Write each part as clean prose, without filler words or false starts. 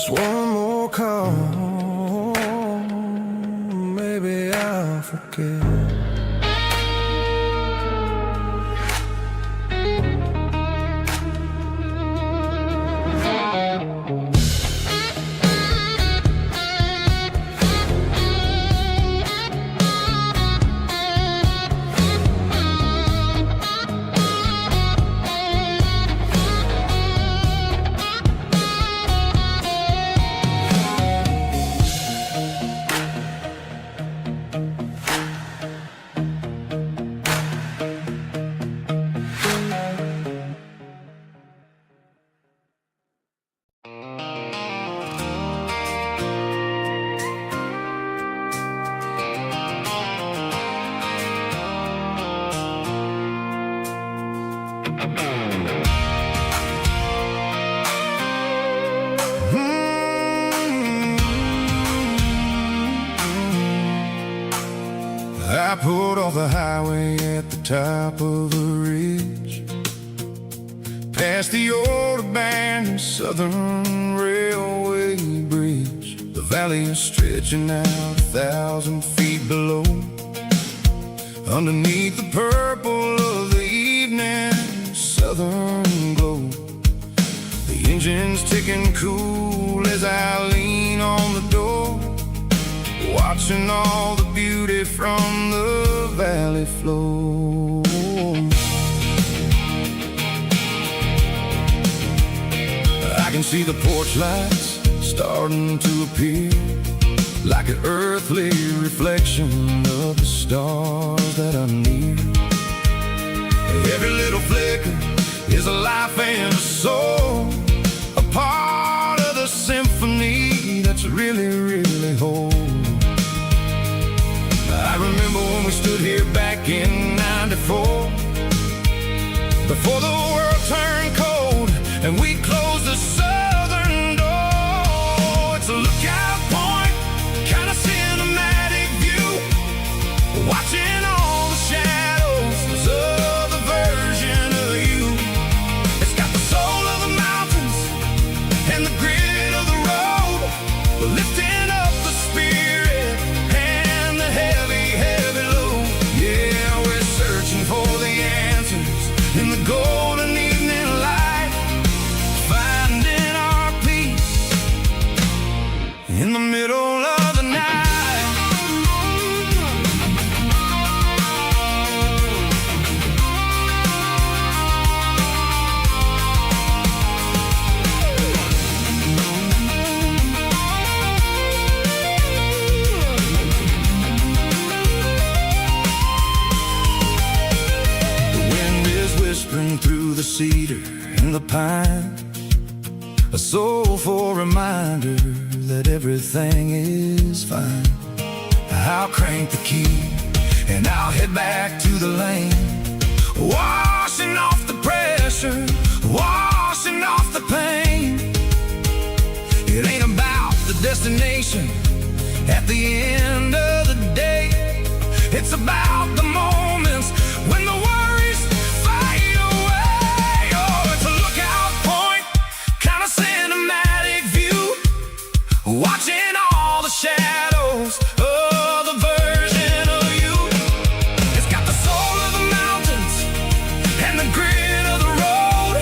Just one more call, maybe I'll forget. I pulled off the highway at the top of a ridge, past the old abandoned Southern Railway bridge. The valley is stretching out 1,000 feet below, underneath the purple of the evening southern glow. The engine's ticking cool as I lean on the door, watching all the beauty from the valley flow. I can see the porch lights starting to appear, like an earthly reflection of the stars that are near. Every little flicker is a life and a soul, a part of the symphony that's really, really whole. I remember when we stood here back in '94, before the world turned cold and we closed the southern door. It's a lookout point, kind of cinematic view, watching all the shadows of the version of you. It's got the soul of the mountains and the grit of the road, lifting up the spirit and the heavy, heavy load. Yeah, we're searching for the answers in the golden evening light, finding our peace in the middle of the night. Whispering through the cedar and the pine, a soulful reminder that everything is fine. I'll crank the key and I'll head back to the lane, washing off the pressure, washing off the pain. It ain't about the destination at the end of the day, it's about the moments when the worries fade away. Oh, it's a lookout point, kind of cinematic view, watching all the shadows of the version of you. It's got the soul of the mountains and the grit of the road,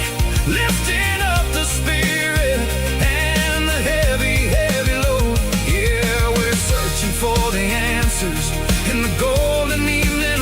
lifting up the spirit and the heavy, heavy load. Yeah, we're searching for the answers in the golden evening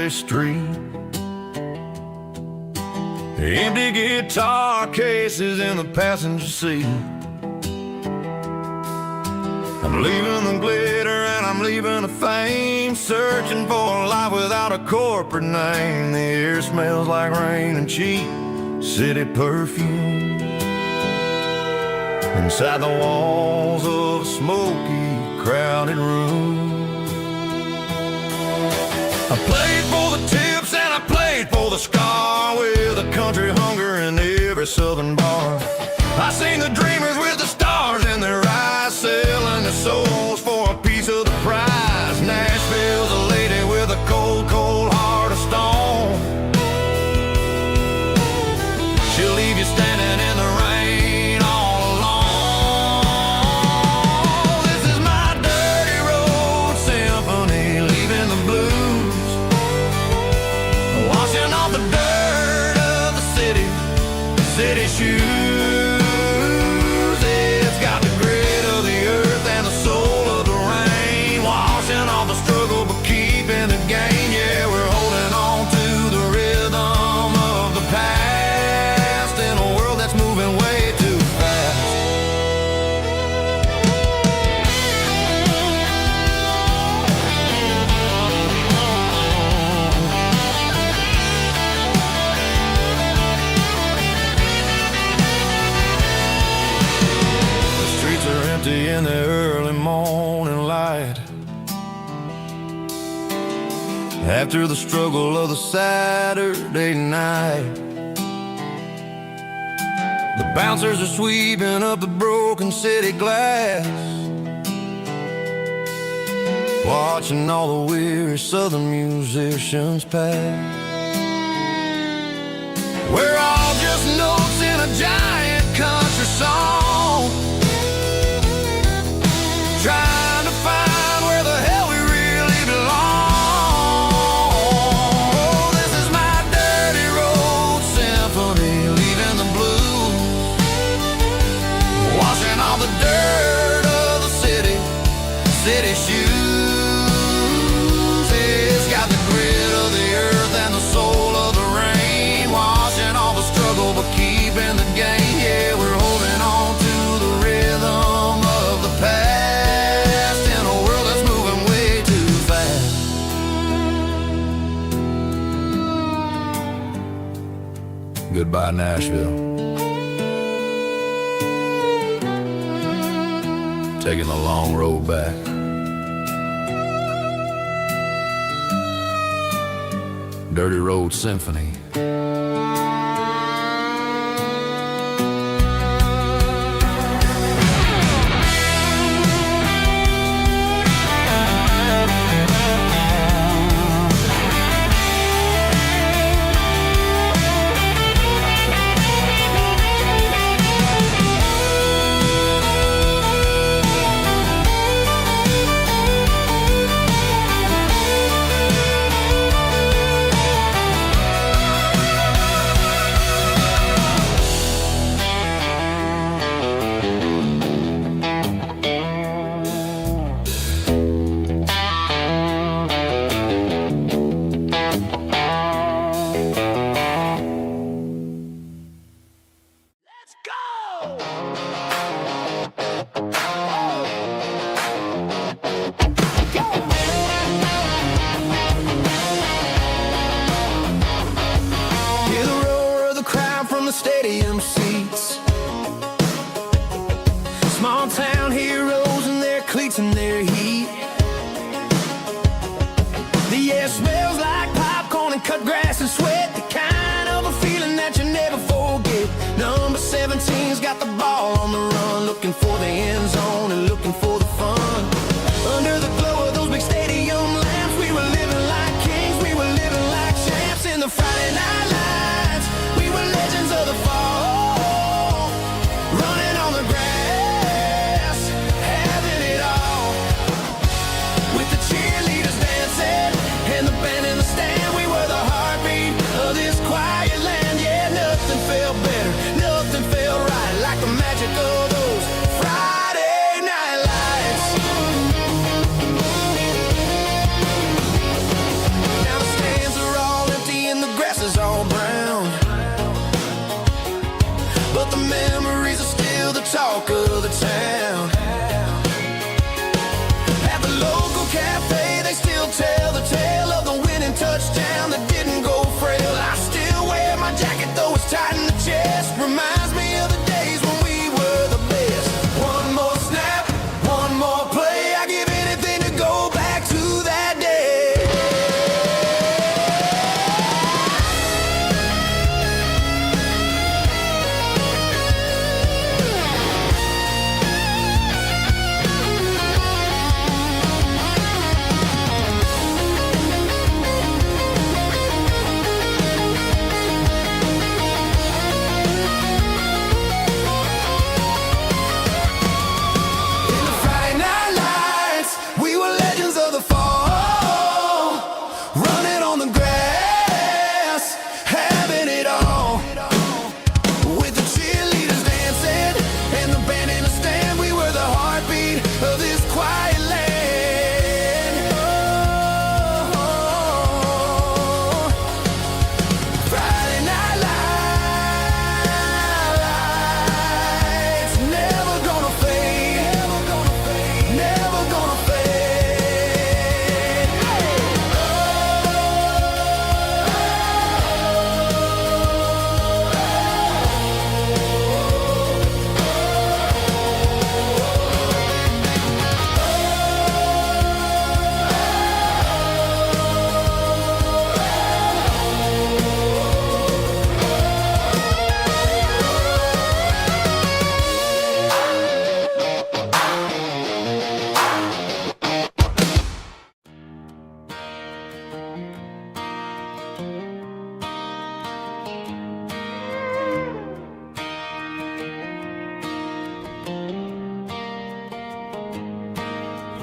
busy street. Empty guitar cases in the passenger seat. I'm leaving the glitter and I'm leaving the fame, searching for a life without a corporate name. The air smells like rain and cheap city perfume. Inside the walls of a smoky, crowded room. I played for the tips and I played for the scar, with a country hunger in every southern bar. I seen the dreamers with the stars in their eyes, selling their souls for a piece of the prize. Nashville's a lady with a cold, cold heart of stone. She'll leave you standing in the rain all alone. This is my dirty road symphony, leaving the blues, washing off the dirt of the city shoes. It's got the grit of the earth and the soul of the rain, washing off the struggle but keeping the gain. Yeah, we're holding on to the rhythm of the past in a world that's moving way too fast. The streets are empty in the early morning light, after the struggle of the Saturday night. The bouncers are sweeping up the broken city glass, watching all the weary southern musicians pass. We're all just notes in a giant country song, trying to find where the hell we really belong. Oh, this is my dirty road symphony, leaving the blues, washing all the dirt of the city shoes. It's got the grit of the earth and the soul of the rain, washing all the struggle but keeping the gain. Yeah, we're holding on to the rhythm of the past in a world that's moving way too fast. Goodbye, Nashville. Taking the long road back. Dirty Road Symphony. Stadium seats, small town heroes in their cleats and their heat. The air smells like popcorn and cut grass and sweat, the kind of a feeling that you never forget. Number 17's got the ball on the run, looking for the end zone and looking for the fun. Under the glow of those big stadium lamps, we were living like kings, we were living like champs in the Friday night lights. We were legends of the fall, running on the grass, having it all. With the cheerleaders dancing and the band in the stand, we were the heartbeat of this quiet land. Yeah, nothing felt better, nothing felt right like the magic of those Friday night lights. but the memories are still the talk of the town. At the local cafe, they still tell the tale of the winning touchdown that didn't go frail. I still wear my jacket, though it's tight in the chest. Reminds me of the days when we were the best. One more snap, one more play. I give anything to go back to that day.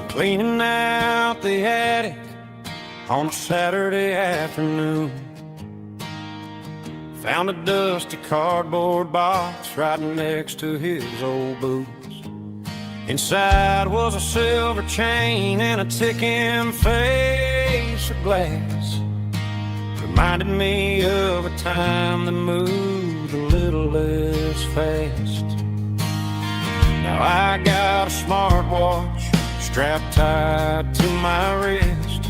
Cleaning out the attic on a Saturday afternoon. Found a dusty cardboard box right next to his old boots. Inside was a silver chain and a ticking face of glass. Reminded me of a time that moved a little less fast. Now I got a smartwatch strapped tight to my wrist,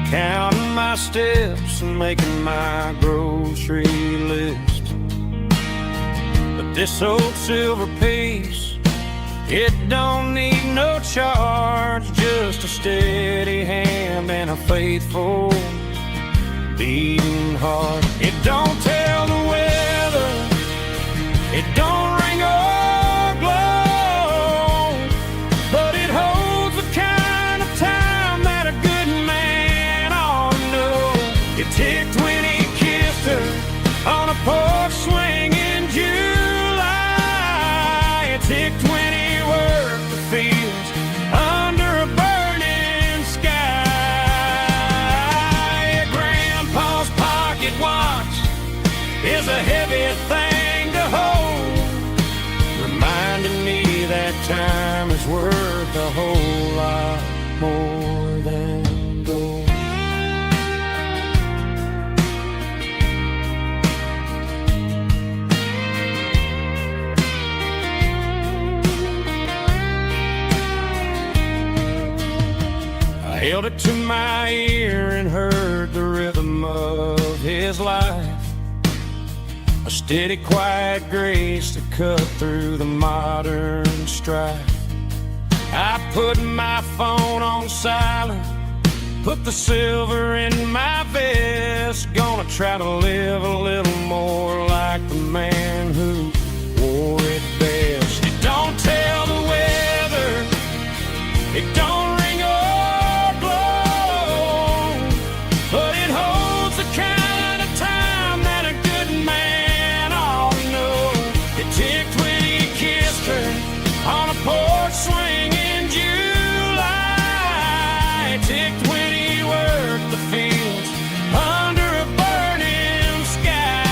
counting my steps and making my grocery list. But this old silver piece, it don't need no charge, just a steady hand and a faithful beating heart. It don't tell the weather, it don't ring or glow, but it holds the kind of time that a good man ought to know. It ticked when he kissed her on a porch swing in July. It ticked when he worked the fields under a burning sky. Grandpa's pocket watch is a heavy thing to hold, reminding me that time is worth a whole lot more than gold. I held it to my ear and heard the rhythm of his life, a steady, quiet grace that cut through the modern strife. I put my phone on silent, put the silver in my vest. Gonna try to live a little more like the man who wore it best. It don't tell the weather, it don't ring or blow, but it holds the kind of time that a good man ought to know. It ticked when he kissed her on a porch swing in July. It ticked when he worked the fields under a burning sky.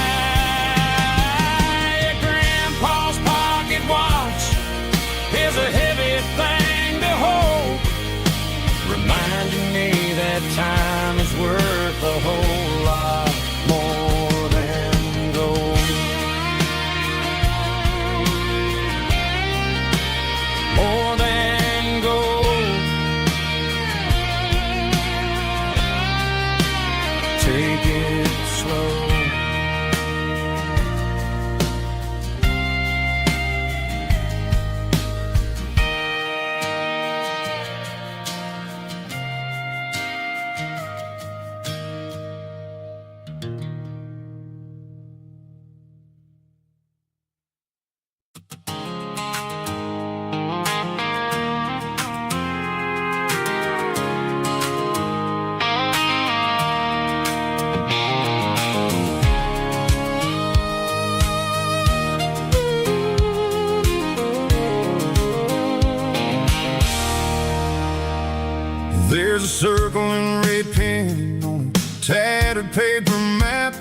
tattered paper map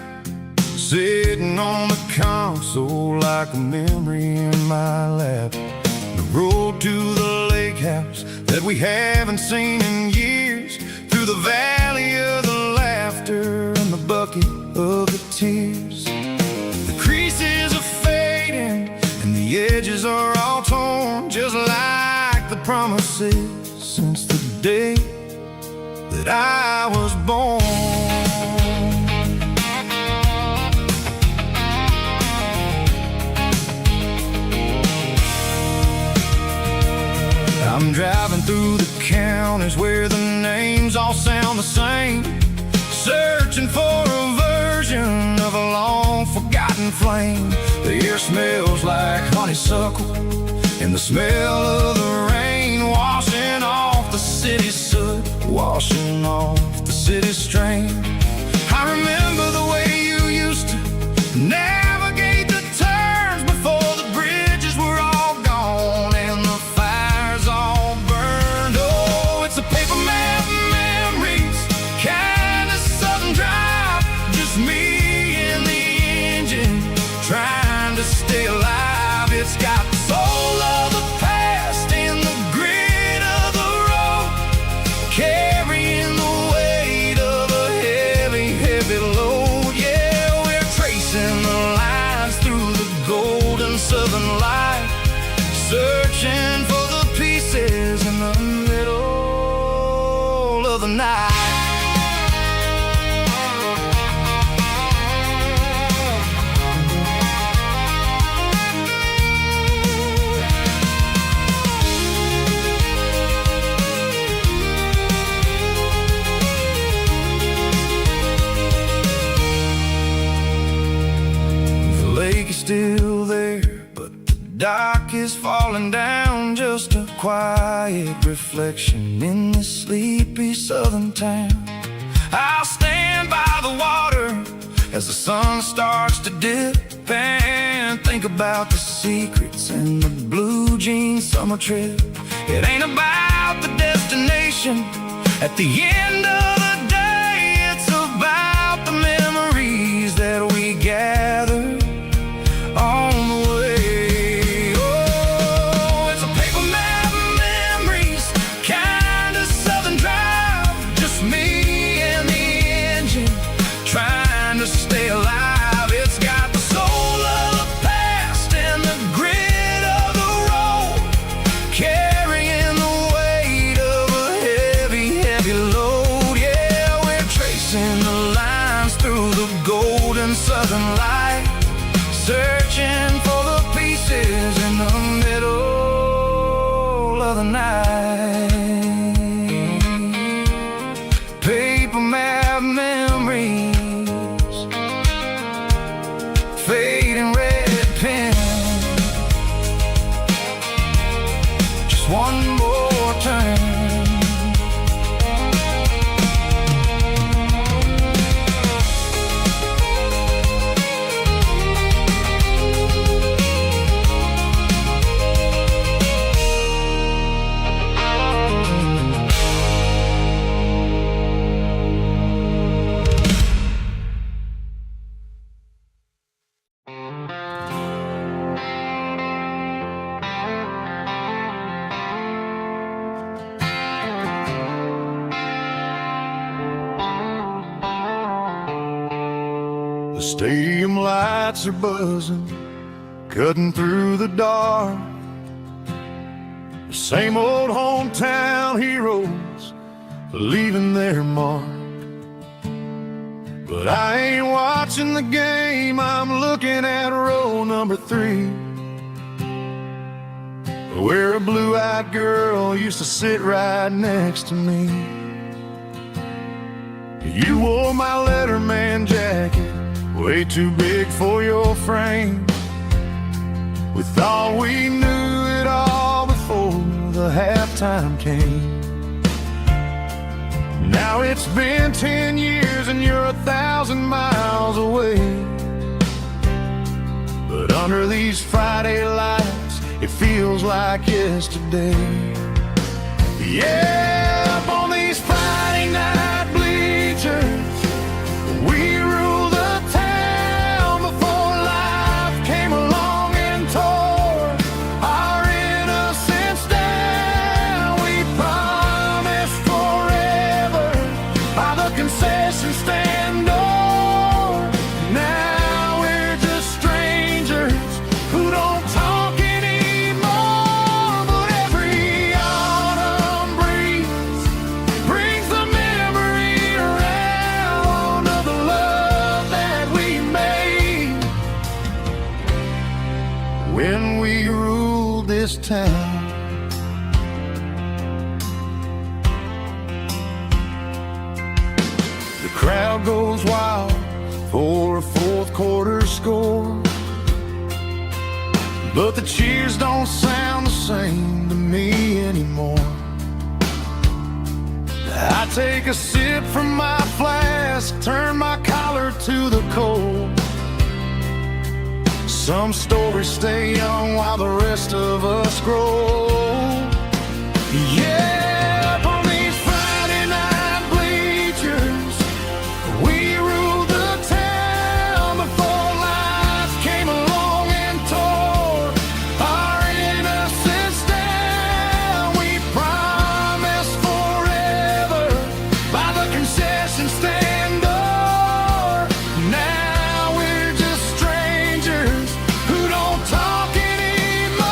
sitting on the console like a memory in my lap. The road to the lake house that we haven't seen in years, through the valley of the laughter and the bucket of the tears. The creases are fading and the edges are all torn, just like the promises since the day that I was born. I'm driving through the counties where the names all sound the same, searching for a version of a long forgotten flame. The air smells like honeysuckle and the smell of the rain washing off the city's soot, washing off the city's strain. I remember the way you used to navigate the turns before the bridges were all gone and the fires all burned. Oh, it's a paper map memories, kind of southern drive, just me and the engine trying to stay alive. It's got the soul of the past and the grit of the road, carrying the weight of a heavy, heavy load. Yeah, we're tracing the lines through the golden southern light, searching for the pieces in the middle of the night. The lake is still there, but the dock is falling down, just a quiet reflection in this sleepy southern town. I'll stand by the water as the sun starts to dip and think about the secrets in the blue jean summer trip. It ain't about the destination at the end of the day, it's about the memories that we gather on the way. Oh, it's a paper map memories, kind of southern drive, just me and the engine trying to stay alive. It's got the soul of the past and the grit of the road, carrying the weight of a heavy, heavy load. Yeah, we're tracing the lines through the golden southern light, searching for the pieces in the middle of the night. Paper map memories, fading red pen, just one more turn. The stadium lights are buzzing, cutting through the dark. The same old hometown heroes leaving their mark. But I ain't watching the game, I'm looking at row number 3, where a blue-eyed girl used to sit right next to me. You wore my Letterman jacket, way too big for your frame. We thought we knew it all before the halftime came. Now it's been 10 years and you're 1,000 miles away. But under these Friday lights, it feels like yesterday. Yeah, up on these Friday night bleachers, we this town. The crowd goes wild for a fourth quarter score, but the cheers don't sound the same to me anymore. I take a sip from my flask, turn my collar to the cold. Some stories stay young while the rest of us grow. Yeah, up on these Friday night bleachers, we ruled the town before life came along and tore our innocence down. We promised forever by the concession stand door. Now we're just strangers who don't talk anymore.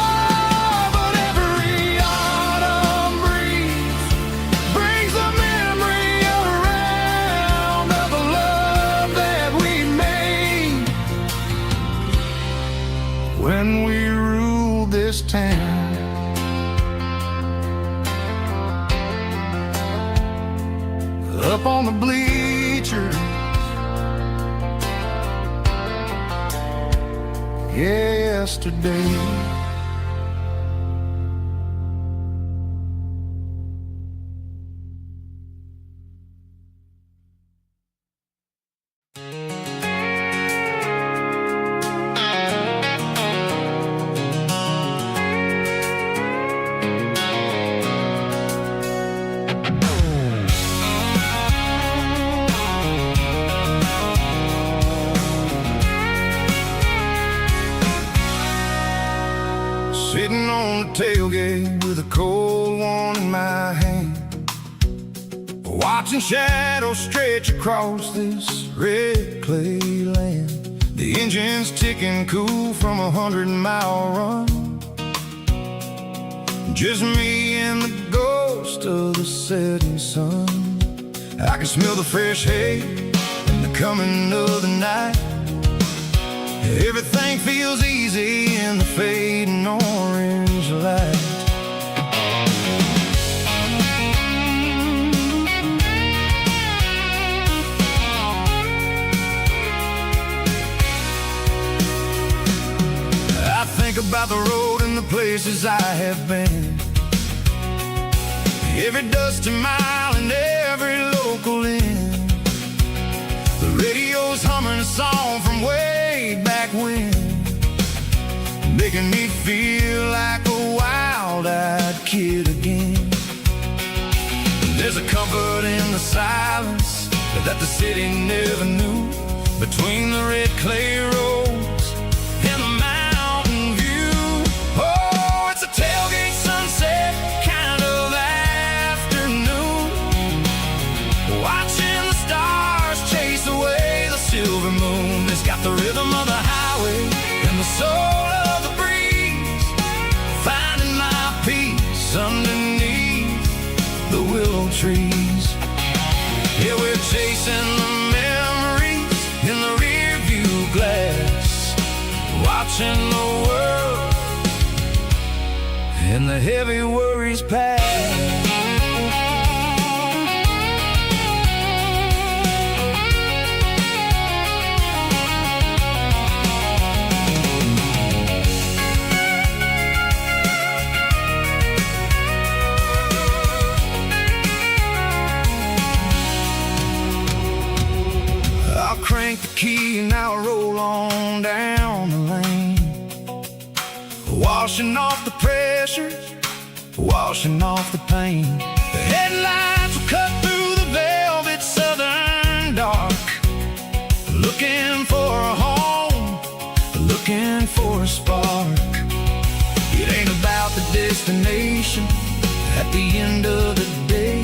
But every autumn breeze brings the memory around of the love that we made when we ruled this town. Up on the bleachers, yesterday. Sitting on the tailgate with a cold one in my hand, watching shadows stretch across this red clay land. The engine's ticking cool from a 100-mile run. Just me and the ghost of the setting sun. I can smell the fresh hay and the coming of the night. Everything feels easy in the fading orange light. I think about the road and the places I have been, every dusty mile and every local inn. The radio's humming a song from way back when, making me feel like a wild-eyed kid again. There's a comfort in the silence that the city never knew, between the red clay roads and the mountain view. Oh, it's a tailgate sunset kind of afternoon, watching the stars chase away the silver moon. It's got the rhythm of the highway and the soul of the breeze, finding my peace underneath the willow trees. Yeah, we're chasing the memories in the rear view glass, watching the world and the heavy worries pass. Crank the key and I'll roll on down the lane, washing off the pressure, washing off the pain. The headlights will cut through the velvet southern dark, looking for a home, looking for a spark. It ain't about the destination at the end of the day,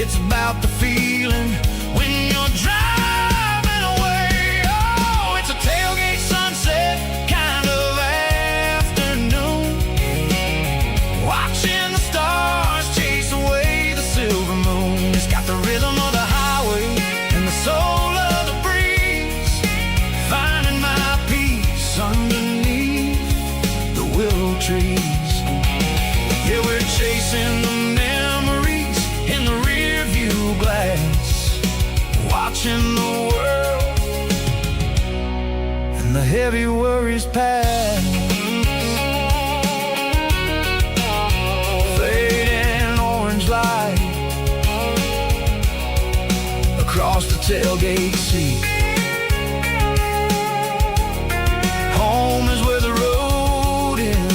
it's about the feeling when you're driving. Tailgate sunset kind of afternoon, watching the stars chase away the silver moon. It's got the rhythm of the highway and the soul of the breeze, finding my peace underneath the willow tree. heavy worries past. Fading orange light across the tailgate seat. Home is where the road ends.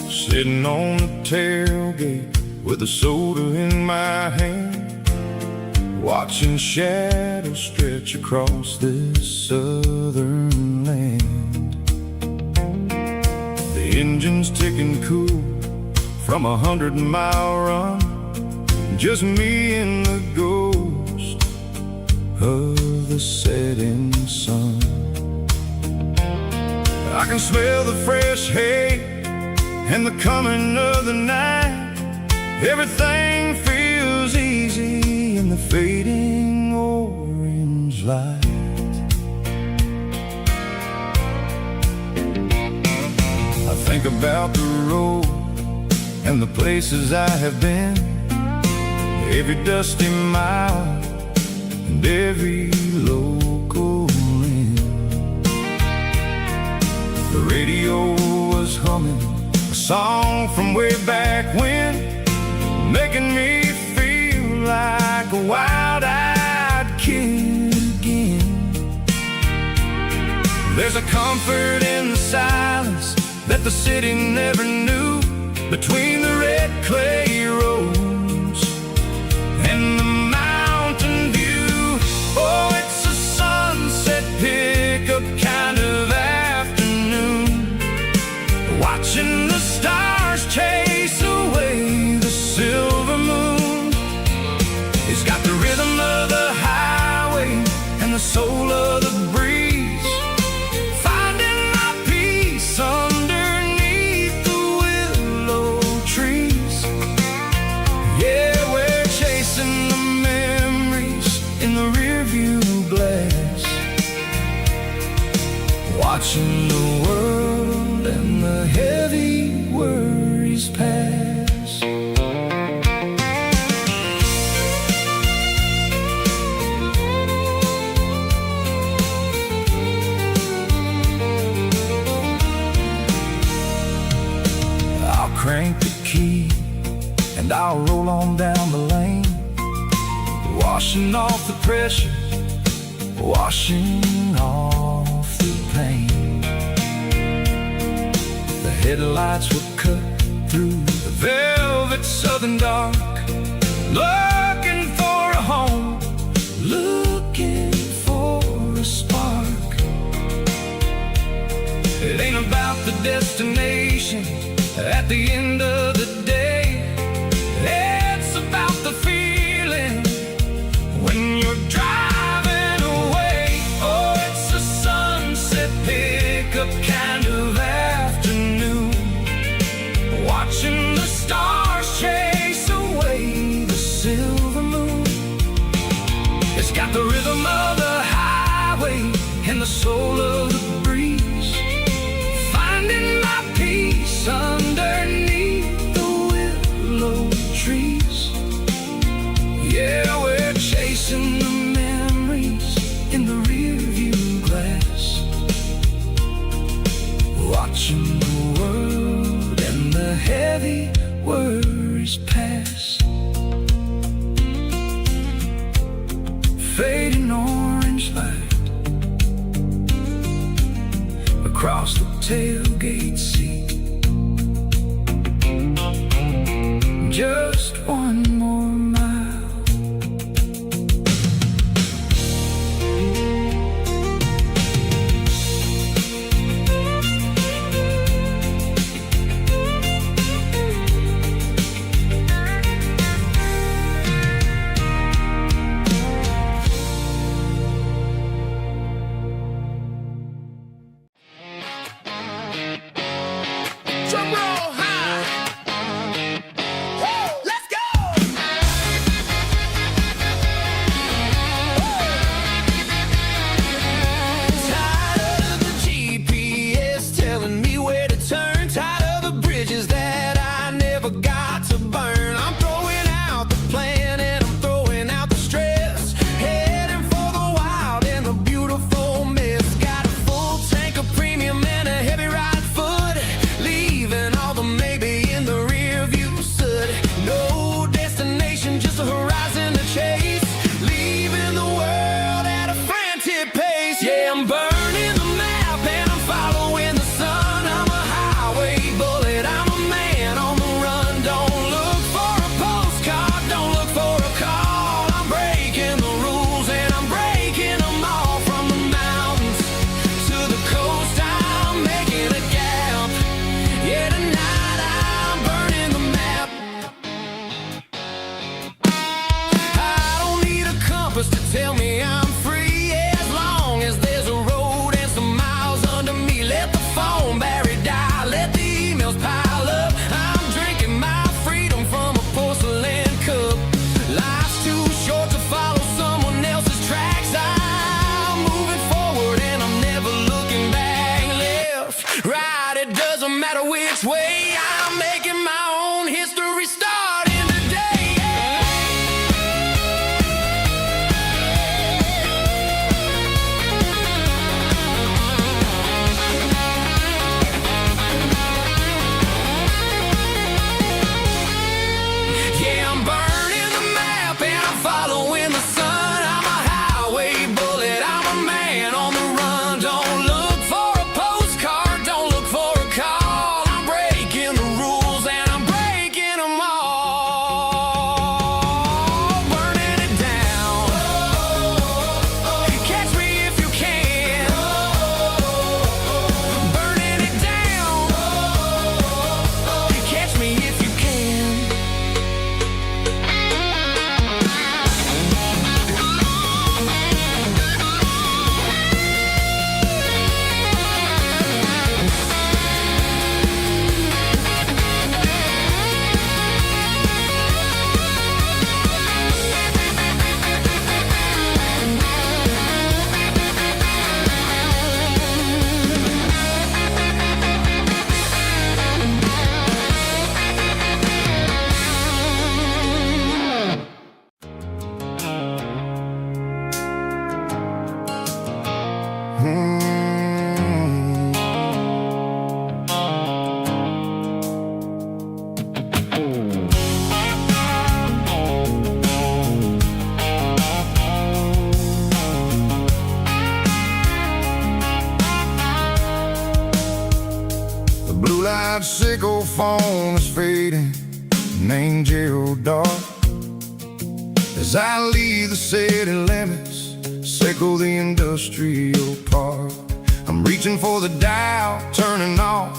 Sitting on the tailgate with a soda in my hand, watching shadows stretch across this southern land. The engine's ticking cool from 100-mile run, just me and the ghost of the setting sun. I can smell the fresh hay and the coming of the night. Everything feels easy in the fading orange light. I think about the road and the places I have been, every dusty mile and every local inn. The radio was humming a song from way back when, making me feel like a wild-eyed kid again. There's a comfort in the silence that the city never knew, between the red clay roads and the mountain view. Oh, it's a sunset pickup kind of afternoon, watching the stars chase away the silver moon. It's got the rhythm of the highway and the soul of the breeze, finding my peace underneath the willow trees. Yeah, we're chasing the memories in the rearview glass, watching the world and the heavy worries pass. I'll crank the key and I'll roll on down the lane, washing off the pressure, washing off the pain. The headlights will cut through the velvet southern dark, looking for a home, looking for a spark. It ain't about the destination at the end of the day, it's about the feeling when you're driving away. Oh, it's a sunset pickup kind of afternoon, watching the stars chase away the silver moon. It's got the rhythm of the highway and the soul of the breeze, finding my peace underneath the willow trees. Yeah, we're chasing the memories in the rearview glass, watching the world and the heavy worries pass. Fading orange light across the tailgate seat, just one more mile. Drum roll high. Woo, let's go. Tired of the GPS telling me where to turn. Tired of the bridges that I never got to burn. I'm throwing out the plan and I'm throwing out the stress. Heading for the wild and the beautiful mess. Got a full tank of premium and a heavy right foot. Leaving all the maybe in the rear view soot. No destination, just a horizon to chase. Leaving the world at a frantic pace. Yeah, I'm burning the map and I'm following the sun. I'm a highway bullet, I'm a man on the run. Don't look for a postcard, don't look for a call. I'm breaking the rules and I'm breaking them all. From the mountains to the coast, I'm making a gap. Yeah, tonight I'm burning the map. I don't need a compass to tell me I'm free. As long as there's a road and some miles under me. Let the phone battery die, let the emails pile up. I'm drinking my freedom from a porcelain cup. Life's too short to follow someone else's tracks. I'm moving forward and I'm never looking back. Left, right, it doesn't matter which way. I'm making my own history starting today. Yeah, I'm burning the map and I'm following the sun. I'm a highway bullet, I'm a man on the run. Don't look for a postcard, don't look for a call. I'm breaking the rules and I'm breaking them all. Burning it down. Catch me if you can. Burning it down. Catch me if you can. The blue light sickle phone is fading, name Gerald dark. As I leave the city limits, sickle the industrial park. I'm reaching for the dial, turning off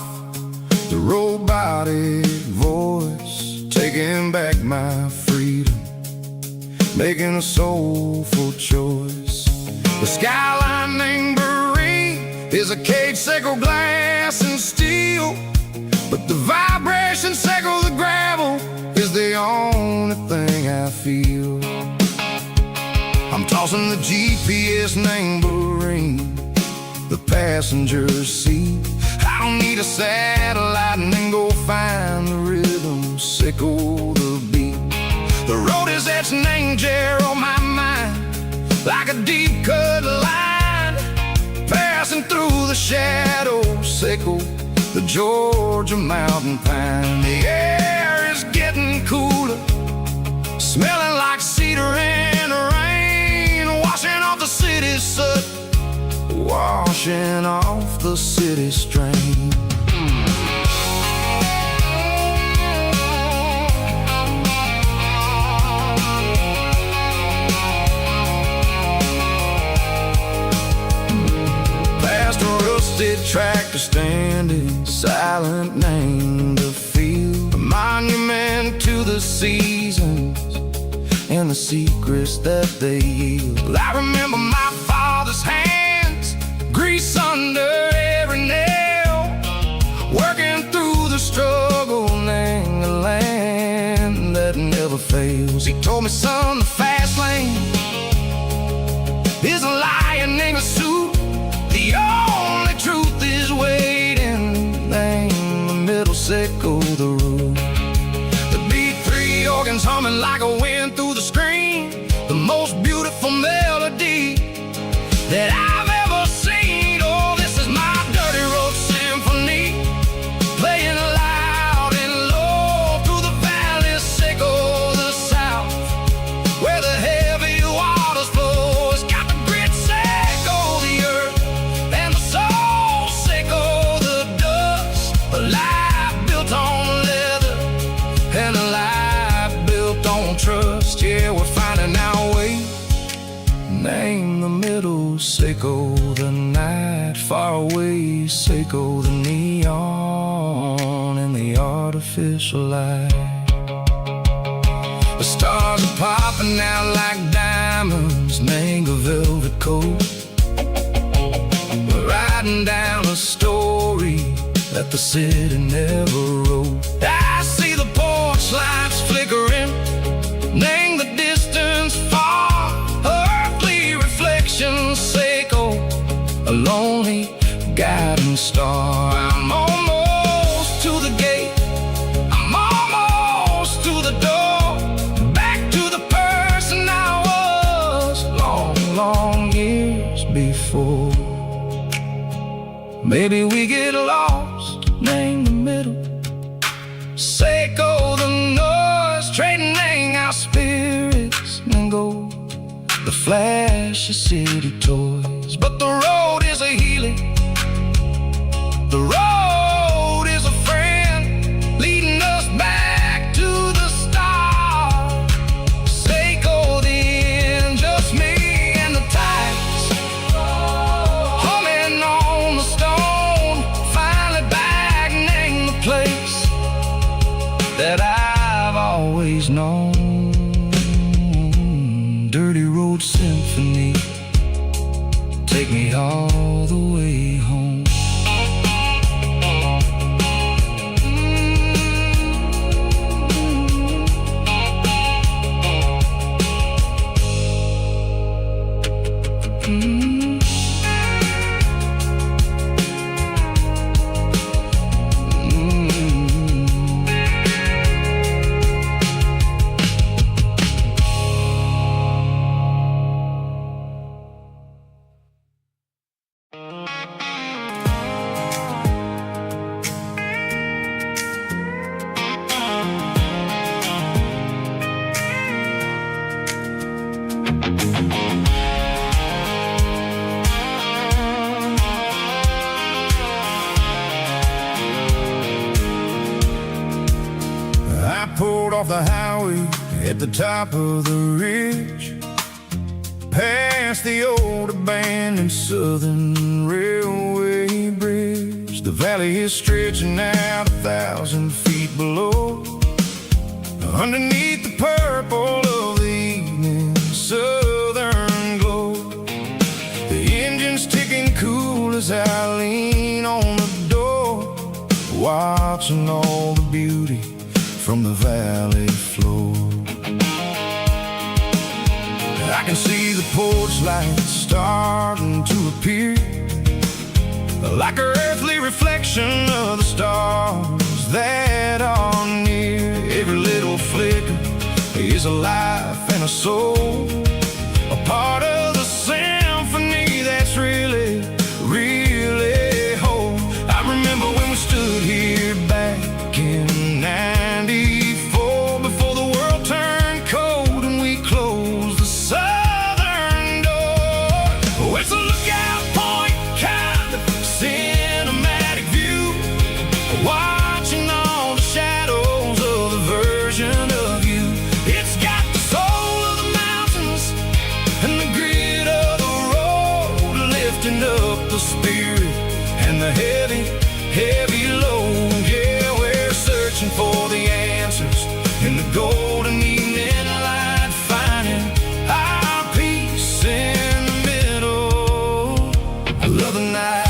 the robotic voice, taking back my freedom, making a soulful choice. The skyline named Marine is a cage, sickle glass and steel, but the vibration sickle the gravel is the only thing I feel. I'm tossing the GPS named Marine, the passenger seat. I don't need a satellite and then go find the rhythm, sickle the beat. The road is etched named Jer on my mind, like a deep cut line, passing through the shadows, sickle the Georgia mountain pine. The air is getting cooler, smelling like cedar in the rain, washing off the city's soot, washing off the city strain. rusted tractor standing silent, named the field, a monument to the seasons and the secrets that they yield. I remember my father's hands, grease under every nail, working through the struggle, laying a land that never fails. He told me, son, the fast lane is a lion in a suit. The only truth is waiting. Name the middle, sickle the root. The beat, three organs humming like a wind through the screen. The most beautiful melody that I've ever seen. Oh, this is my dirty road symphony, playing loud and low through the valley, sickle the south, where the heavy waters flow. It's got the grit, sickle the earth, and the soul, sickle the dust. A life built on leather and a life built on trust. Yeah, we're finding our way. Name the middle, sickle the night, far away, sickle the neon and the artificial light. The stars are popping out like diamonds, mango velvet coat. We're riding down a story that the city never wrote. I see the porch lights flickering, name the distance far, earthly reflections, sickle a lonely guiding star. I'm almost to the gate, I'm almost to the door, back to the person I was long, long years before. Maybe we get lost, name the middle, sickle the noise, trading our spirits and go the flash of city toys. But the road is a healing, the road is a friend, leading us back to the start. Sickle the end, just me and the tides, humming on the stone. Finally back, name the place that I've always known. Dirty road symphony, take me all the way home. Pulled off the highway at the top of the ridge, past the old abandoned Southern Railway bridge. The valley is stretching out 1,000 feet below, underneath the purple of the evening southern glow. The engine's ticking cool as I lean on the door, watching all the beauty from the valley floor. I can see the porch lights starting to appear, like an earthly reflection of the stars that are near. Every little flicker is a life and a soul, a part of the symphony that's really, really whole. I remember when we stood here back in '94, before the world turned cold and we closed the southern door. Oh, it's a lookout point, kind of cinematic view, watching all the shadows of the version of you. It's got the soul of the mountains heavy load. Yeah, we're searching for the answers in the golden evening light, finding our peace in the middle of the night.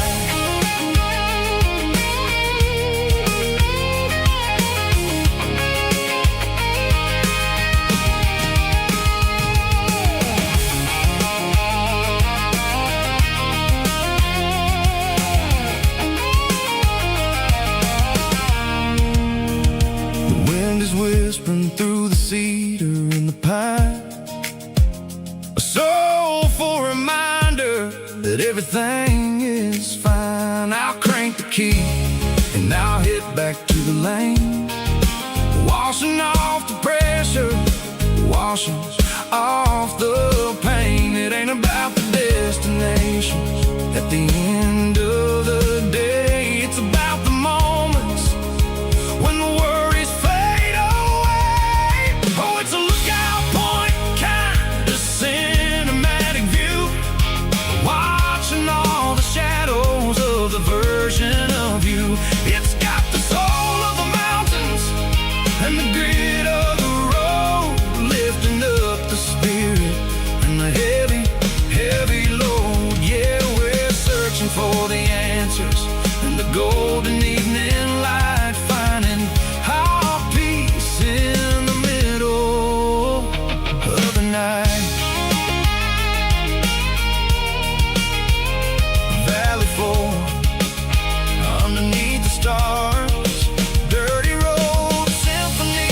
Whispering through the cedar and the pine, a soulful reminder that everything is fine. I'll crank the key and I'll head back to the lane, washing off the pressure, washing off the pain. It ain't about the destinations at the end of the day. It's about the moments when the worries fade away. Oh, it's a lookout point, kind of cinematic view, watching all the shadows of the version of you. It's got the soul of the mountains and the grit of the road, lifting up the spirit and the heavy, heavy load. Yeah, we're searching for the answers in the golden evening light, finding our peace in the middle of the night. Valley floor, underneath the stars, dirty road symphony.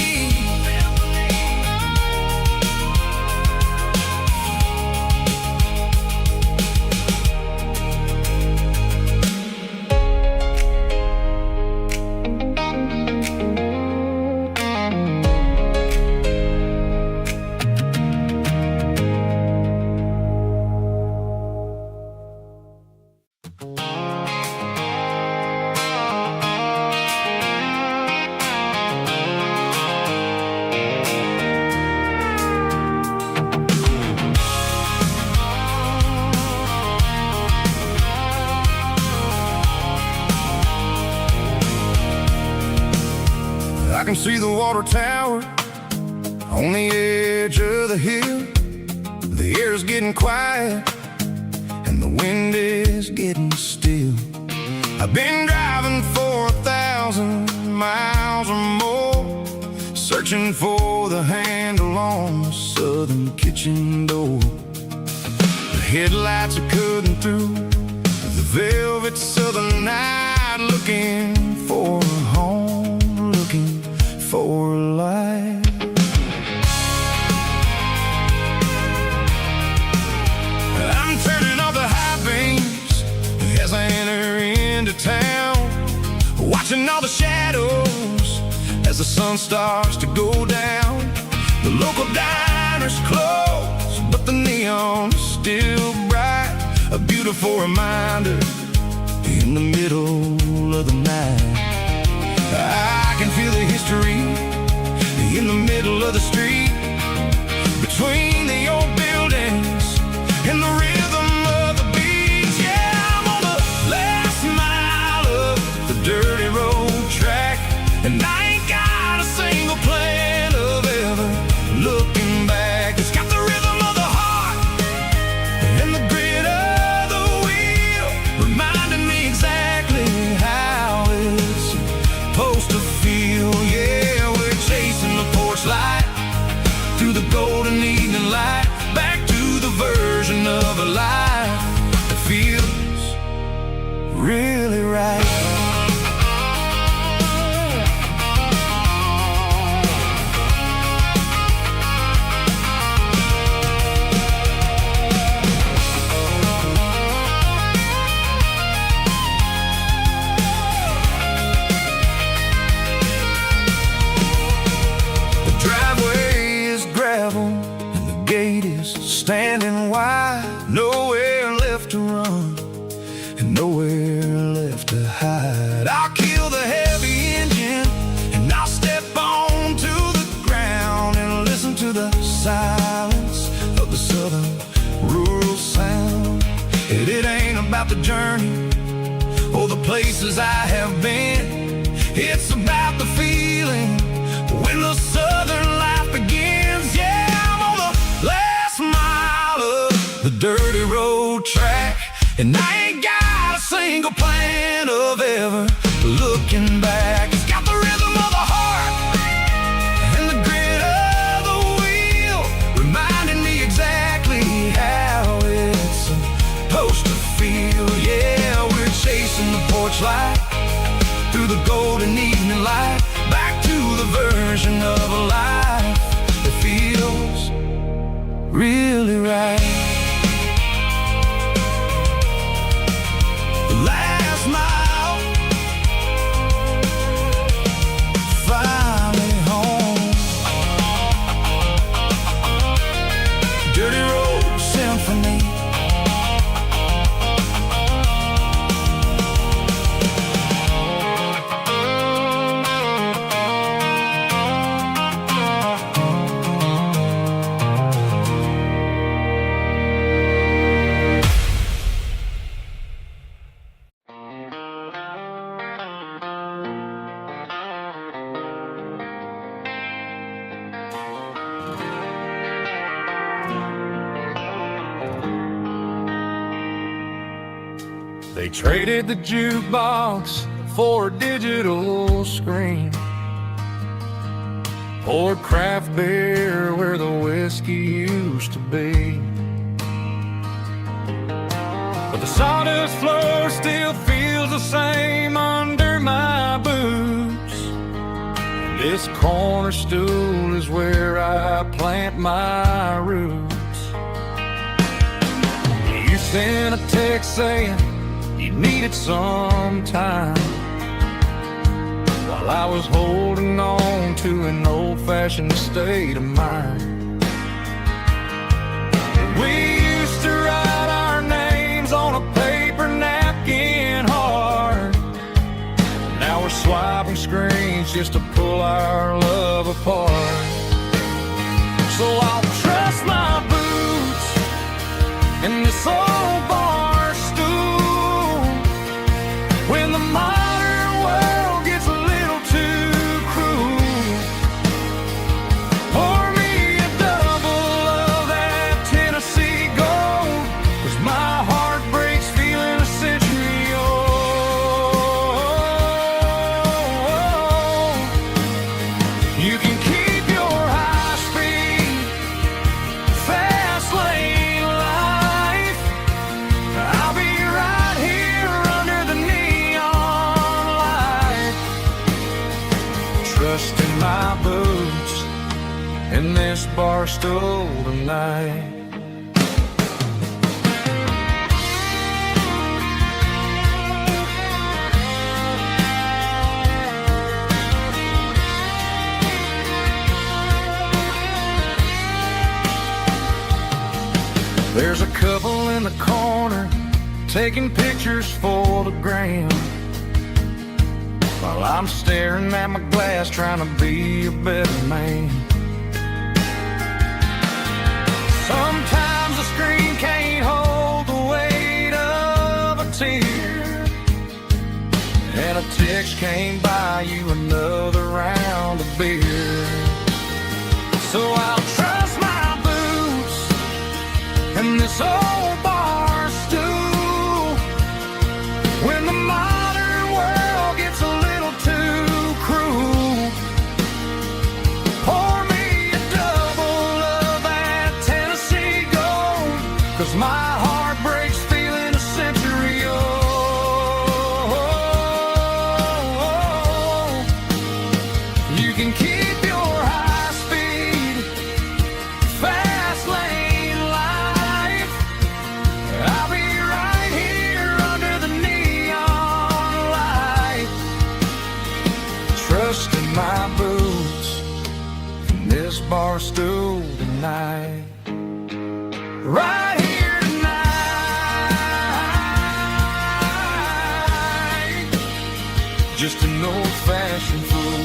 I can see the water tower on the edge of the hill. The air is getting quiet and the wind is getting still. I've been driving for 1,000 miles or more, searching for the handle on the southern kitchen door. The headlights are cutting through the velvet southern night, looking for a home, looking for life. I'm turning off the high beams as I enter into town, watching all the shadows as the sun starts to go down. The local diner's closed, but the neon is still bright, a beautiful reminder in the middle of the night. I can feel the history in the middle of the street, between the old buildings and the rhythm of the beats. Yeah, I'm on the last mile of the dirty road track, and I ain't got a single plan of ever looking back. It's got the rhythm of the heart and the grit of the wheel, reminding me exactly how it's supposed to feel. Yeah, we're chasing the porch light through the golden evening light, back to the version of a life that feels really right. And the gate is standing wide, nowhere left to run and nowhere left to hide. I'll kill the heavy engine and I'll step onto the ground and listen to the silence of the southern rural sound. It ain't about the journey or the places I have been. It's about the feeling when the southern life begins. Yeah, I'm on the last mile of the dirty road track, and I ain't got a single plan of ever looking back. It's got the rhythm of the heart and the grit of the wheel, reminding me exactly how it's supposed to feel. Yeah, we're chasing the porch light through the golden evening light, back to the version of a life that feels really right. The last mile, finally home. Dirty Road Symphony. They traded the jukebox for a digital screen, poured craft beer where the whiskey used to be. But the sawdust floor still feels the same under my boots. This corner stool is where I plant my roots. You sent a text saying you needed some time, while I was holding on to an old-fashioned state of mind. We used to write our names on a paper napkin hard. Now we're swiping screens just to pull our love apart. So I'll trust my boots in this old bar stool when the modern world gets a little too cruel. Pour me a double of that Tennessee Gold, 'cause my heart breaks feeling a century old. You can keep your high-speed, fast lane life. I'll be right here under the neon light, trusting my boots in this bar stool tonight. There's a couple in the corner taking pictures for the gram, while I'm staring at my glass trying to be a better man. Sometimes the screen can't hold the weight of a tear, and a text can't buy you another round of beer. So I'll trust my boots in this old bar stool when the modern world gets a little too cruel. Pour me a double of that Tennessee Gold, 'cause my heart breaks feeling a century old. You can keep your high-speed, fast lane life. I'll be right here under the neon light, trusting my boots in this bar stool tonight. Right here tonight, just an old-fashioned fool.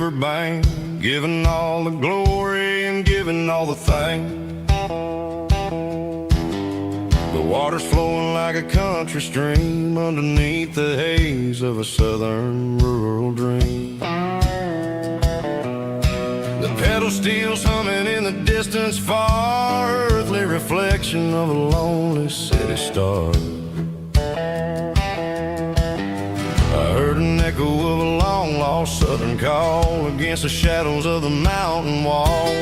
riverbank, giving all the glory and giving all the thanks. The water's flowing like a country stream underneath the haze of a southern rural dream. The pedal steel's humming in the distance far, earthly reflection of a lonely city star. I heard an echo of a long-lost southern call against the shadows of the mountain wall.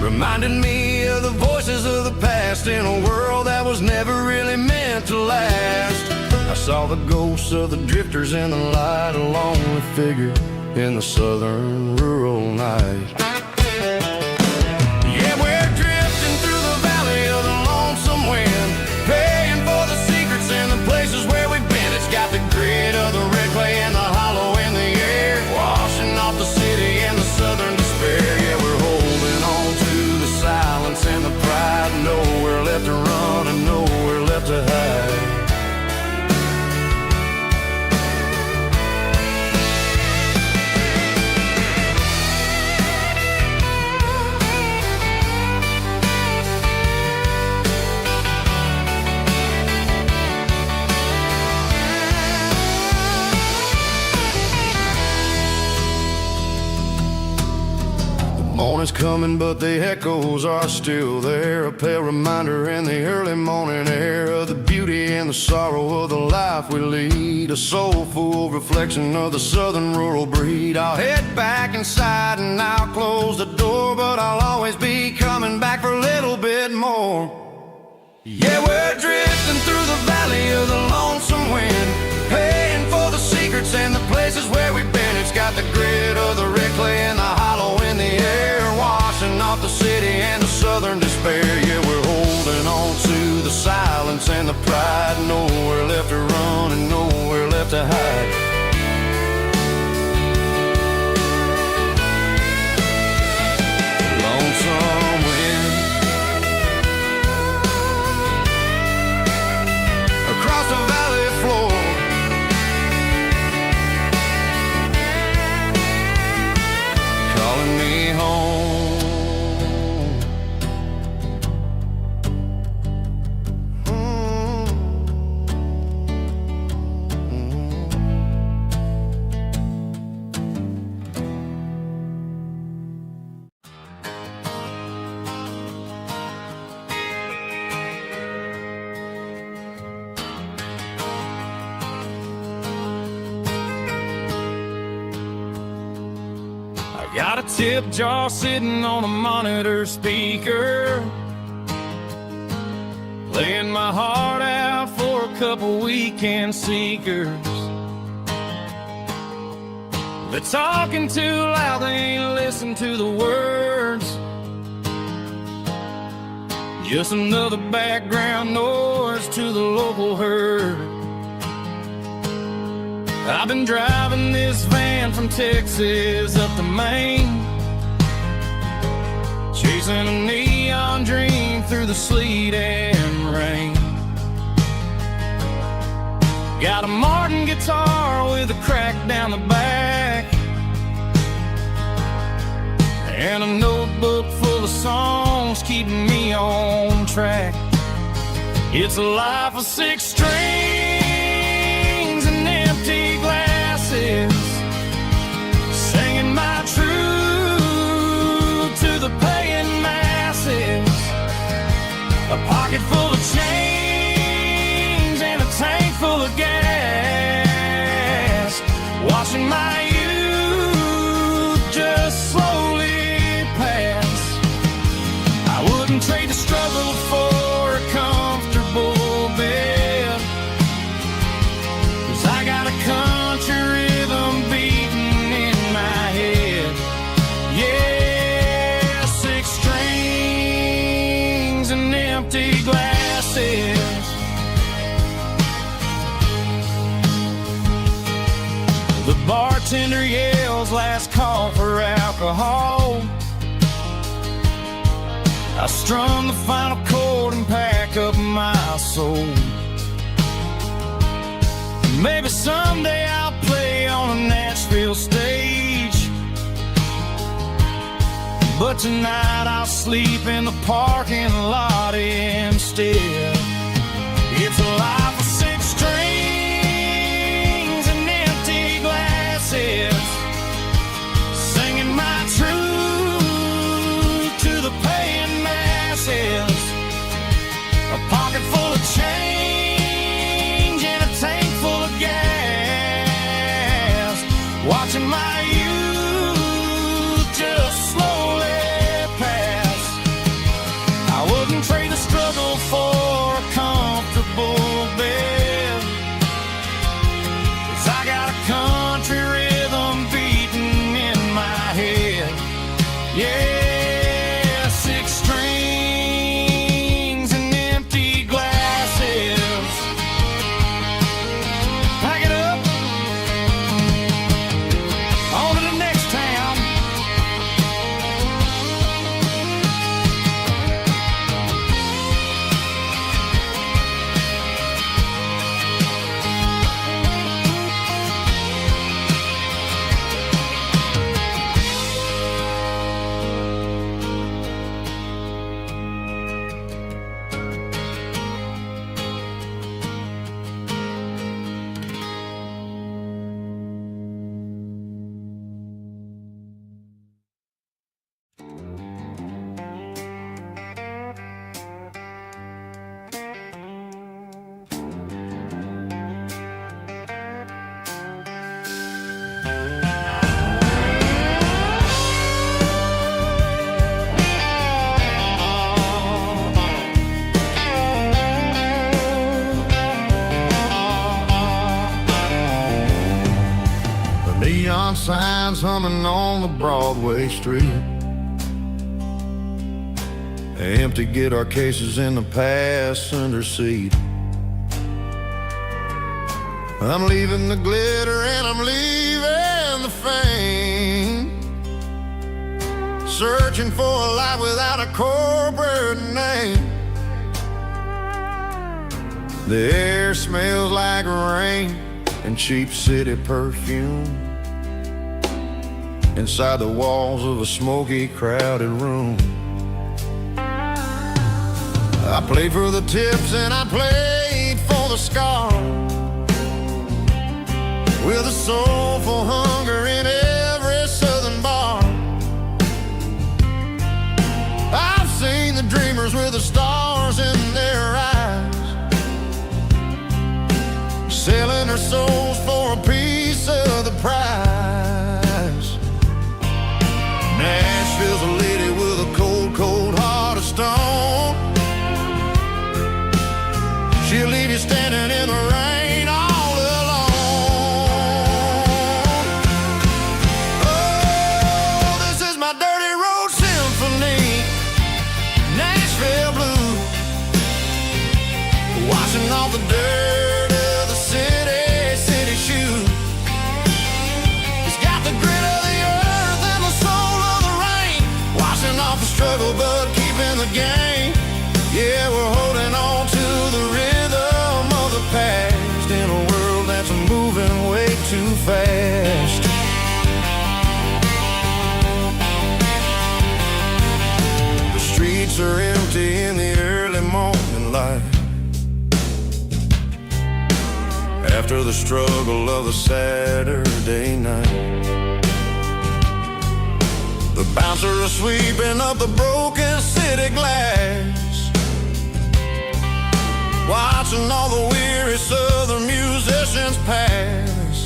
Reminded me of the voices of the past in a world that was never really meant to last. I saw the ghosts of the drifters in the light, a lonely figure in the southern rural night. Yeah, we're drifting through the valley of the lonesome wind, paying for the secrets and the places where we've been. It's got the grit of the red clay and the hollow in the air, washing off the city and the southern despair. Yeah, we're holding on to the silence and the pride, nowhere left to run and nowhere left to hide. Morning's coming, but the echoes are still there, a pale reminder in the early morning air of the beauty and the sorrow of the life we lead, a soulful reflection of the southern rural breed. I'll head back inside and I'll close the door, but I'll always be coming back for a little bit more. Yeah, we're drifting through the valley of the lonesome wind, paying for the secrets and the places where we've been. It's got the grit of the red clay and the hollow in the air, washing off the city and the southern despair. Yeah, we're holding on to the silence and the pride, nowhere left to run and nowhere left to hide. Lonesome wind across the valley floor, calling me home. Got a tip jar sitting on a monitor speaker, laying my heart out for a couple weekend seekers. They're talking too loud, they ain't listen to the words. Just another background noise to the local herd. I've been driving this van from Texas up to Maine, chasing a neon dream through the sleet and rain. Got a Martin guitar with a crack down the back, and a notebook full of songs keeping me on track. It's a life of 6 strings and empty glasses, singing my truth to the paying masses. A pocket full of change and a tank full of gas, watching my youth just slowly pass. I wouldn't trade the struggle for a comfortable bed, 'cause I got a country rhythm beating in my head. Yeah, 6 strings and empty glasses. The bartender yells last call for alcohol. I strum the final chord and pack up my soul. Maybe someday I'll play on a Nashville stage, but tonight I'll sleep in the parking lot instead. It's a life of six strings and empty glasses, singing my truth to the paying masses. A pocket full of change and a tank full of gas, watching my youth just slowly pass. I wouldn't trade the struggle for a comfortable bed, 'cause I got a country rhythm beating in my head. Yeah, six strings and empty glasses. Pack it up, on to the next town. Neon signs humming on the Broadway street, empty guitar cases in the passenger seat. I'm leaving the glitter and I'm leaving the fame, searching for a life without a corporate name. The air smells like rain and cheap city perfume inside the walls of a smoky, crowded room. I played for the tips and I played for the scars, with a soulful hunger in every southern bar. I've seen the dreamers with the stars in their eyes, selling their souls for a piece of the prize. Nashville's a lady with a cold, cold heart of stone. She'll leave you standing in the rain all alone. Oh, this is my dirty road symphony, Nashville blues, washing off the dirt of the city shoes. It's got the grit of the earth and the soul of the rain, washing off the struggle but keeping the game. Yeah, we're holding on to the rhythm of the past in a world that's moving way too fast. The streets are empty in the early morning light, after the struggle of the Saturday night. The bouncer is sweeping up the broken city glass, watching all the weary southern musicians pass.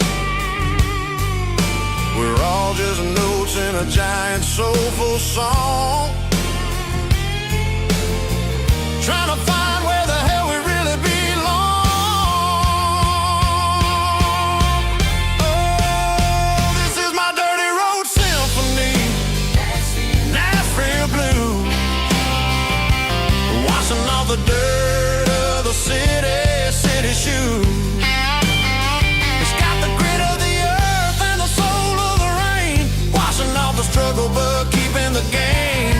We're all just notes in a giant soulful song, trying to find where the hell we really belong. Oh, this is my dirty road symphony, Nashville blues, washing off the dirt of the city shoes. It's got the grit of the earth and the soul of the rain, washing off the struggle but keeping the game.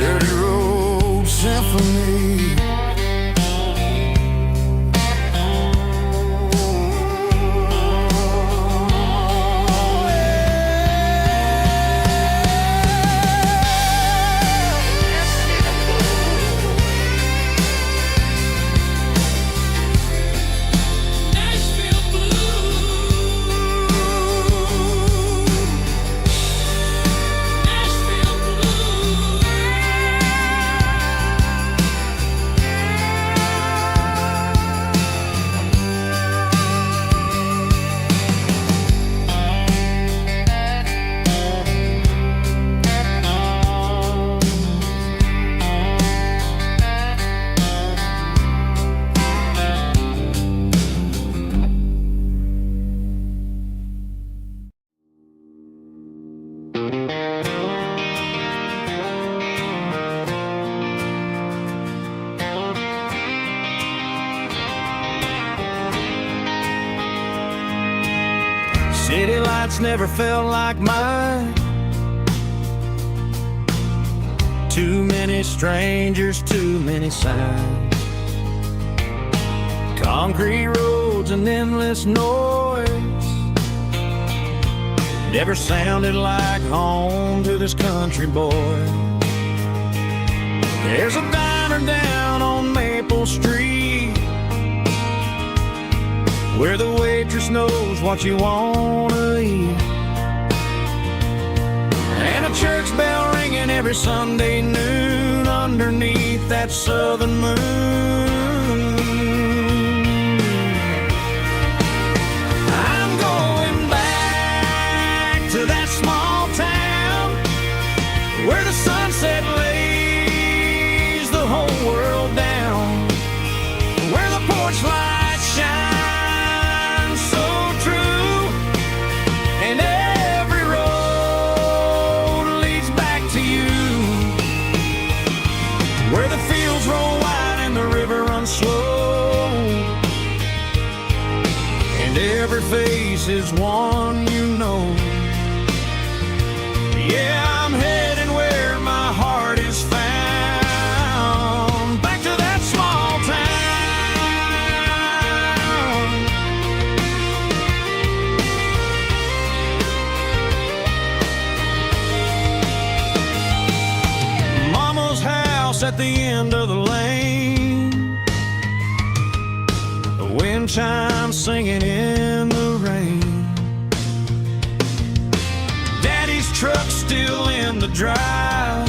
Dirty Road Symphony. City lights never felt like mine. Too many strangers, too many signs. Concrete roads and endless noise never sounded like home to this country boy. There's a diner down on Maple Street where the waitress knows what you wanna eat, and a church bell ringing every Sunday noon underneath that southern moon. I'm going back to that small town where the sunset lays the whole world down, where the porch lights shine slow, and every face is one you know. Yeah, I'm heading where my heart is found, back to that small town. Mama's house at the end of the lane, wind chimes singing in the rain. Daddy's truck still in the drive,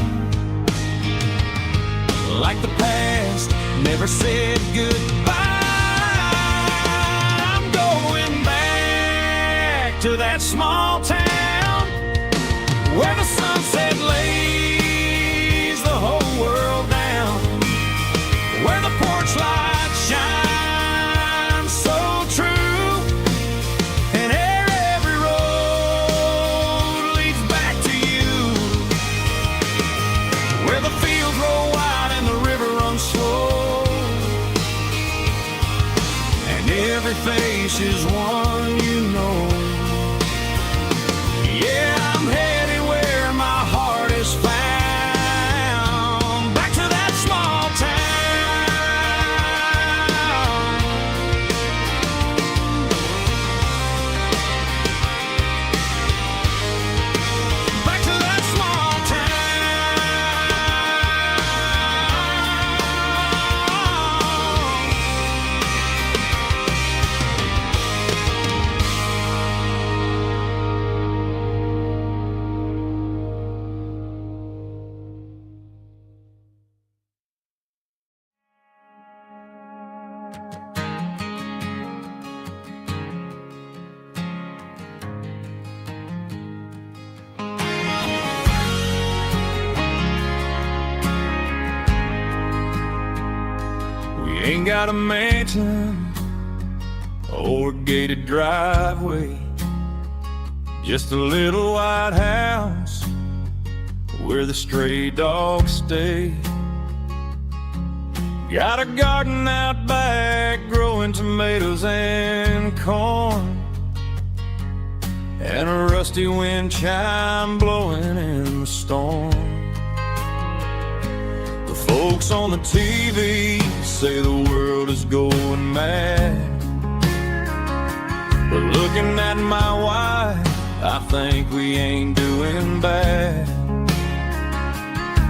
like the past never said goodbye. I'm going back to that small town where the sunset lays the whole world down, where the porch lights shine face is one you know. Yeah, I'm heading where my heart is found, back to that small town. Back to that small ain't got a mansion or a gated driveway, just a little white house where the stray dogs stay. Got a garden out back growing tomatoes and corn, and a rusty wind chime blowing in the storm. Folks on the TV say the world is going mad, but looking at my wife, I think we ain't doing bad.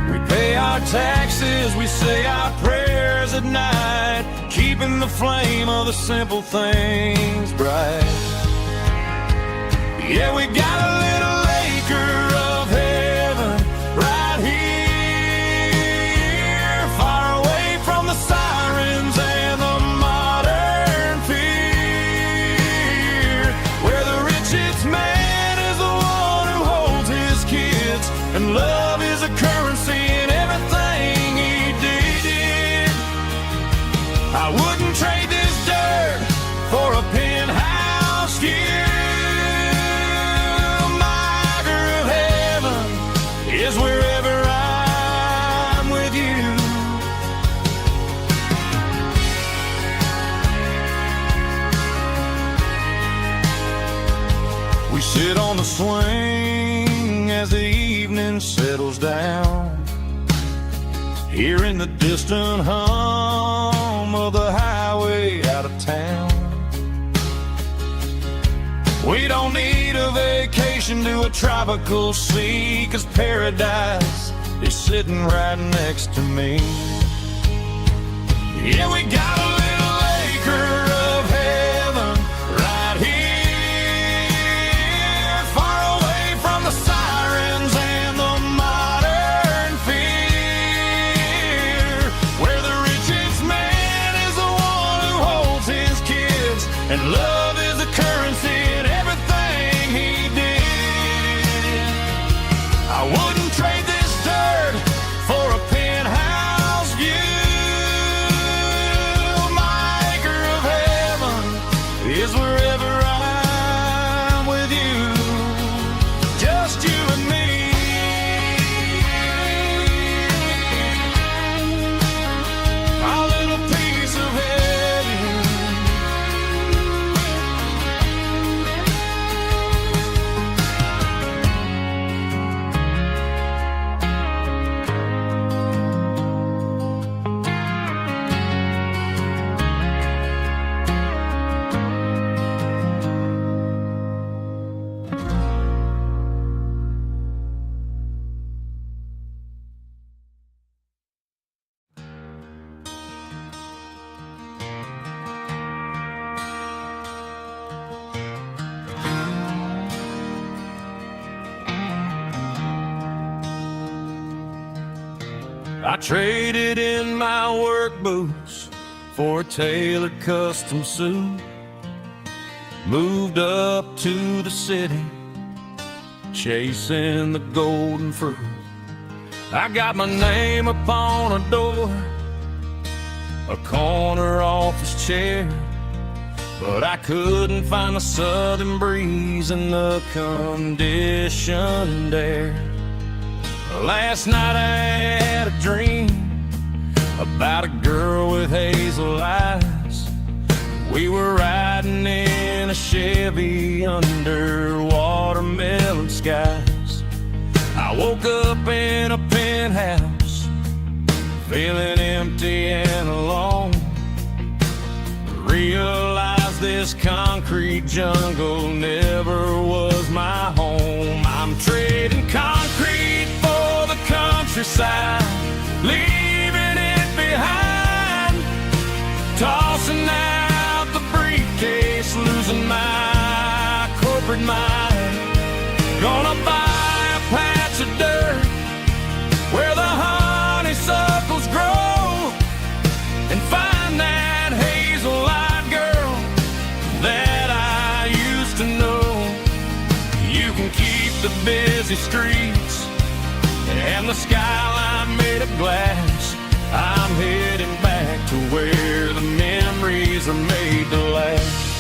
We pay our taxes, we say our prayers at night, keeping the flame of the simple things bright. Yeah, we got a little acre of heaven right here, far away from the sirens and the modern fear, where the richest man is the one who holds his kids, and love is a currency in everything he did. I wouldn't trade this dirt for a penthouse view. Is wherever I'm with you. We sit on the swing as the evening settles down, hearing the distant hum of the highway out of town. We don't need a vacation to a tropical sea, 'cause paradise is sitting right next to me. Yeah, we got a little acre of heaven right here, far away from the sirens and the modern fear, where the richest man is the one who holds his kids, and love is a currency in everything he did. I wouldn't trade this dirt for a penthouse view. My acre of heaven is wherever I'm with you, just you and me. Our little piece of heaven. I traded in my work boots for a tailored custom suit, moved up to the city, chasing the golden fruit. I got my name upon a door, a corner office chair, but I couldn't find the southern breeze in the conditioned air. Last night I had a dream about a girl with hazel eyes. We were riding in a Chevy under watermelon skies. I woke up in a penthouse, feeling empty and alone. Realized this concrete jungle never was my home. I'm trading concrete for the countryside, leaving it behind, tossing out the briefcase, losing my corporate mind. Gonna buy a patch of dirt where the honeysuckles grow, and find that hazel-eyed girl that I used to know. You can keep the busy streets and the skyline made of glass. I'm heading back to where the memories are made to last.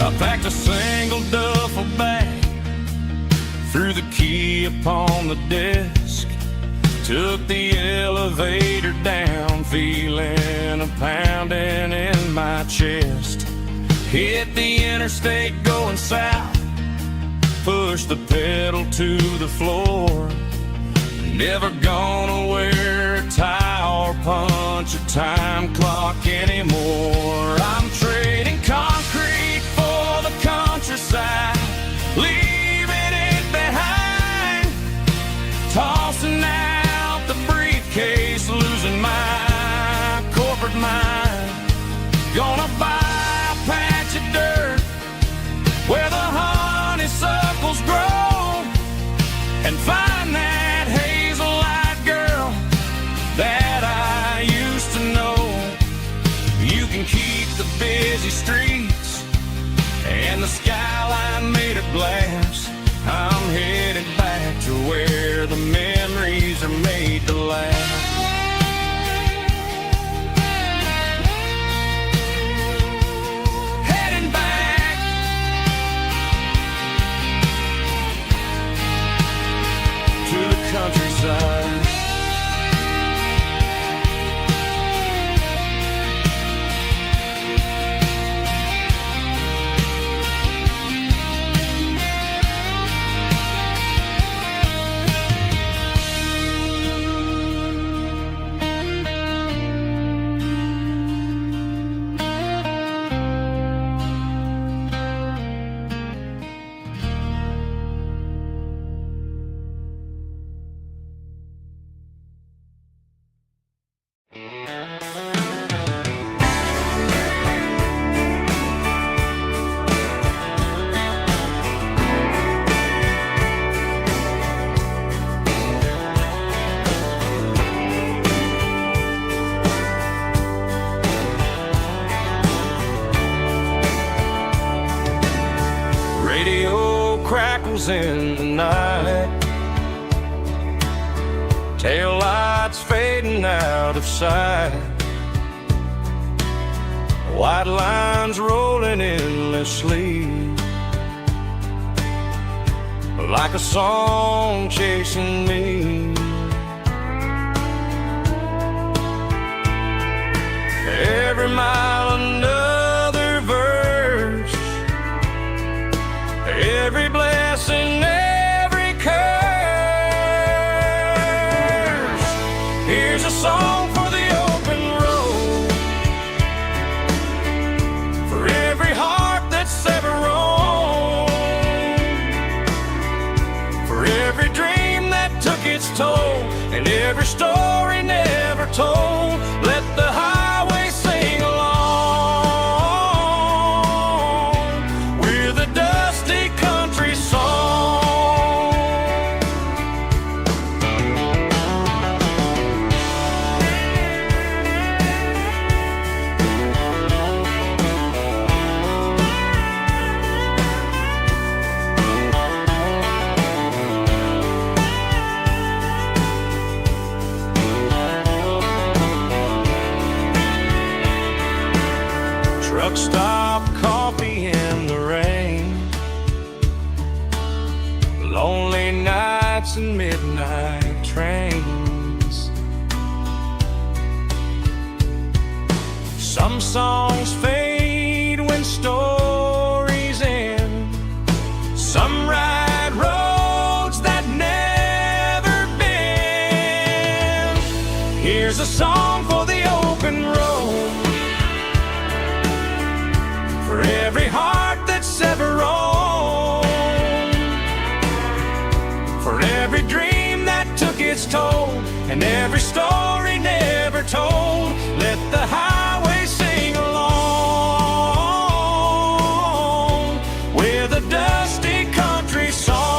I packed a single duffel bag, threw the key upon the desk, took the elevator down, feeling a pounding chest. Hit the interstate going south, push the pedal to the floor. Never gonna wear a tie or punch a time clock anymore. I'm trading concrete for the countryside, leaving it behind, tossing out the briefcase, losing my corporate mind. Gonna buy a patch of dirt where the honeysuckles grow and find that hazel-eyed girl that I used to know. You can keep the busy streets and the skyline made of glass. I'm headed back to where the memories are made to last. Heading back to the countryside. Radio crackles in the night, tail lights fading out of sight, white lines rolling endlessly, like a song chasing me. Every mile another verse, every blessing, every curse. Here's a song for the open road, for every heart that's ever roamed, for every dream that took its toll, and every story never told. Let the highway sing along with a dusty country song. Truck stop, coffee in the rain, lonely nights and midnight trains. Some songs fade when stories end, some ride roads that never bend. Here's a song for the open road, for every heart that's ever roamed, for every dream that took its toll, and every story never told. Let the highway sing along with a dusty country song.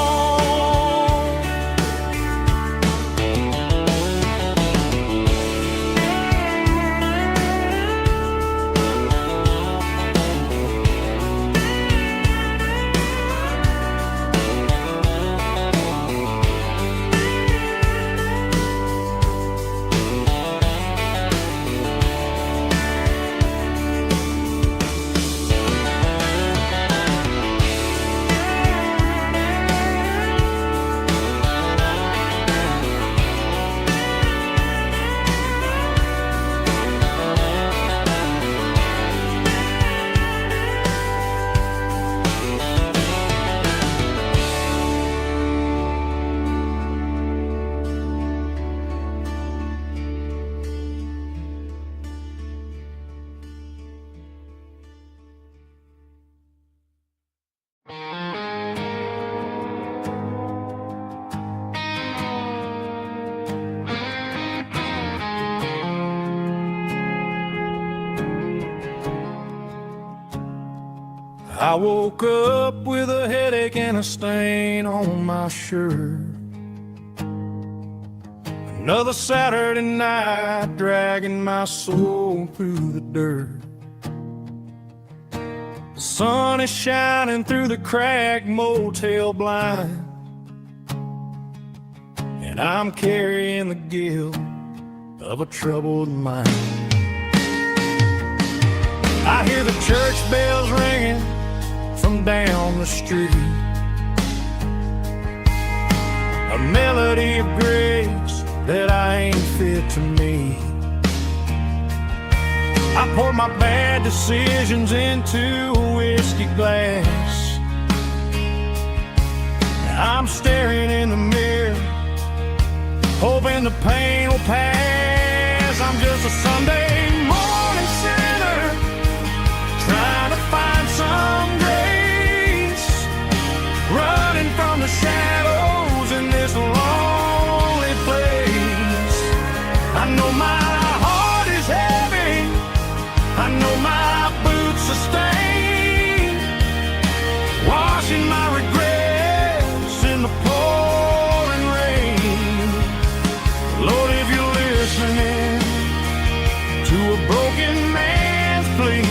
I woke up with a headache and a stain on my shirt. Another Saturday night dragging my soul through the dirt. The sun is shining through the cracked motel blind, and I'm carrying the guilt of a troubled mind. I hear the church bells ringing from down the street, a melody of grace that I ain't fit to meet. I poured my bad decisions into a whiskey glass. I'm staring in the mirror, hoping the pain will pass. I'm just a Sunday morning sinner, trying to find some grace, running from the shadows in this lonely place. I know my heart is heavy, I know my boots are stained, washing my regrets in the pouring rain. Lord, if you're listening to a broken man's plea,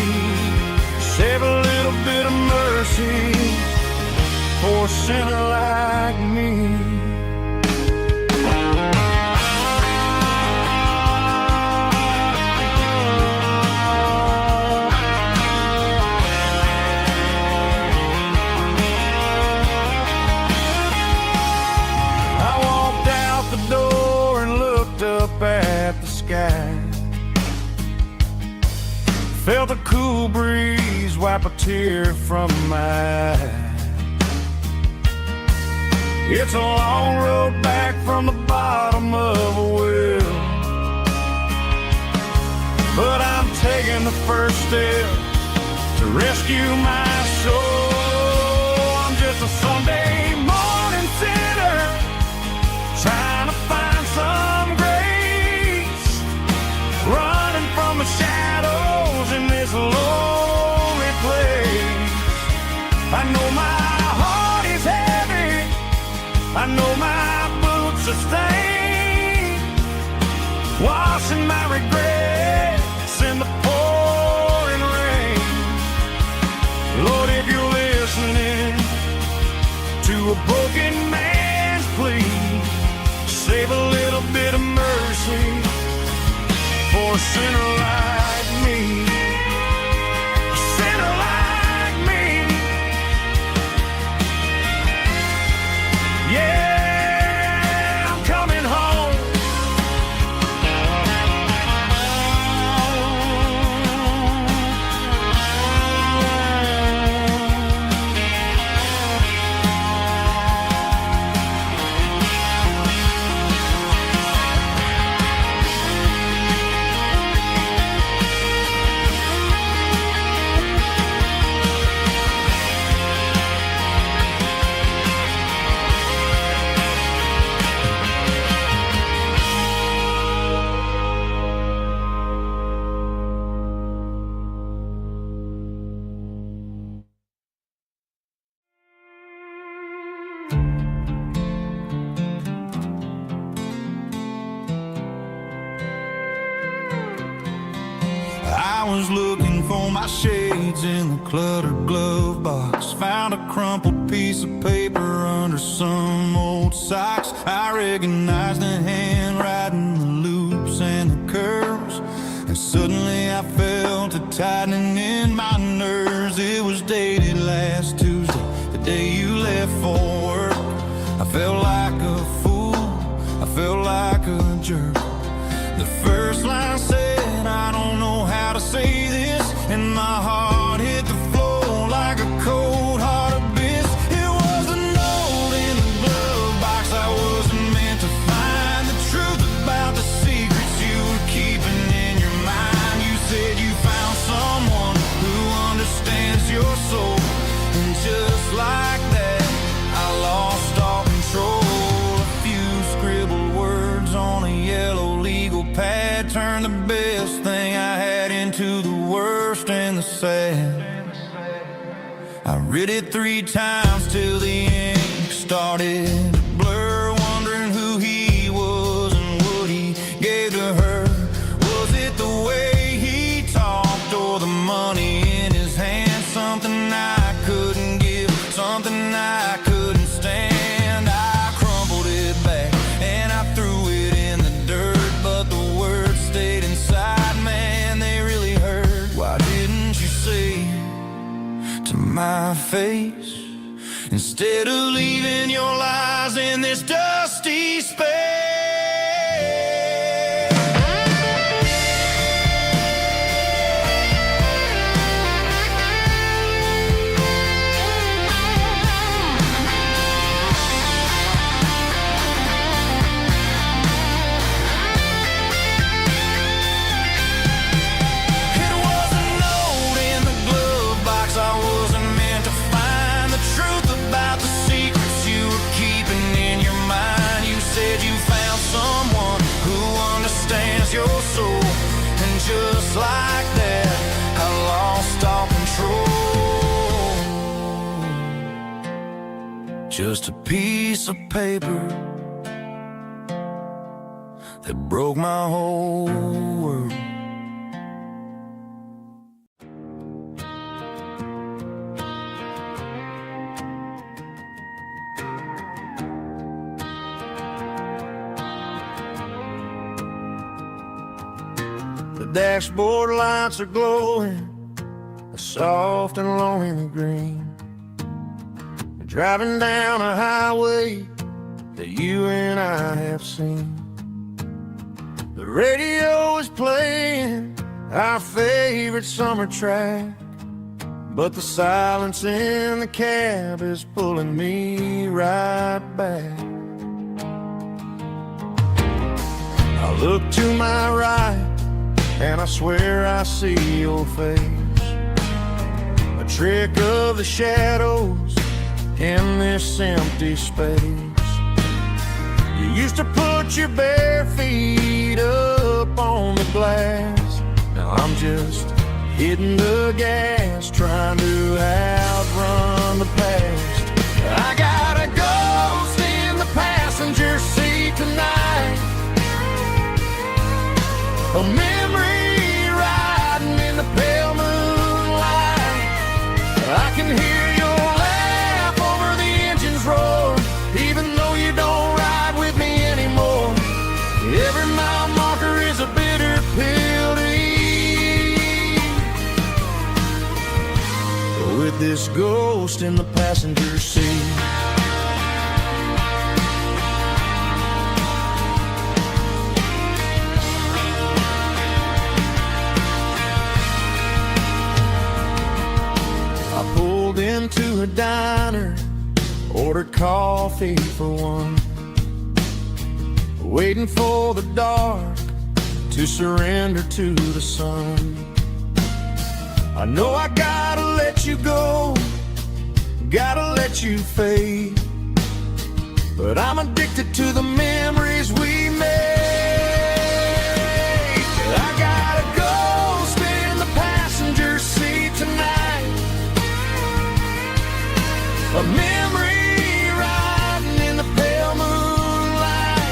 save a little bit of mercy for a sinner like me. I walked out the door and looked up at the sky, felt a cool breeze wipe a tear from my eye. It's a long road back from the bottom of a well, but I'm taking the first step to rescue my soul. I'm just a Sunday morning sinner, trying to find some grace, running from the shadows in this lonely place. I know my heart is heavy, I know my boots are stained, washing my regrets in the pouring rain. Lord, if you're listening to a broken man's plea, save a little bit of mercy for a sinner like me. A sinner like me. Yeah, I'm coming home. I was looking for my shades in the cluttered glove box, found a crumpled piece of paper under some old socks. I recognized the handwriting, the loops and the curves, and suddenly I felt a tightening in my nerves. It was dated last Tuesday, the day you left for work. I felt like a fool, I felt like a jerk. The first line said, I don't know how to say this, and my heart hit the floor like a cold heart abyss. It was a note in the glove box I wasn't meant to find, the truth about the secrets you were keeping in your mind. You said you found someone who understands your soul, and just like that I lost all control. A few scribbled words on a yellow legal pad turned the best thing I had into the worst and the sad. I read it 3 times till the ink started to blur, wondering who he was and what he gave to her. Was it the way he talked or the money in his hand? Something I couldn't give, something I couldn't stand. I crumpled it back and I threw it in the dirt, but the words stayed inside, man, they really hurt. Why didn't you say to my face, instead of leaving your lies in this dusty space? Your soul, and just like that, I lost all control. Just a piece of paper that broke my whole world. The dashboard lights are glowing, a soft and lonely green. Driving down a highway that you and I have seen. The radio is playing our favorite summer track, but the silence in the cab is pulling me right back. I look to my right and I swear I see your face, a trick of the shadows in this empty space. You used to put your bare feet up on the glass. Now I'm just hitting the gas, trying to outrun the past. I got a ghost in the passenger seat tonight, a memory riding in the pale moonlight. I can hear your laugh over the engine's roar, even though you don't ride with me anymore. Every mile marker is a bitter pill to eat, with this ghost in the passenger seat. Into a diner, ordered coffee for one, waiting for the dark to surrender to the sun. I know I gotta let you go, gotta let you fade, but I'm addicted to the memories we made. I got a ghost in the passenger seat tonight, a memory riding in the pale moonlight.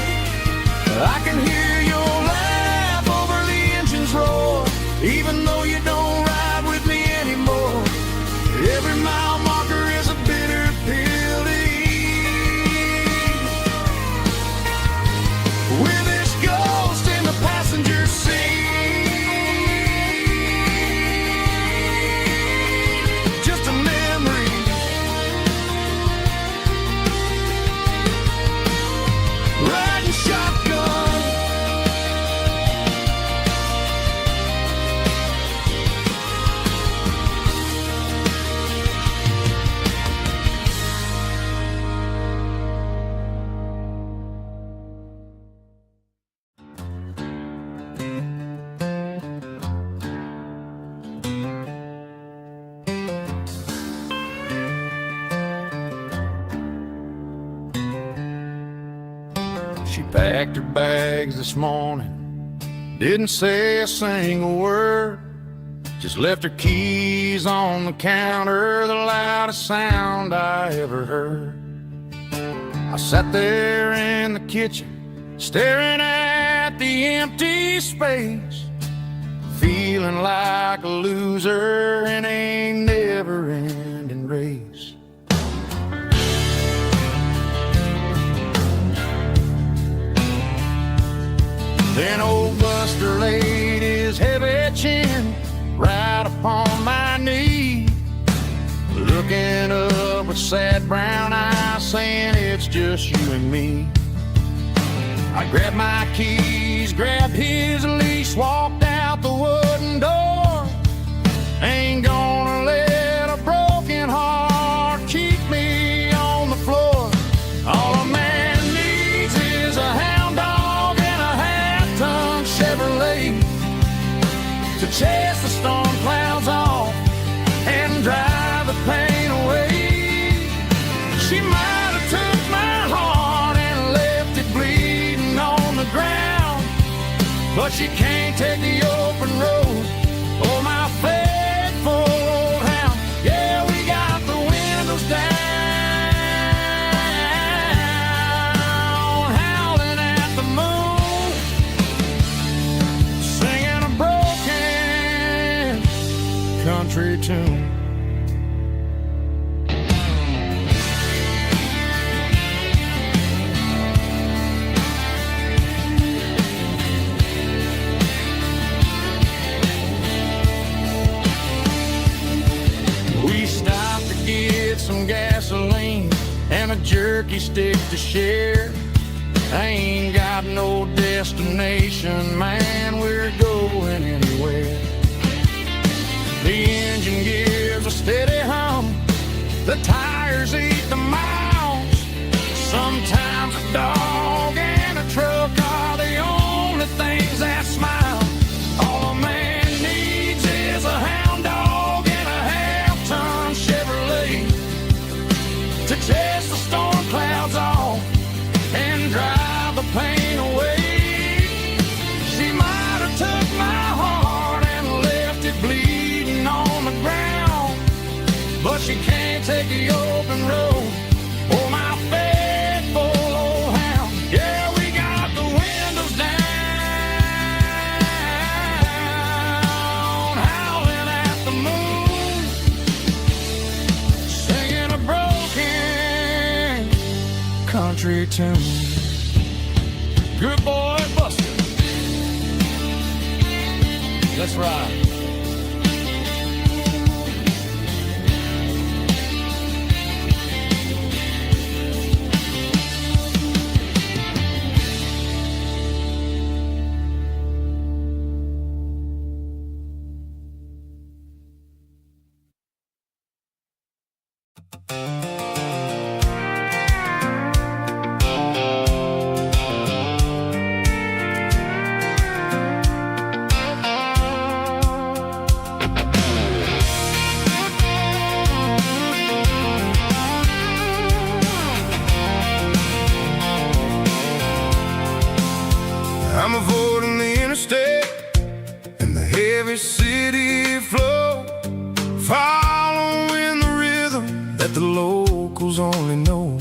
I can hear your laugh over the engine's roar, even though you don't ride with me anymore. Every mile marker is a bitter pill to eat, with this ghost in the passenger seat. Just a memory, riding shotgun. She packed her bags this morning, didn't say a single word. Just left her keys on the counter, the loudest sound I ever heard. I sat there in the kitchen, staring at the empty space, feeling like a loser in a never-ending race. Then old Buster laid his heavy chin right upon my knee, looking up with sad brown eyes, saying it's just you and me. I grabbed my keys, grabbed his leash, walked out the wooden door. Ain't gonna let a broken heart keep me on the floor. All a man needs is a hound dog and a half-ton Chevrolet to chase the storm clouds off and drive the pain away. She might have took my heart and left it bleeding on the ground, but she can't take the open road. Oh, my faithful old hound. Yeah, we got the windows down, howling at the moon, singing a broken country tune. We stopped to get some gasoline and a jerky stick to share. I ain't got no destination, man, we're going anywhere. The engine gives a steady hum, the tires eat the miles. Sometimes a dog and a truck are the only things that smile. All a man needs is a hound dog and a half-ton Chevrolet to chase the storm clouds off and drive the pain away. She might have took my heart and left it bleeding on the ground, but she can't take the open road. Oh, my faithful old hound. Yeah, we got the windows down, howling at the moon, singing a broken country tune. Good boy, Buster. Let's ride. I'm avoiding the interstate and the heavy city flow, following the rhythm that the locals only know.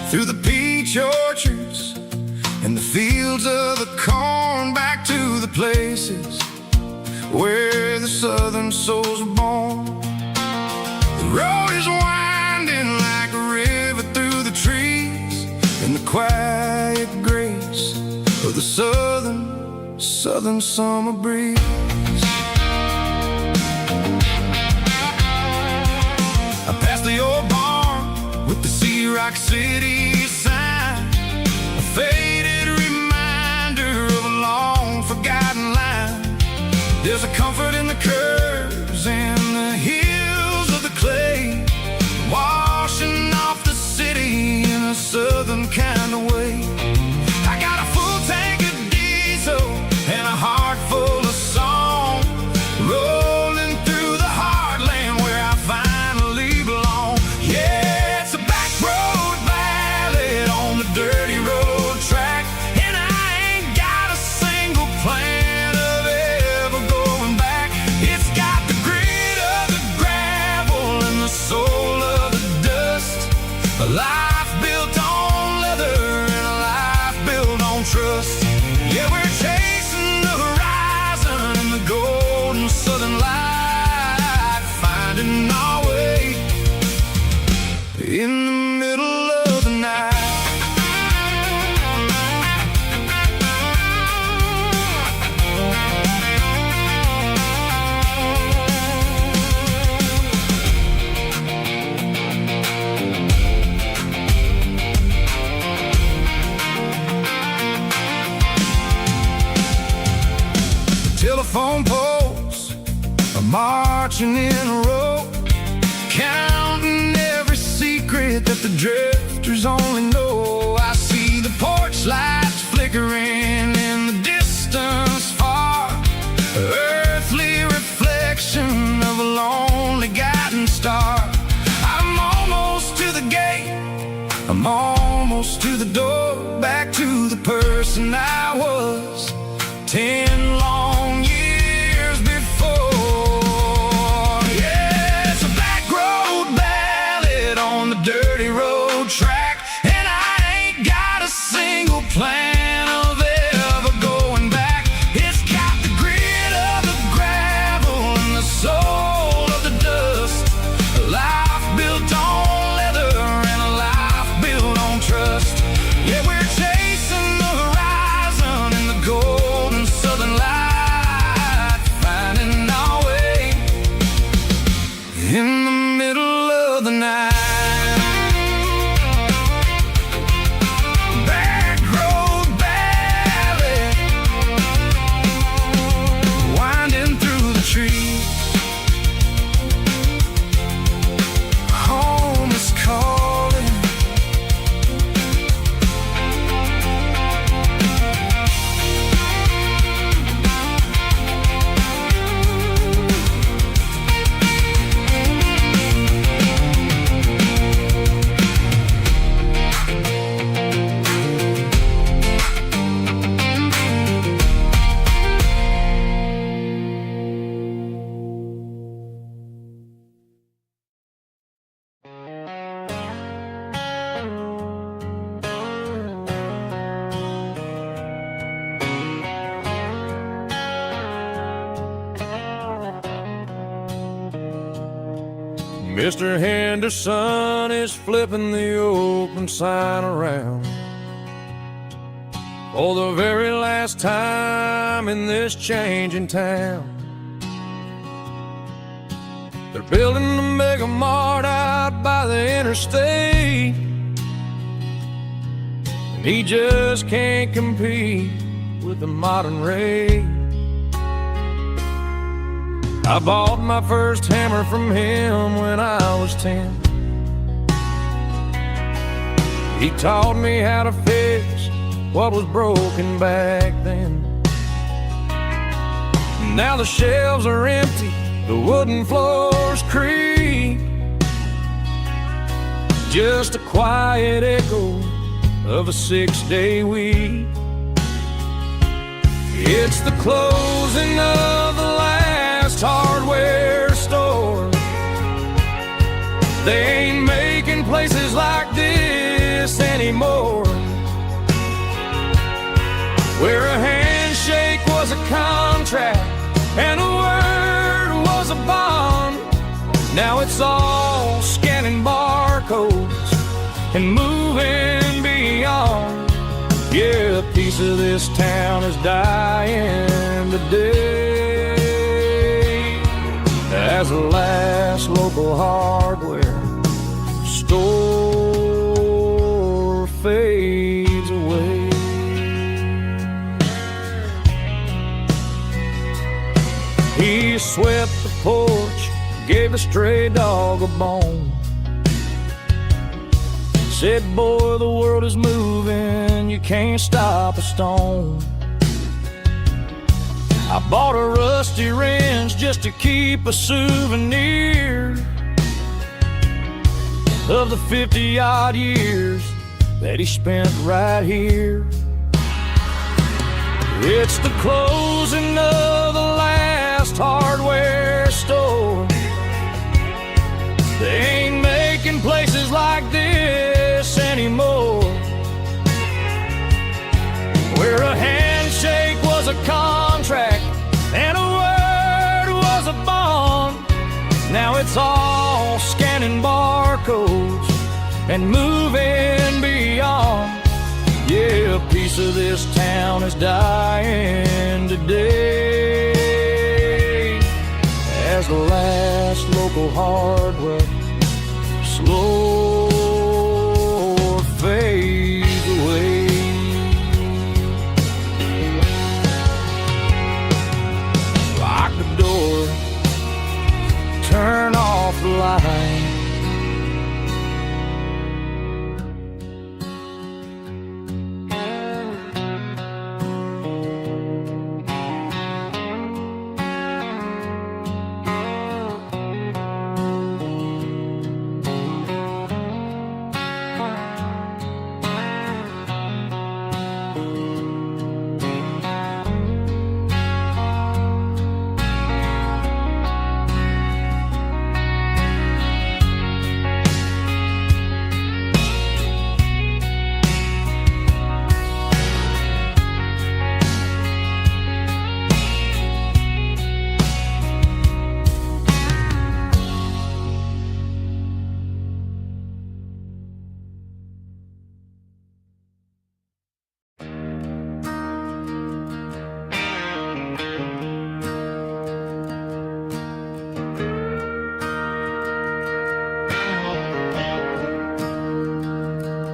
Through the peach orchards and the fields of the corn, back to the places where the southern souls were born. The road is winding like a river through the trees, and the quiet grace of the southern summer breeze. I passed the old barn with the Sea Rock City sign, a faded reminder of a long forgotten line. There's a comfort in the curves and the hills of the clay, washing off the city in a southern kind of way. I got a full tank of diesel and a heart full of song. marching in a row, counting every secret that the drifters only know. I see the porch lights flickering in the distance far, earthly reflection of a lonely guiding star. I'm almost to the gate, I'm almost to the door, back to the person I was 10 long years before. Yeah, it's a back road ballad on the dirty road track, and I ain't got a single plan of ever going back. It's got the grit of the gravel and the soul of the dust, a life built on leather and a life built on trust. Yeah, we're chasing the horizon in the golden southern light, finding our way in the middle of the night. Back road ballad, winding through the trees. Home is calling. Mr. Henderson is flipping the open sign around for the very last time in this changing town. They're building the mega mart out by the interstate, and he just can't compete with the modern rate. I bought my first hammer from him when I was 10. He taught me how to fix what was broken back then. Now the shelves are empty, the wooden floors creak, just a quiet echo of a 6-day week. It's the closing of the last hardware store. They ain't making places like this anymore, where a handshake was a contract and a word was a bond. Now it's all scanning barcodes and moving beyond. Yeah, a piece of this town is dying today as the last local hardware store fades away. He swept the porch, gave the stray dog a bone, said, boy, the world is moving, you can't stop a stone. I bought a rusty wrench just to keep a souvenir of the 50-odd years that he spent right here. It's the closing of the last hardware store. They ain't making places like this anymore, where a handshake was a contract and a word was a bond. Now it's all scanning barcodes and moving beyond. Yeah, a piece of this town is dying today as the last local hardware slow fades away. Lock the door, light.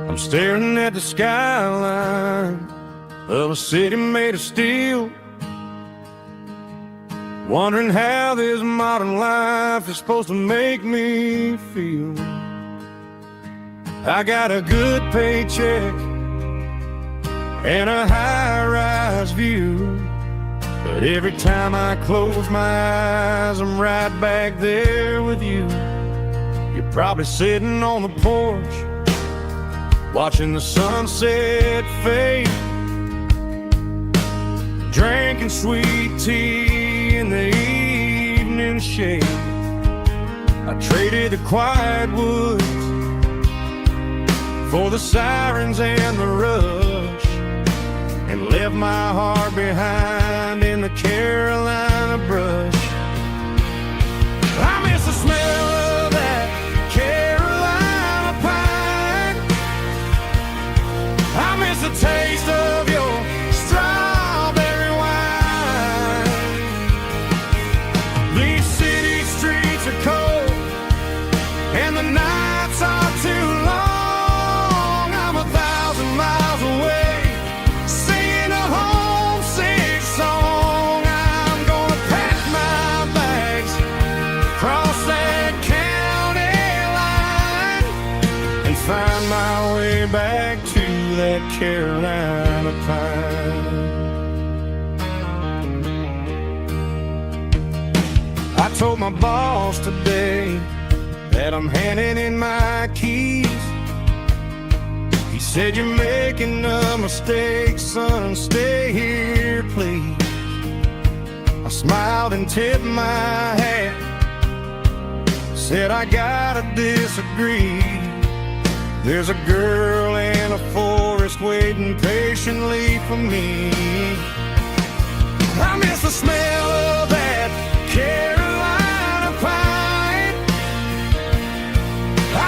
I'm staring at the skyline of a city made of steel, wondering how this modern life is supposed to make me feel. I got a good paycheck and a high-rise view, but every time I close my eyes, I'm right back there with you. You're probably sitting on the porch, watching the sunset fade, drinking sweet tea in the evening shade. I traded the quiet woods for the sirens and the rush, and left my heart behind in the Carolina brush. I miss the smell of that Carolina pine. I miss the taste of your strawberry wine. These city streets are cold and the nights are too long. I'm 1,000 miles away, singing a homesick song. I'm gonna pack my bags, cross that county line, and find my way back to that Carolina pine. I told my boss today that I'm handing in my keys. He said, "You're making a mistake, son, stay here, please." I smiled and tipped my hat, said, "I gotta disagree. There's a girl in a forest waiting patiently for me." I miss the smell of that Carolina pine.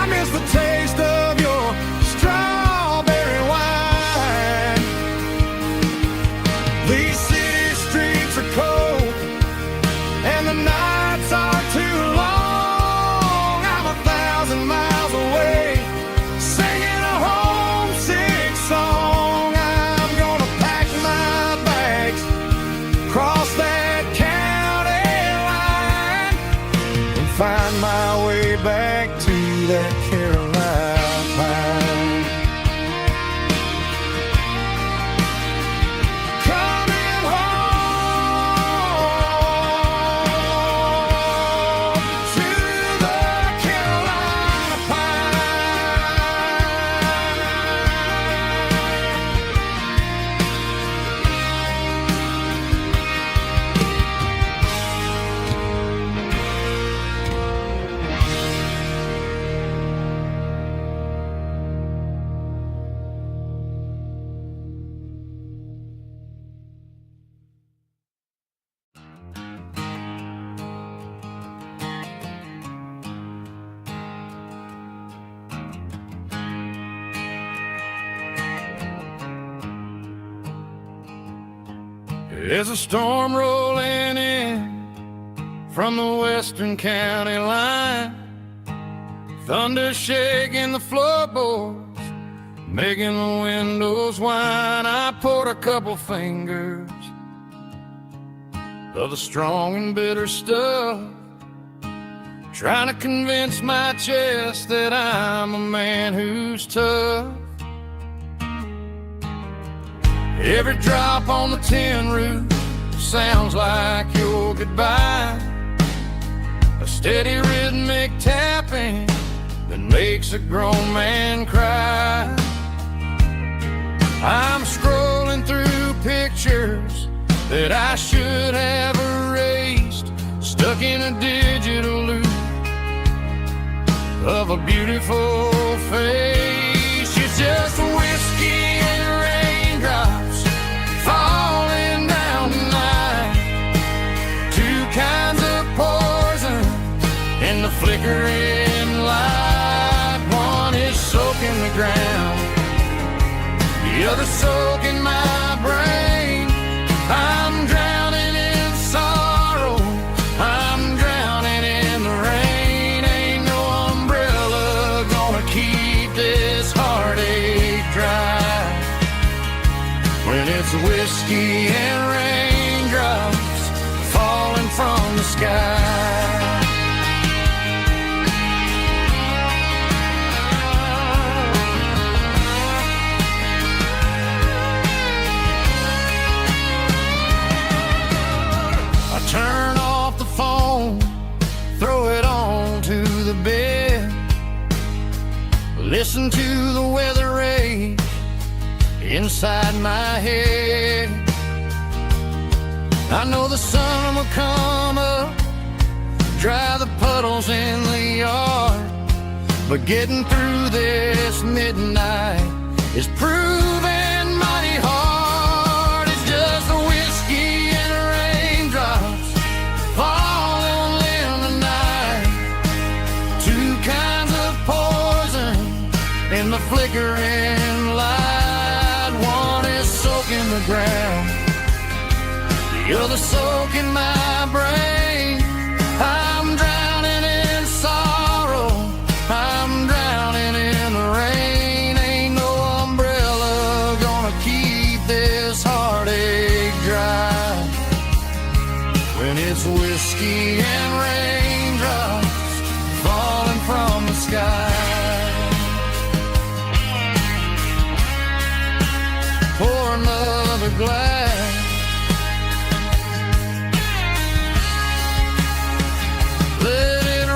I miss the taste of your strawberry wine. These city streets are cold and the nights are too long. I'm 1,000 miles away, singing a homesick song. I'm gonna pack my bags, cross that county line, and find my way back to that Carolina pine. Coming home to the Carolina There's a storm rolling in from the western county line, thunder shaking the floorboards, making the windows whine. I poured a couple fingers of the strong and bitter stuff, trying to convince my chest that I'm a man who's tough. Every drop on the tin roof sounds like your goodbye, a steady rhythmic tapping that makes a grown man cry. I'm scrolling through pictures that I should have erased, stuck in a digital loop of a beautiful face. It's just whiskey and raindrops falling down tonight, two kinds of poison in the flickering light. One is soaking the ground, the other soaking my brain. I'm drowning in sorrow, I'm drowning in the rain. Ain't no umbrella gonna keep this heartache dry when it's whiskey and raindrops falling from the sky. Turn off the phone, throw it on to the bed, listen to the weather rage inside my head. I know the sun will come up, dry the puddles in the yard, but getting through this midnight is proving mighty hard. It's just a whiskey and raindrops falling in the night, two kinds of poison in the flickering light. One is soaking the ground, the other soaking my brain. I'm drowning in sorrow, I'm drowning in the rain. Ain't no umbrella gonna keep this heartache dry when it's whiskey and raindrops falling from the sky. Pour another glass, let it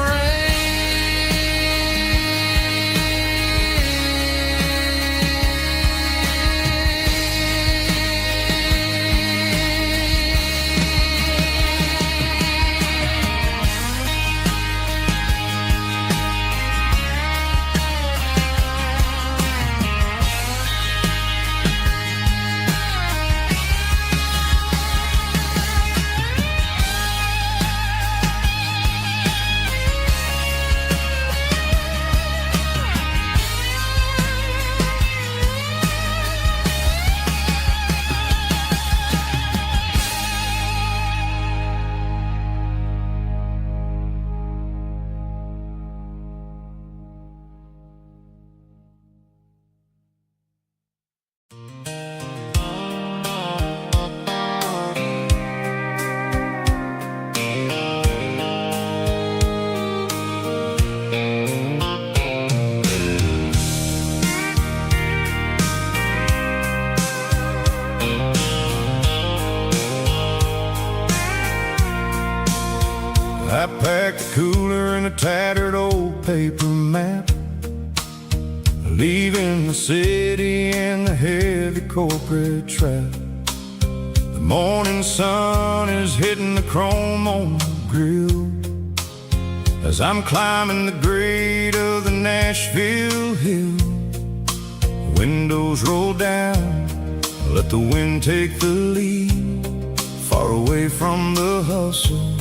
I packed a cooler and a tattered old paper map, leaving the city and the heavy corporate trap. The morning sun is hitting the chrome on the grill as I'm climbing the grade of the Nashville hill. Windows roll down, let the wind take the lead, far away from the hustle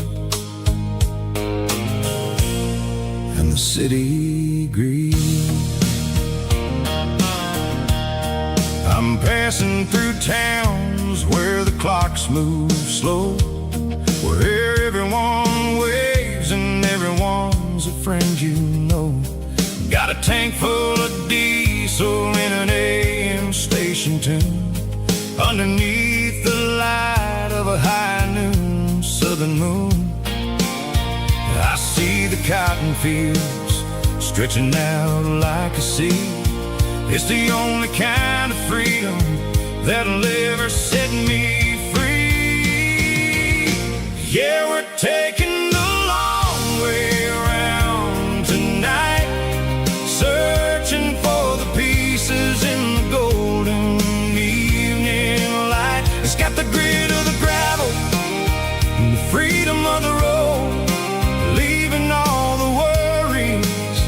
and the city greed. I'm passing through towns where the clocks move slow, where everyone waves and everyone's a friend you know. Got a tank full of diesel in an AM station tune, underneath the light of a high noon southern moon. I see the cotton fields stretching out like a sea. It's the only kind of freedom that'll ever set me free. Yeah, we're taking the long way around tonight, searching for the pieces in the golden evening light. It's got the grit of the gravel and the freedom of the road, leaving all the worries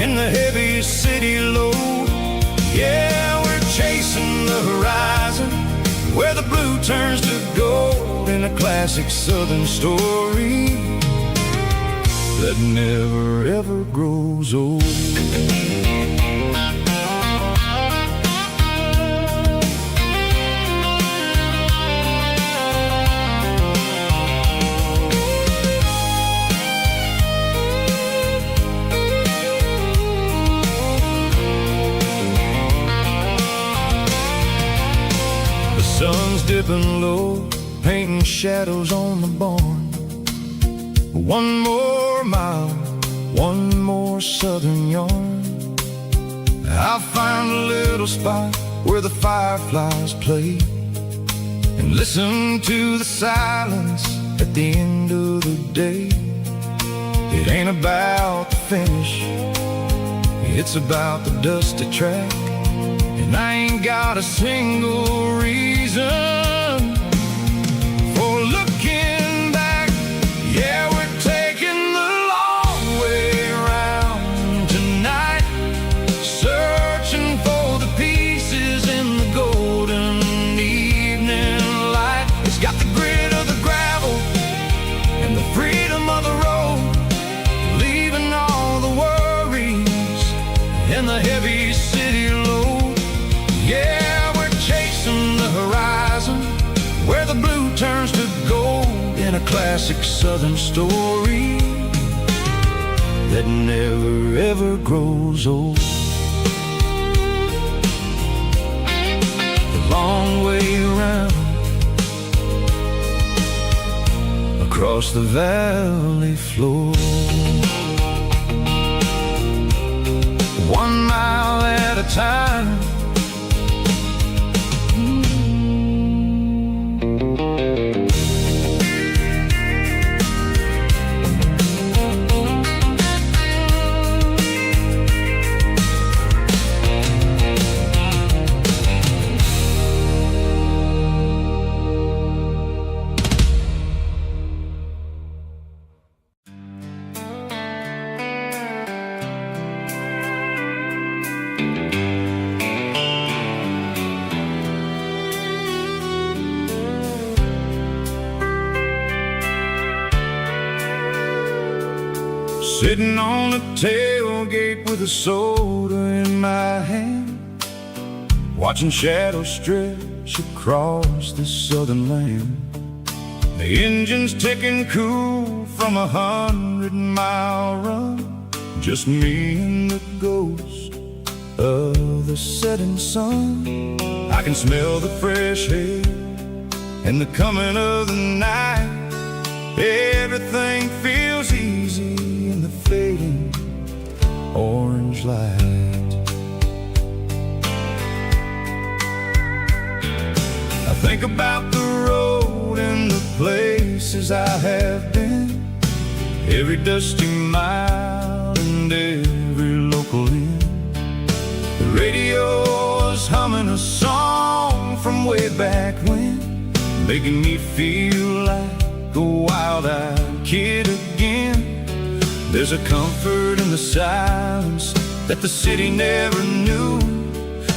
and the heavy city load. Yeah, we're chasing the horizon where the blue turns to gold, in a classic southern story that never ever grows old. Sun's dipping low, painting shadows on the barn. One more mile, one more southern yarn. I'll find a little spot where the fireflies play, and listen to the silence at the end of the day. It ain't about the finish, it's about the dusty track. And I ain't got a single reason for looking back. Yeah, we're taking the long way around tonight, searching for the pieces in the golden evening light. It's got the grit of the gravel and the freedom of the road, leaving all the worries and the heavy city load. Yeah, we're chasing the horizon where the blue turns to gold, in a classic southern story that never ever grows old. The long way around across the valley floor, 1 mile at a time. Sitting on the tailgate with a soda in my hand, watching shadows stretch across this southern land. The engine's ticking cool from a 100-mile run, just me and the ghost of the setting sun. I can smell the fresh air and the coming of the night. Everything feels easy in the fading orange light. I think about the road and the places I have been, every dusty mile and every local inn. The radio is humming a song from way back when, making me feel like a wild-eyed kid again. There's a comfort in the silence that the city never knew,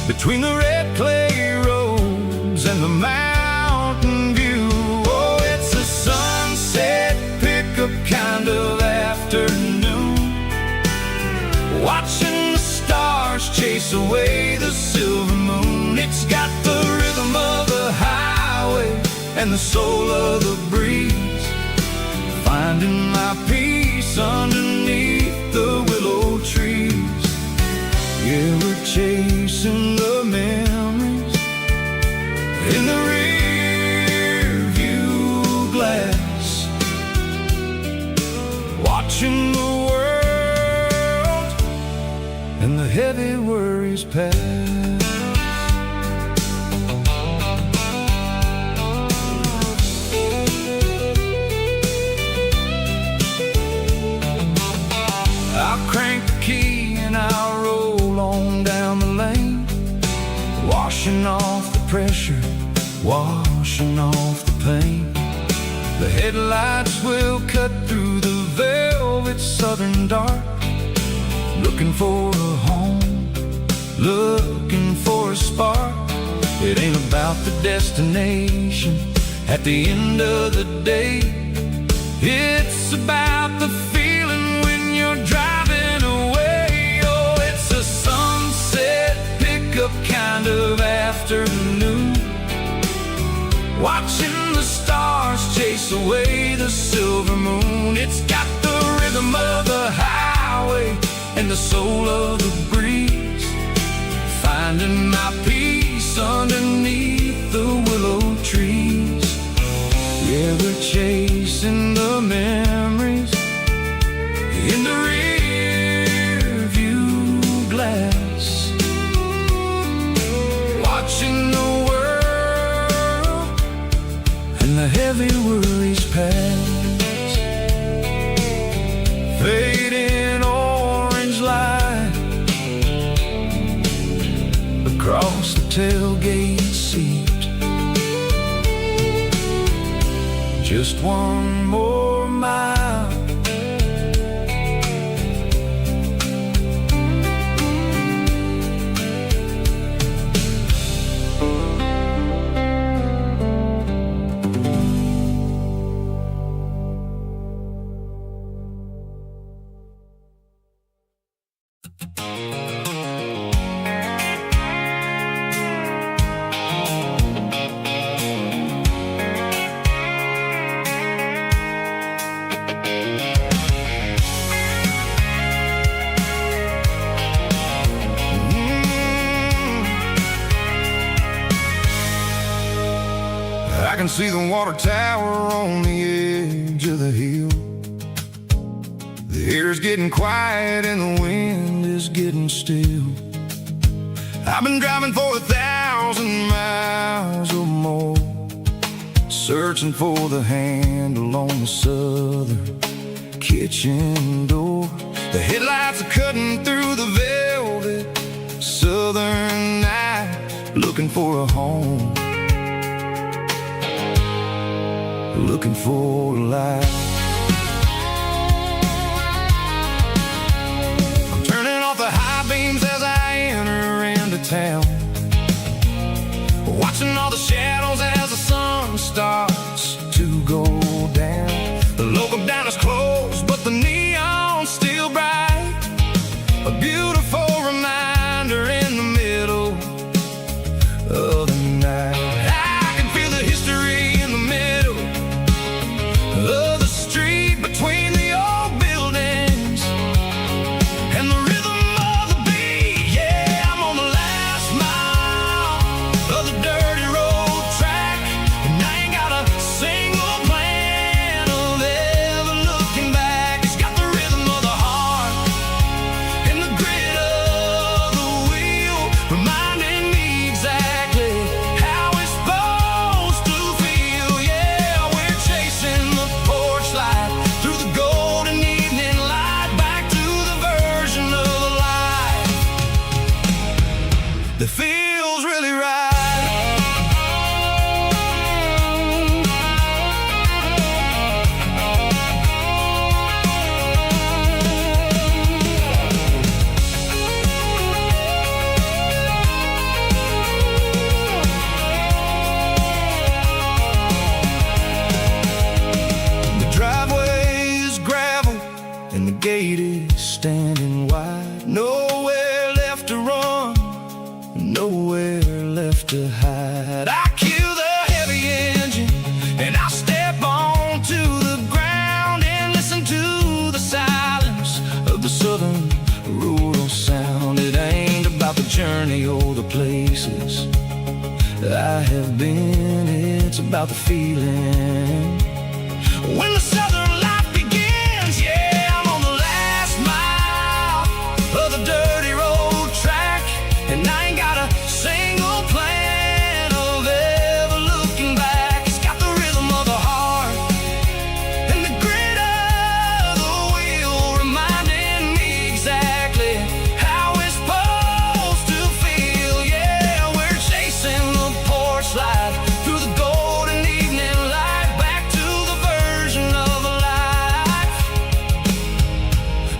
between the red clay roads and the mountain view. Oh, it's a sunset pickup kind of afternoon, watching the stars chase away the silver moon. It's got the rhythm of the highway and the soul of the breeze, finding my peace underneath the willow trees. Yeah, we're chasing the memories in the rear view glass, watching heavy worries pass. I'll crank the key and I'll roll on down the lane, washing off the pressure, washing off the pain. The headlights will cut through the velvet southern dark, looking for a home, looking for a spark. It ain't about the destination at the end of the day. It's about the feeling when you're driving away. Oh, it's a sunset pickup kind of afternoon, watching the stars chase away the silver moon. It's got the rhythm of the highway and the soul of the breeze, finding my peace underneath the willow trees. Yeah, we're chasing the memories in the rear view glass, watching the world and the heavy worries pass. Fading orange light across the tailgate seat. Just one more mile, I can see the water tower on the edge of the hill. The air's getting quiet and the wind is getting still. I've been driving for 1,000 miles or more, searching for the handle on the southern kitchen door. The headlights are cutting through the velvet southern night, looking for a home, looking for a light. I'm turning off the high beams as I enter into town, watching all the shadows as the sun starts to go down. The local diner's closed, but the neon's still bright, a beautiful reminder in the middle of the night. I can feel the history in the middle of the street between the old buildings and the rhythm of the beat. Yeah, I'm on the last mile of the dirty road track, and I ain't got a single plan of ever looking back. It's got the rhythm of the heart and the grit of the wheel, reminding me exactly how it's supposed to feel. Yeah, we're chasing the porch light through the golden evening light, back to the version of the life that feels really right. The driveway is gravel and the gate is standing wide. Nowhere left to run, nowhere left to hide. I kill the heavy engine and I step onto the ground and listen to the silence of the southern rural sound. It ain't about the journey or the places I have been, it's about the feeling when the southern life begins. Yeah, I'm on the last mile of the dirty road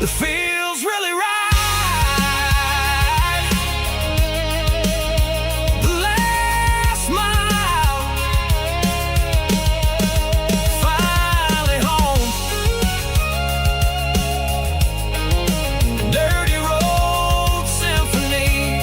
that feels really right. The last mile, finally home. Dirty Road Symphony.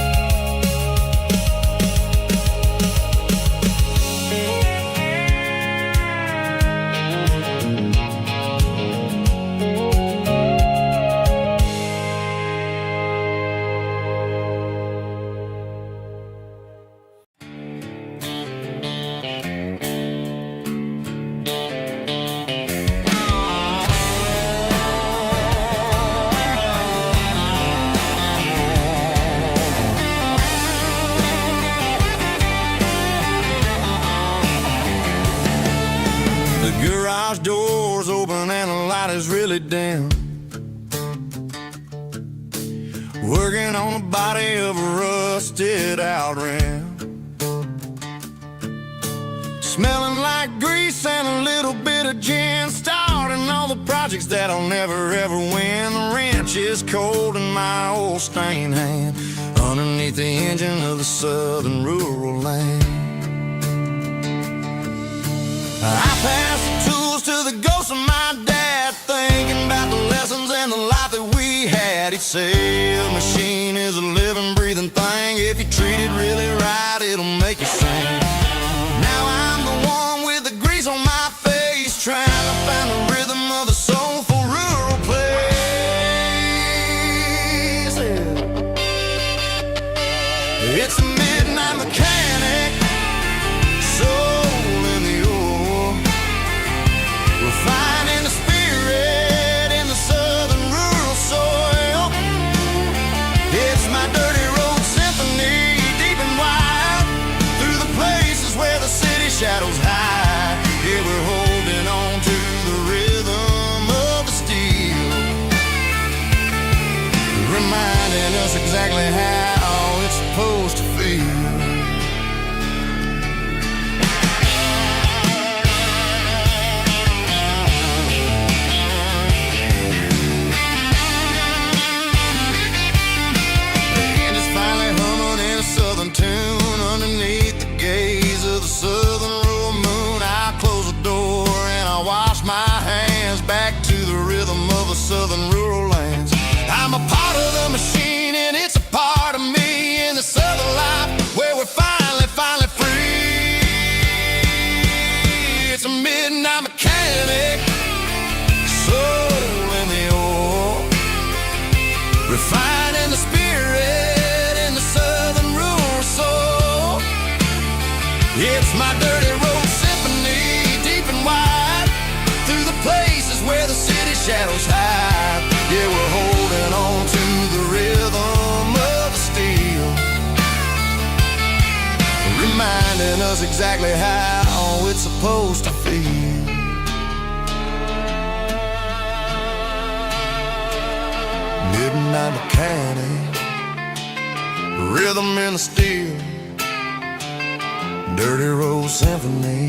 The garage door's open and the light is really dim. Working on the body of a rusted out rim. Smelling like grease and a little bit of gin. Starting all the projects that I'll never ever win. The wrench is cold in my old stained hand underneath the engine of the southern rural land. I pass the tools to the ghost of my dad, thinking about the lessons and the life that we had. He'd say a machine is a living, breathing thing. If you treat it really right, it'll make you sing. Now I'm the one with the grease on my face, trying to find the rhythm of the soulful rural place. It's a midnight mechanic, soul in the ore, refining the spirit in the southern rural soil. It's my dirty road symphony, deep and wide, through the places where the city shadows hide. Yeah, we're holding on to the rhythm of the steel, reminding us exactly how it's supposed to feel. Tune underneath the gaze of the southern rural moon. I close the door and I wash my hands back to the rhythm of the southern rural lands. I'm a part of the machine and it's a part of me in the southern life where we're finally free. It's a midnight mechanic, soul in the ore, refining the spirit in the southern rural soul. It's my dirty road symphony, deep and wide, through the places where the city shadows hide. Yeah, we're holding on to the rhythm of the steel, reminding us exactly how it's supposed to feel. Midnight mechanic, rhythm in the steel, dirty road symphony.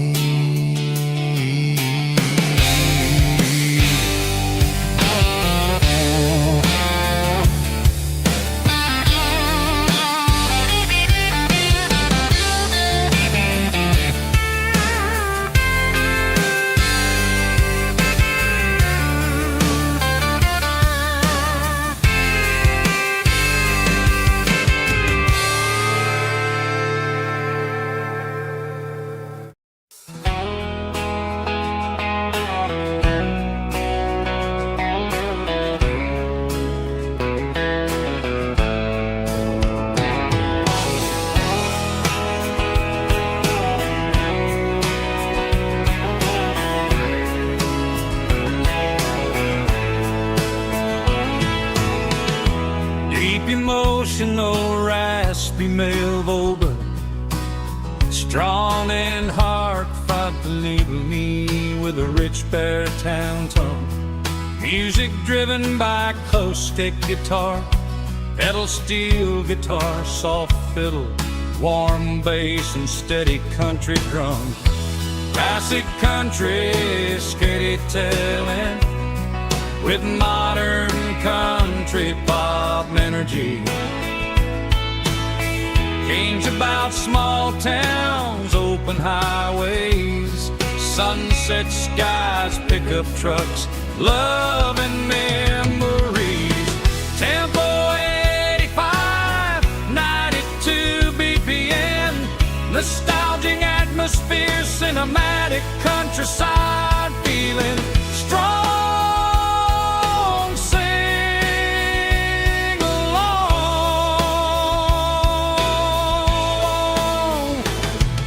Emotional, raspy male vulva, strong and heartfelt, believe me, with a rich baritone tone. Music driven by acoustic guitar, pedal steel guitar, soft fiddle, warm bass and steady country drums. Classic country, skitty telling with modern country trip-hop energy. Games about small towns, open highways, sunset skies, pickup trucks, love and memories. Tempo 85, 92 BPM, nostalgic atmosphere, cinematic countryside feeling strong. Sing along.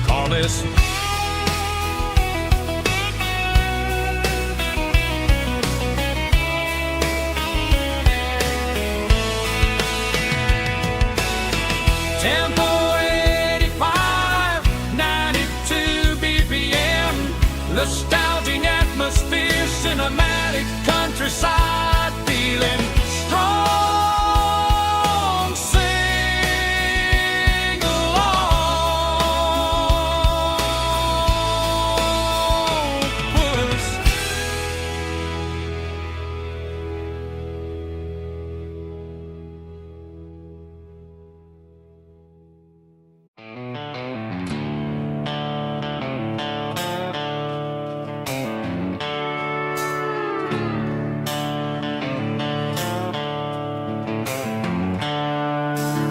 Call this Tempo 85, 92 BPM, nostalgic atmosphere, cinematic countryside feeling strong. Sing along. Puss.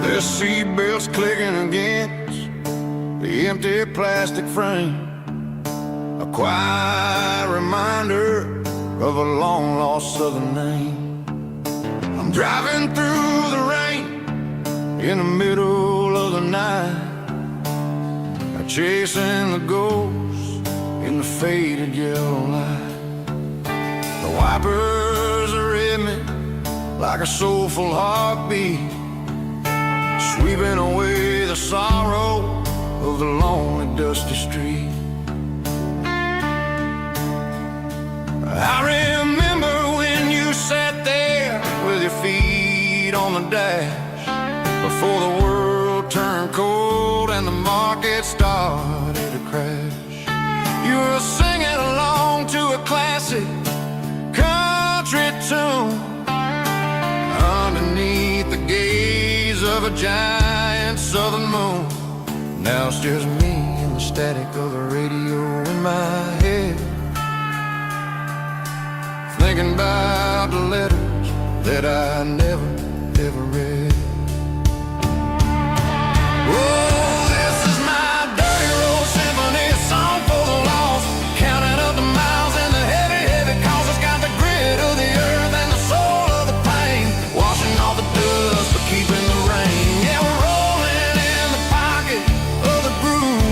The seatbelts clicking against the empty plastic frame, a quiet reminder of a long-lost southern name. I'm driving through the rain in the middle of the night, chasing the ghosts in the faded yellow light. The wipers are in me like a soulful heartbeat, sweeping away the sorrow of the lonely, dusty street. I remember when you sat there with your feet on the dash, before the world turned cold and the market started to crash. You were singing along to a classic country tune underneath the gaze of a giant southern moon. Now it's just me and the static of the radio in my head, thinking about the letters that I never, ever read. Oh, this is my dirty road symphony, a song for the lost, counting up the miles and the heavy, heavy calls. It's got the grit of the earth and the soul of the pain, washing off the dust but keeping the rain. Yeah, we're rolling in the pocket of the groove,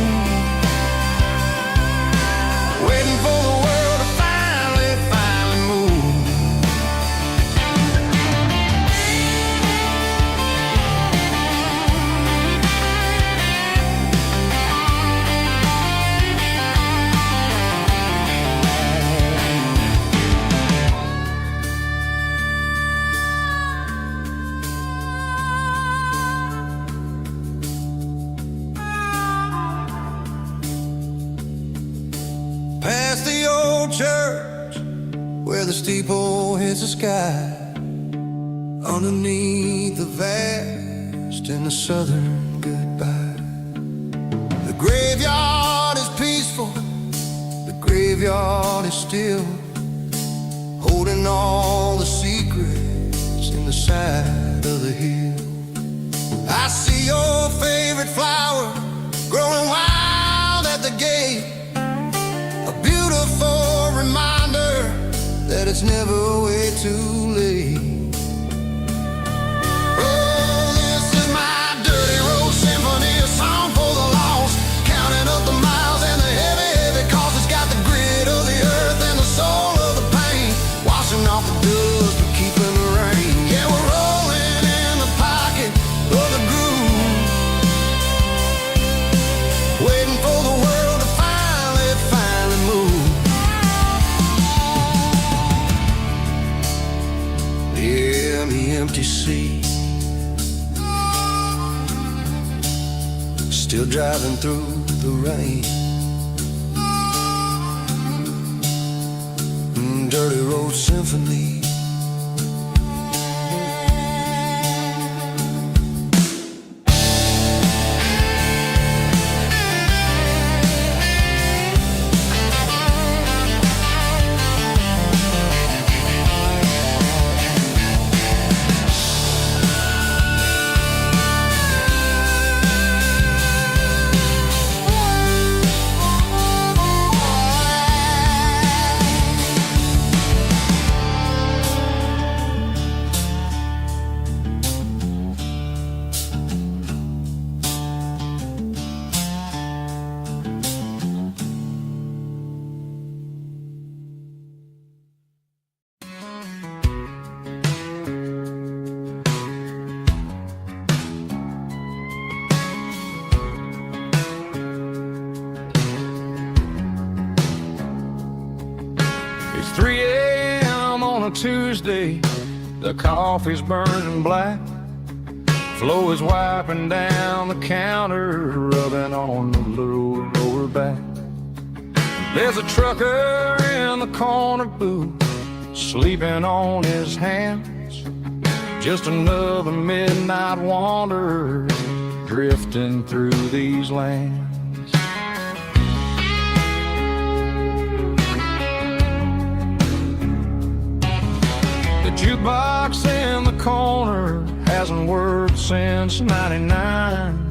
waiting for the world to finally move. Past the old church where the steeple hits the sky, underneath the vast and the southern goodbye. The graveyard is peaceful, the graveyard is still, holding all the secrets in the side of the hill. I see your favorite flower growing wild at the gate, a beautiful reminder that it's never way too late. Oh, this is my dirty road symphony, a song for the lost, counting up the miles and the heavy, heavy calls. It's got the grit of the earth and the soul of the pain, washing off the dust but keeping the rain. Yeah, we're rolling in the pocket of the groove, waiting for the world to finally move. Yeah, the empty sea, still driving through the rain. Dirty road symphony, Tuesday, the coffee's burning black. Flo is wiping down the counter, rubbing on the lower back. There's a trucker in the corner booth, sleeping on his hands. Just another midnight wanderer, drifting through these lands. The jukebox in the corner hasn't worked since '99,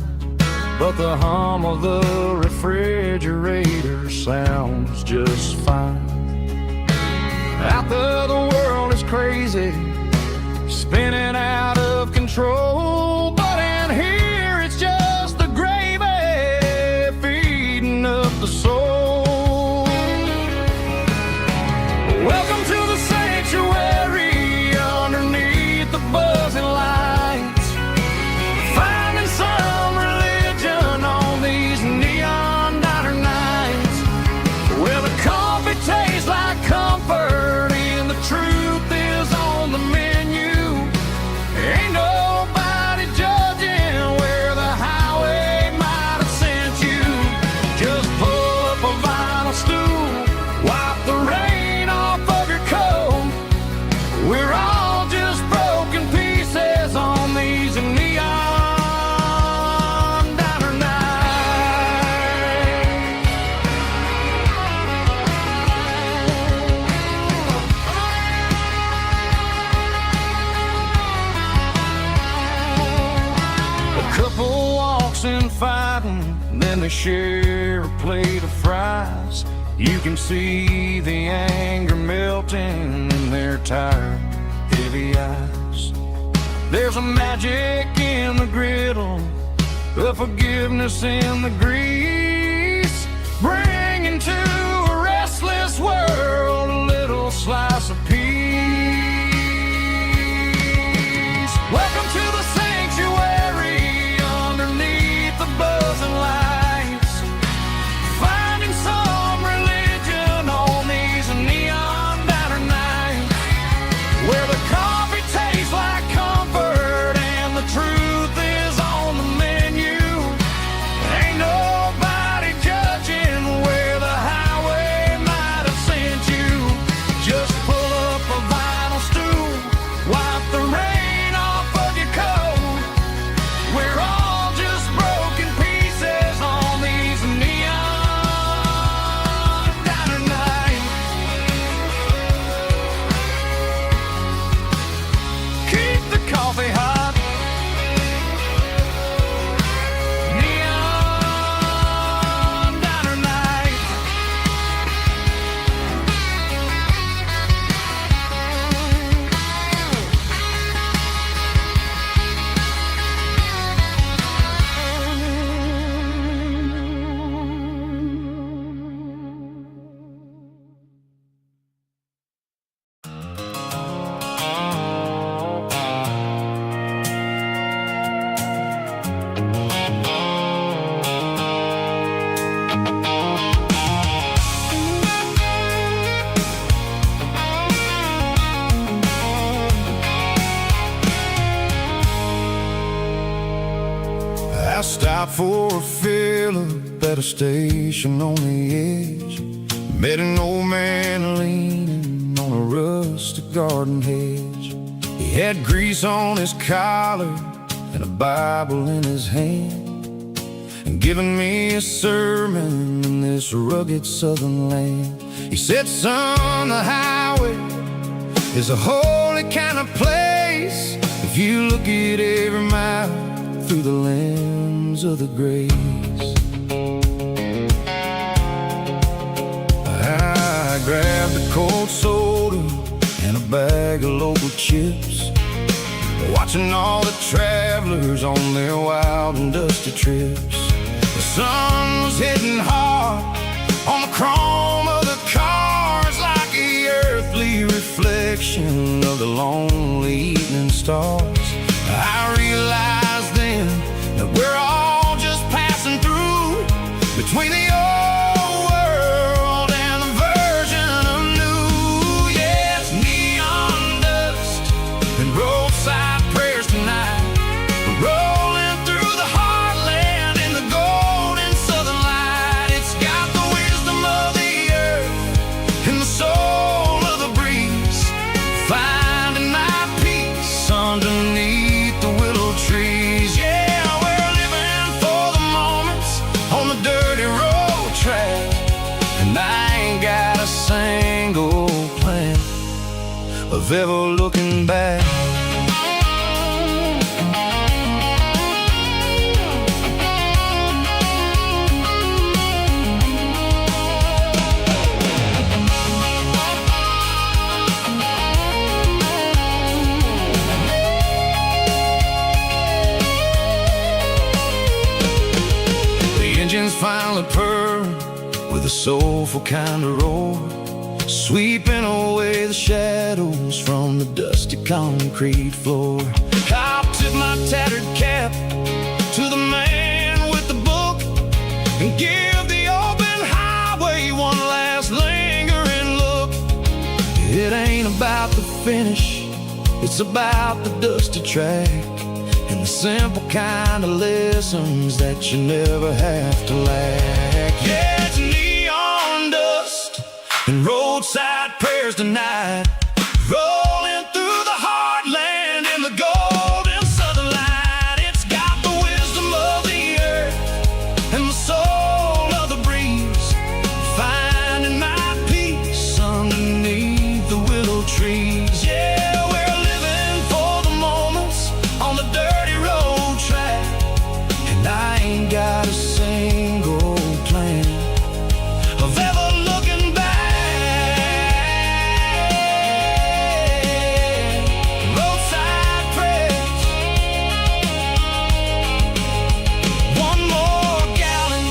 but the hum of the refrigerator sounds just fine. Out there the world is crazy, spinning out of control, but in here it's just the gravy feeding up the soul. Welcome to the sanctuary underneath the buzzing lights, finding some religion on these neon diner nights, where the coffee tastes like comfort and the truth is on the menu. Ain't nobody judging where the highway might have sent you. Just pull up a vinyl stool, wipe the rain off of your coat. We're all just broken pieces on these neon diner nights. A couple walks in fighting, then they share a plate of fries. You can see the anger melting in their tired, heavy eyes. There's a magic in the griddle, a forgiveness in the grease, bringing to a restless world a little slice of peace. Welcome to the sanctuary underneath the buzzing lights, finding some religion on these neon diner nights, where the coffee tastes like comfort and the truth is on the menu. Ain't nobody judging where the highway might have sent you. Just pull up a vinyl stool, wipe the rain off of your coat. We're all just broken pieces on these neon diner nights. Keep the coffee hot. Neon diner nights. I stopped for a fill-up at a station on the edge. Met an old man leaning on a rustic garden hedge. He had grease on his collar and a Bible in his hand, and giving me a sermon in this rugged southern land. He said, son, the highway is a holy kind of place if you look at every mile through the lens of the grace. I grabbed a cold soda and a bag of local chips, watching all the travelers on their wild and dusty trips. The sun was hitting hard on the chrome of the cars, like the earthly reflection of the lonely evening stars. I realized then that we're all just passing through between the old world and the version of new. Yeah, it's neon dust. of ever looking back. Engines finally purr with a soulful kind of roar, sweeping away the shadows from the dusty concrete floor. I'll tip my tattered cap to the man with the book and give the open highway one last lingering look. It ain't about the finish, it's about the dusty track and the simple kind of lessons that you never have to lack. Yeah, it's neon dust and roadside prayers tonight, rolling through the heartland in the golden southern light. It's got the wisdom of the earth and the soul of the breeze, finding my peace underneath the willow trees. Yeah, we're living for the moments on the dirty road track, and I ain't got a single plan of ever looking back. Roadside prayers, one more gallon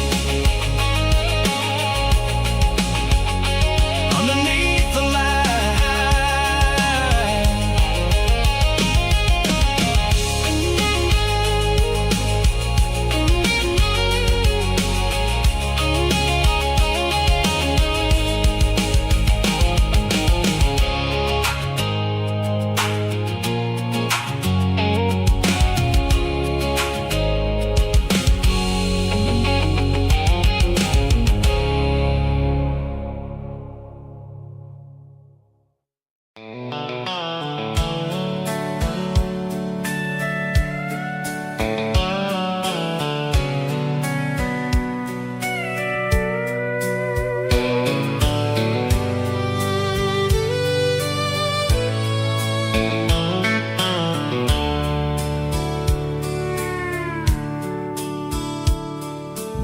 underneath the light.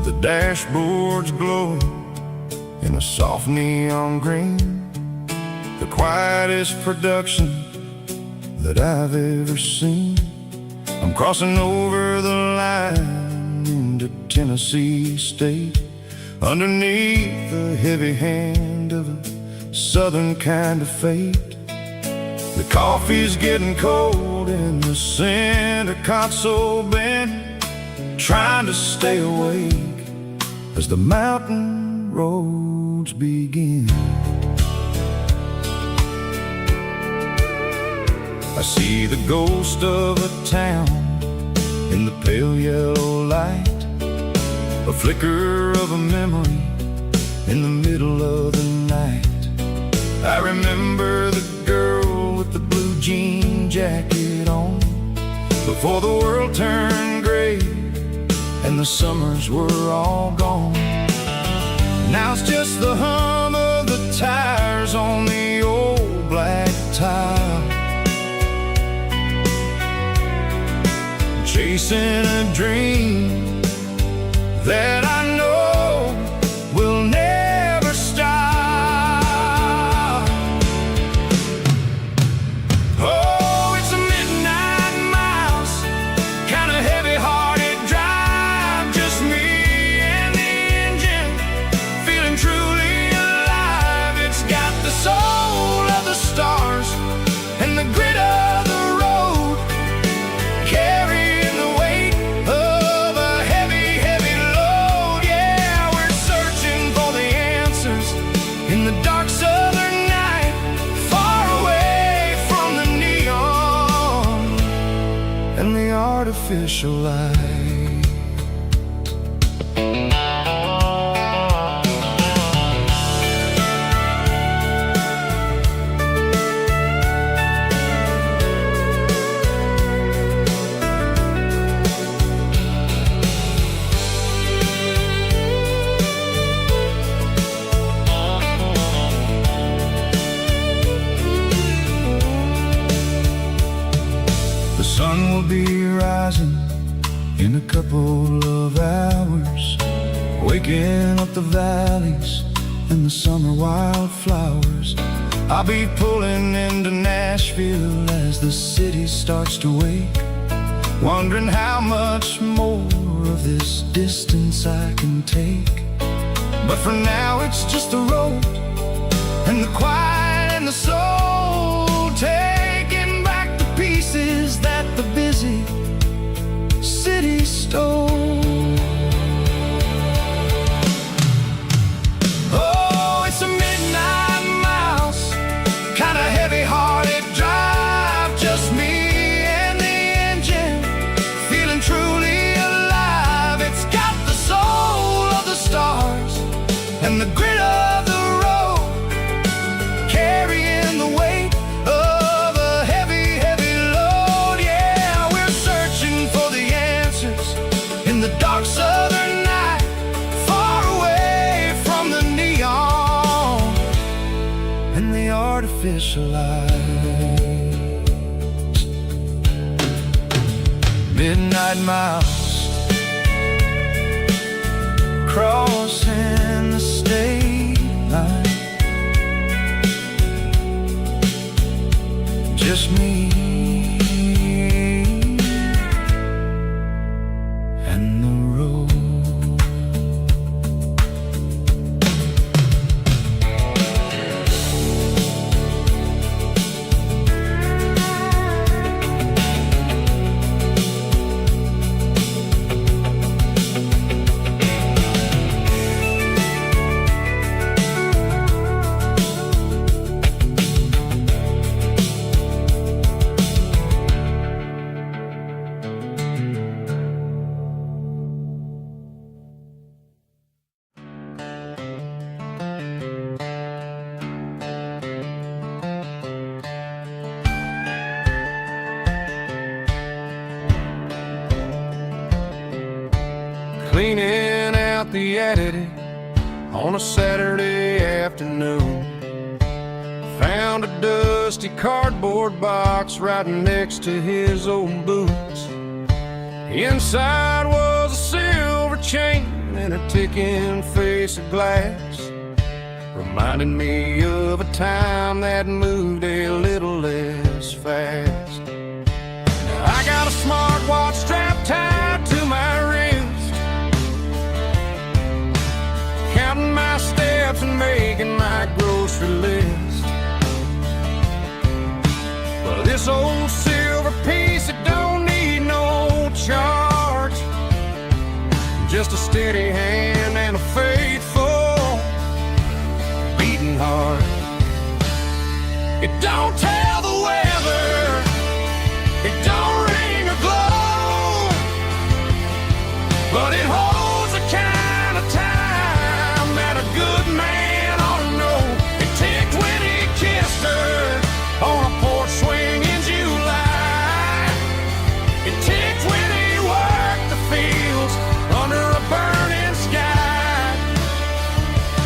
The dashboard's glowing in a soft neon green, the quietest production that I've ever seen. I'm crossing over the line into Tennessee State, underneath the heavy hand of a southern kind of fate. The coffee's getting cold in the center console bin, trying to stay awake as the mountain roads begin. I see the ghost of a town in the pale yellow light, a flicker of a memory in the middle of the night. I remember the girl with the blue jean jacket on, before the world turned gray and the summers were all gone. Now it's just the hum of the tires on the old black tile, chasing a dream that I know will never stop. Oh, it's a midnight miles, kind of heavy-hearted drive, just me and the engine, feeling truly alive. It's got the soul of the stars and the grit of the road, carrying the weight of a heavy, heavy load. Yeah, we're searching for the answers in the dark southern night, far away from the neon and the artificial light. sun will be rising in a couple of hours, waking up the valleys and the summer wildflowers. I'll be pulling into Nashville as the city starts to wake, wondering how much more of this distance I can take. But for now it's just the road and the quiet and the soul, taking back the pieces that the busy city stole. Oh, it's a midnight mouse, kinda heavy-hearted drive, just me and the engine, feeling truly alive. It's got the soul of the stars and the grit of the road, carrying the weight of a heavy, heavy load. Yeah, we're searching for the answers in the dark southern night, far away from the neon and the artificial lights. Midnight mouse, crossing the state line, just me and the road. Cleaning out the attic on a Saturday afternoon, found a dusty cardboard box right next to his old boots. Inside was a silver chain and a ticking face of glass, reminding me of a time that moved a little less fast. Now I got a smartwatch strapped tied to my wrist, counting my steps and making my grocery list. Well, this old silver piece, it don't need no charge, just a steady hand and a faithful beating heart. It don't tell the weather, it don't ring or glow, but it holds the kind of time that a good man ought to know. It ticked when he kissed her on a porch swing in July. It ticked when he worked the fields under a burning sky.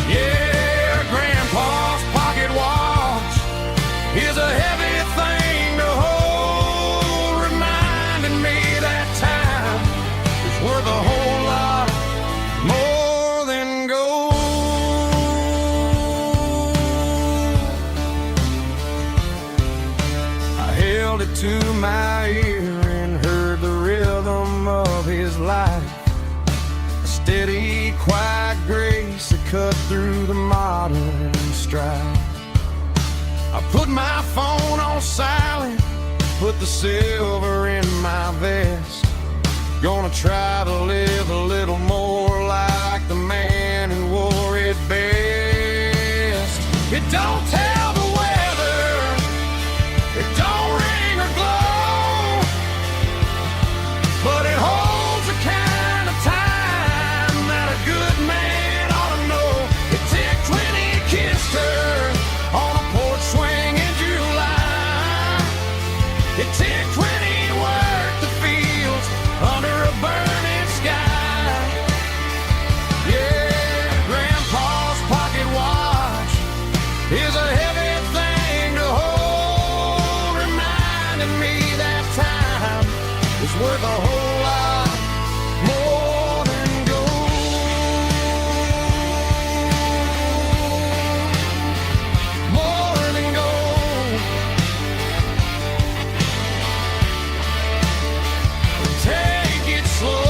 Yeah, Grandpa's pocket watch is a heavy thing to hold, reminding me that time is worth a whole lot more than gold. I held it to my ear and heard the rhythm of his life, a steady, quiet grace that cut through the modern strife. I put my phone on silent, put the silver in my vest, gonna try to live a little more like the man who wore it best. It don't tell the weather, it don't ring or glow, but it holds the kind of time that a good man ought to know. It ticked when he kissed her on a porch swing in July. It ticked when he worked the fields under a burning sky. Yeah, Grandpa's pocket watch is a worth a whole lot more than gold. More than gold. Take it slow.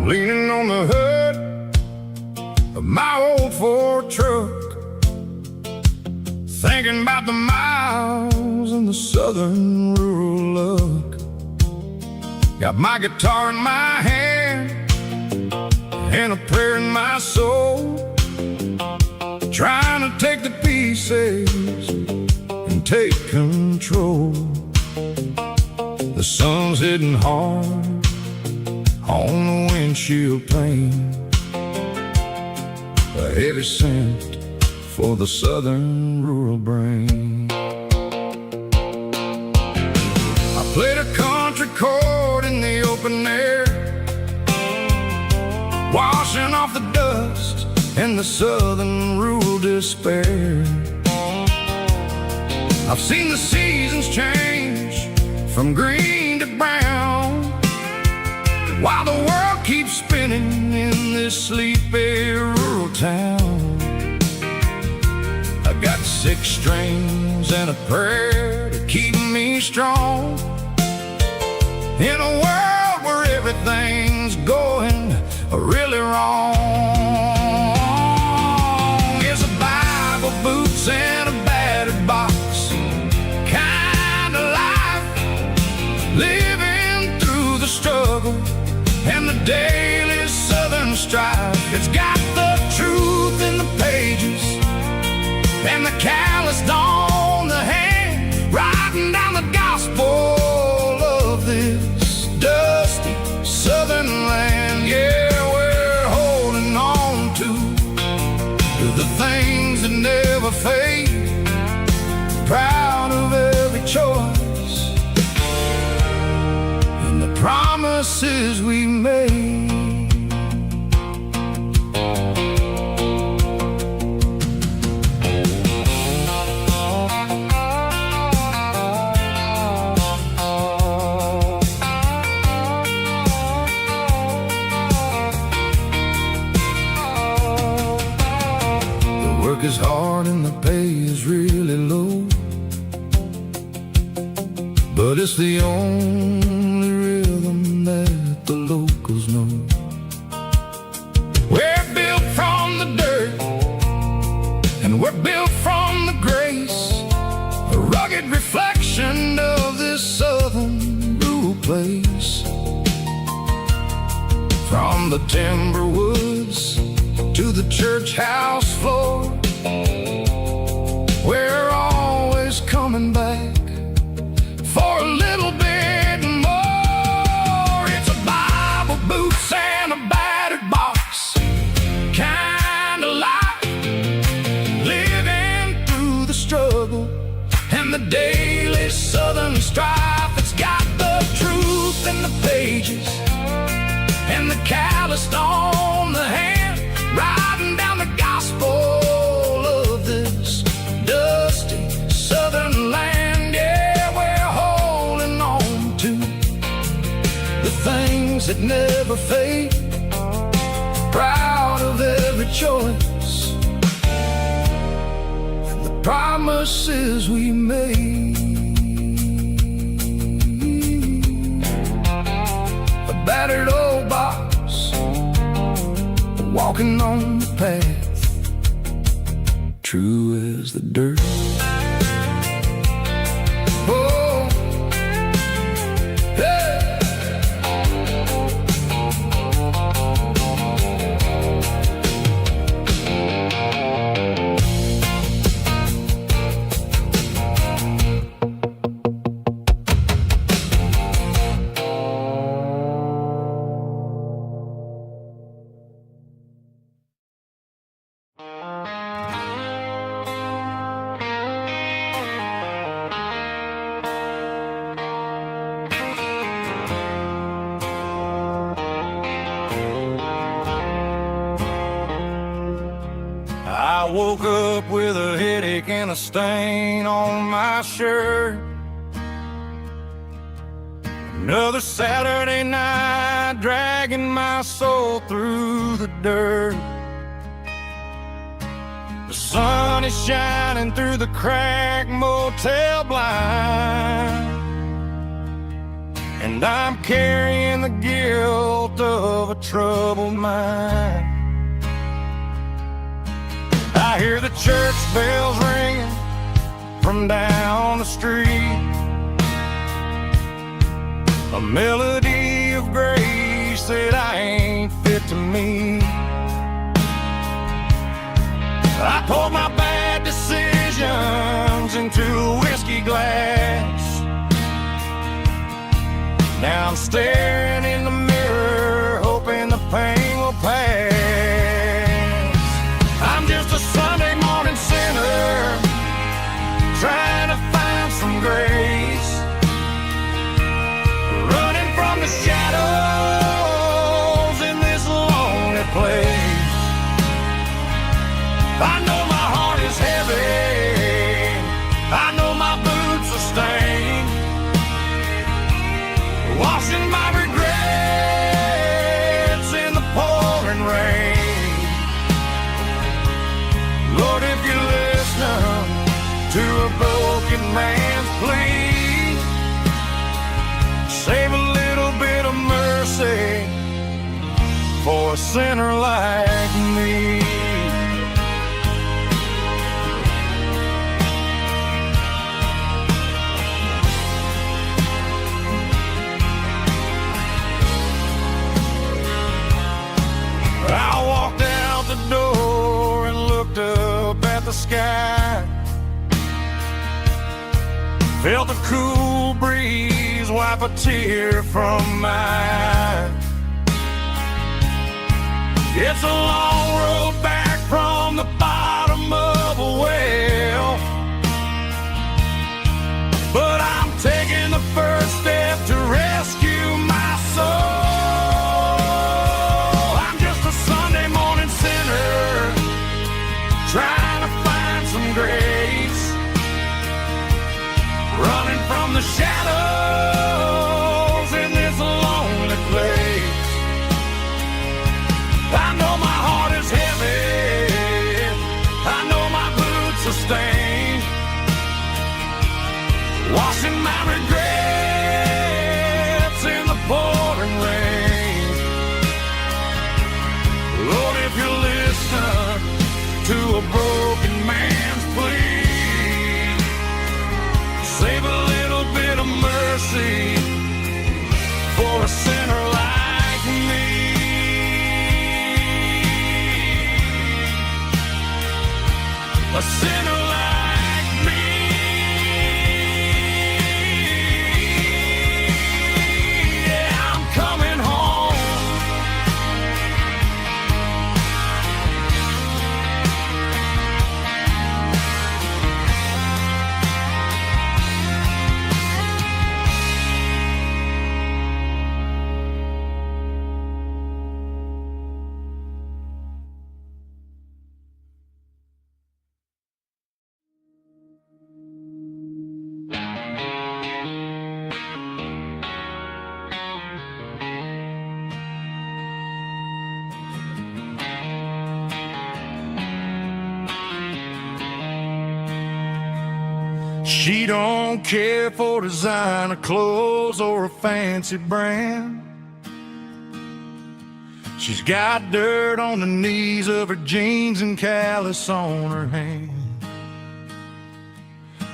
Leaning on the hood of my old Ford truck, thinking about the miles and the southern rural look. Got my guitar in my hand and a prayer in my soul, trying to take the pieces and take control. The sun's hitting hard on the windshield pane, a heavy scent for the southern rural brain. I played a country chord in the open air, washing off the dust and the southern rural despair. I've seen the seasons change from green to brown, while the world keeps spinning in this sleepy rural town. I got 6 strings and a prayer to keep me strong, in a world where everything's going really wrong. It's a Bible, boots, and a battered box kind of life, living through the struggle and the daily southern strife. It's got the truth in the pages and the calloused on the hand, writing down the gospel of this dusty southern land. Yeah, we're holding on to the things that never fade, proud of every choice and the promises we made. The work is hard and the pay is really low, but it's the only rhythm that the locals know. We're built from the dirt and we're built from the grace, a rugged reflection of this southern rural place. From the timber woods to the church house floor, we're always coming back for a little bit more. It's a Bible, boots, and a battered box kind of life, living through the struggle and the daily southern strife. It's got the truth in the pages and the calloused on the hand, writing down the gospel of this dusty southern land. Yeah, that never fade, proud of every choice and the promises we made. A battered old box, walking on the path, true as the dirt. Oh, hey. I woke up with a headache and a stain on my shirt. Another Saturday night, dragging my soul through the dirt. The sun is shining through the cracked motel blind, and I'm carrying the guilt of a troubled mind. I hear the church bells ringing from down the street, a melody of grace that I ain't fit to meet. I poured my bad decisions into a whiskey glass. Now I'm staring in the mirror, hoping the pain will pass. I'm just a Sunday morning sinner, trying to find some grace, running from the shadows in this lonely place. I know my heart is heavy, I know my boots are stained, washing my regrets in the pouring rain. Lord, if you're listening to a broken man's plea, save a little bit of mercy for a sinner like me. I walked out the door and looked up at the sky, felt a cool breeze wipe a tear from my eye. It's a long road back from the bottom of a well, but I'm taking the first step to rescue my soul. Trying to find some grace, running from the shadows in this lonely place. I know my heart is heavy, I know my boots are stained, washing my regrets in the pouring rain. Lord, if you're listening to a broken man's plea, save a little bit of mercy for a sinner like me. A sinner She don't care for designer clothes or a fancy brand. She's got dirt on the knees of her jeans and callus on her hand.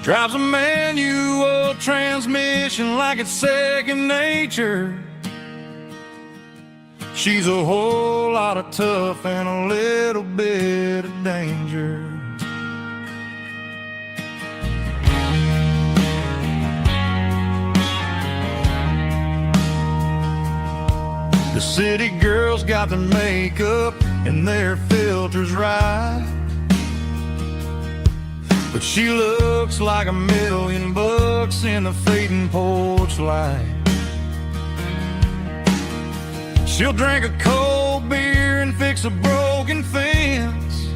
Drives a manual transmission like it's second nature. She's a whole lot of tough and a little bit of danger. The city girls got their makeup and their filters right, but she looks like $1,000,000 in the fading porch light. She'll drink a cold beer and fix a broken fence.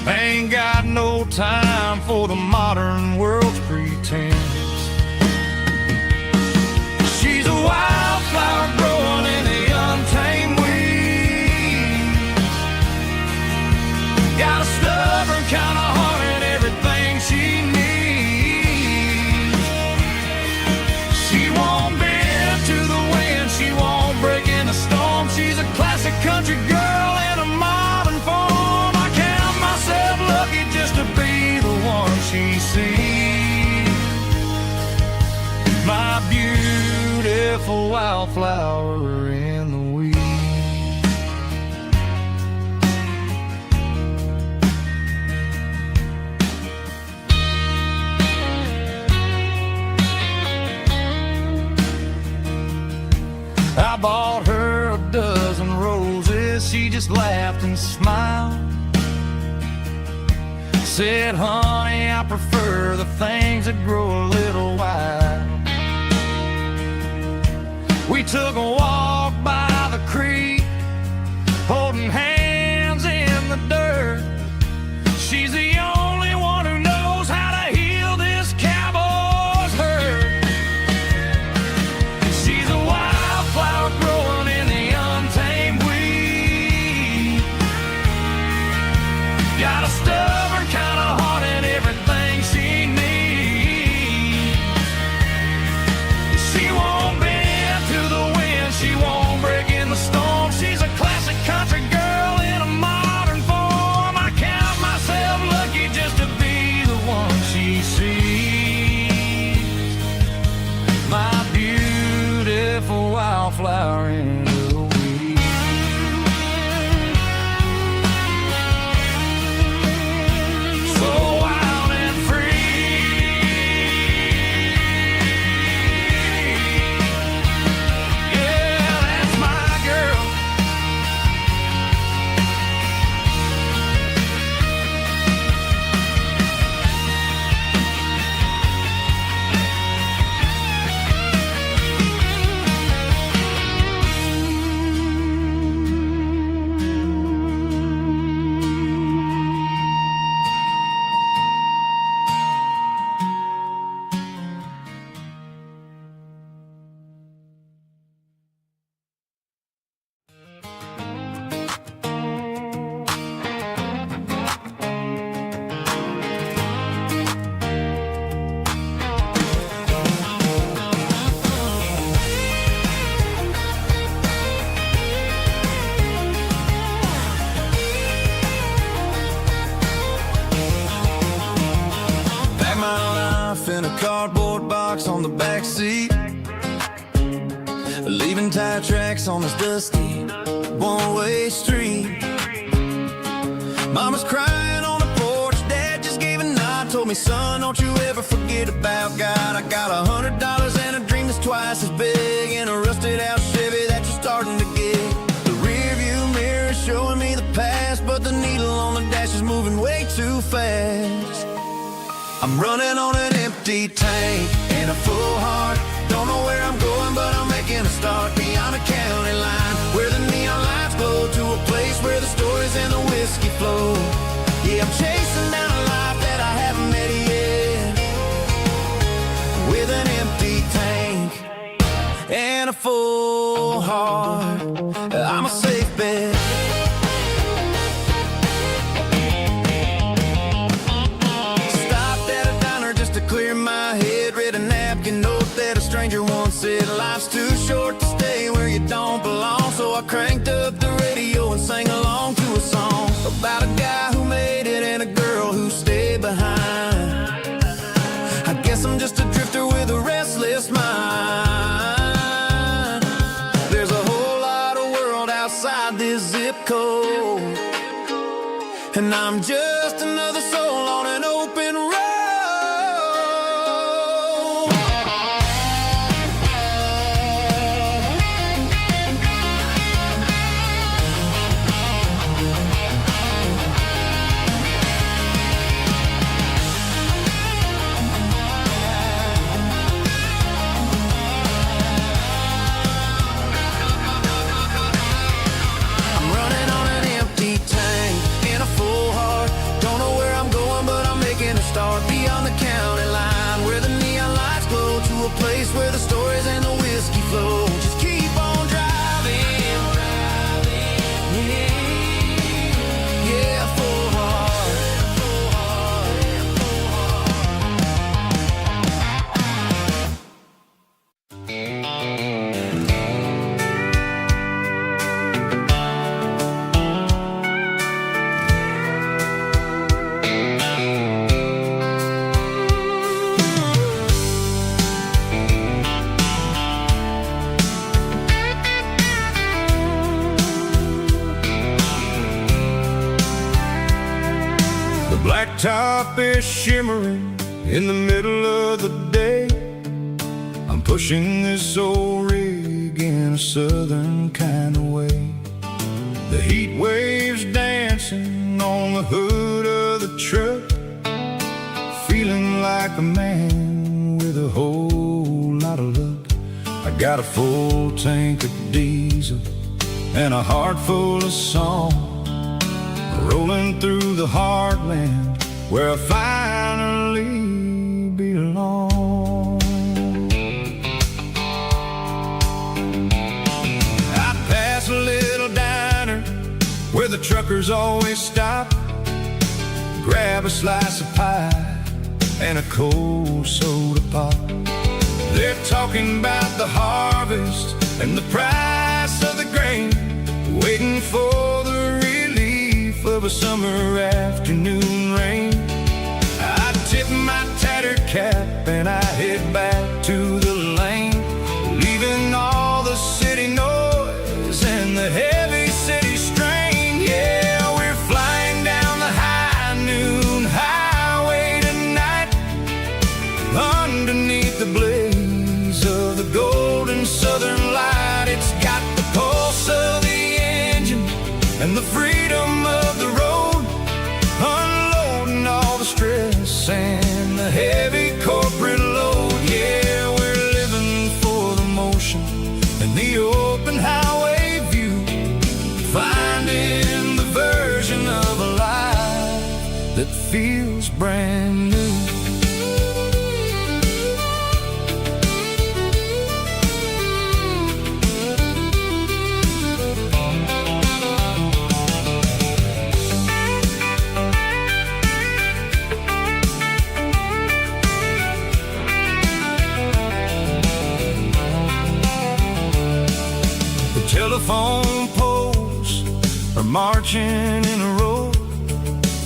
Ain't got no time for the modern world's pretense. She's a wildflower growing in the untamed weeds. Got a stubborn kind of heart and everything she needs. She won't bend to the wind, she won't break in the storm. She's a classic country girl in a modern form. I count myself lucky just to be the one she sees. My beautiful wildflower in the weeds. I bought her a dozen roses, she just laughed and smiled. Said, honey, I prefer the things that grow a little wild. We took a walk by the creek, holding hands in the dirt. She's the only one who knows how to heal this cowboy's hurt. She's a wildflower growing in the untamed weed. Got a stubborn kind of heart and everything she needs. She won't bend to the wind, she won't break in the storm. She's a classic country girl in a modern form. I count myself lucky just to be the one she sees. My beautiful wildflower in the weeds. So wild and free. Yeah, that's my girl. Pack my life in a cardboard box on the back seat, leaving tire tracks on this dusty one-way street. Mama's crying on the porch, Dad just gave a nod, told me, son, don't you ever forget about God. I got $100 and a dream that's twice as big, in a rusted out Chevy that you're starting to get. The rear view mirror is showing me the past, but the needle on the dash is moving way too fast. I'm running on an empty tank and a full heart. Don't know where I'm going, but I'm making a start beyond a county line, where the neon lights glow, to a place where the stories and the whiskey flow. Yeah, I'm chasing down a life that I haven't met yet, with an empty tank and a full heart. I'm a safe bet. Stopped at a and I'm just another soul on an open road. Start beyond the county line, where the neon lights glow, to a place where the stories and the whiskey flow. Just keep on driving, yeah, full heart. Blacktop is shimmering in the middle of the day. I'm pushing this old rig in a southern kind of way. The heat waves dancing on the hood of the truck, feeling like a man with a whole lot of luck. I got a full tank of diesel and a heart full of song, rolling through the heartland where I finally belong. I pass a little diner where the truckers always stop, grab a slice of pie and a cold soda pop. They're talking about the harvest and the price of the grain, waiting for the relief of a summer afternoon rain. I tip my tattered cap and I head back to the lane, leaving all the city noise and the heavy city strain. Yeah, we're flying down the high noon highway tonight, underneath the blaze of the golden southern light. It's got the pulse of the engine and the freedom of the road, unloading all the stress and the heavy corporate load. Yeah, we're living for the motion and the open highway view, finding the version of a life that feels brand new. Telephone poles are marching in a row,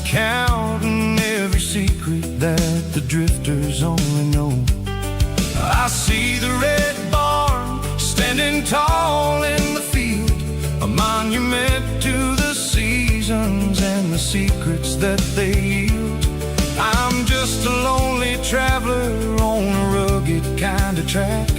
counting every secret that the drifters only know. I see the red barn standing tall in the field, a monument to the seasons and the secrets that they yield. I'm just a lonely traveler on a rugged kind of track,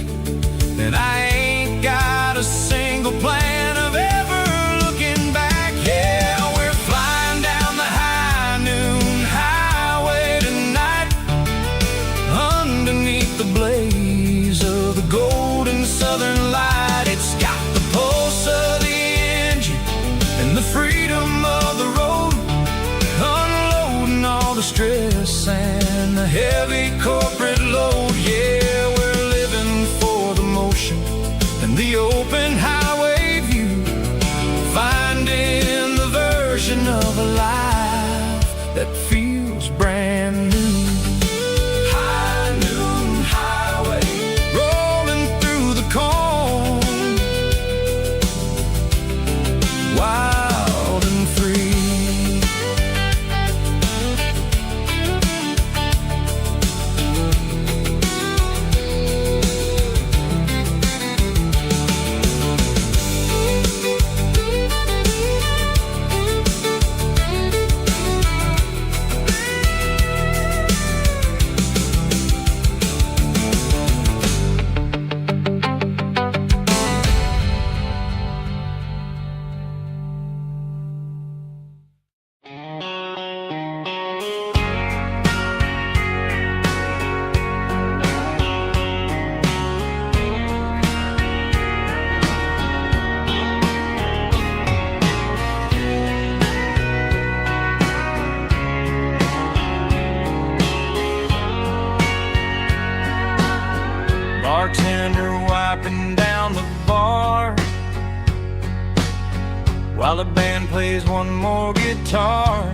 and I ain't got a single plan of ever looking back. Yeah, we're flying down the high noon highway tonight, underneath the blaze of the golden southern light. It's got the pulse of the engine and the freedom of the road, unloading all the stress and the heavy corporate load. Yeah, we're living for the motion and the open highway view, finding the version of a life that feels brand new. High noon highway, rolling through the corn, wild and free. while the band plays one more guitar.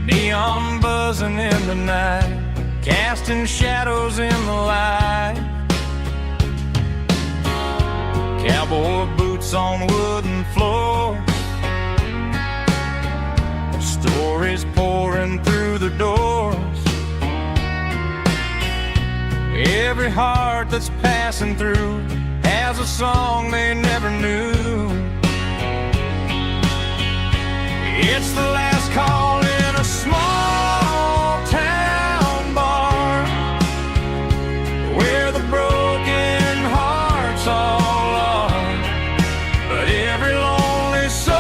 Neon buzzing in the night, casting shadows in the light. Cowboy boots on wooden floors, stories pouring through the doors. Every heart that's passing through has a song they never knew. It's the last call in a small town bar, where the broken hearts all are. But every lonely soul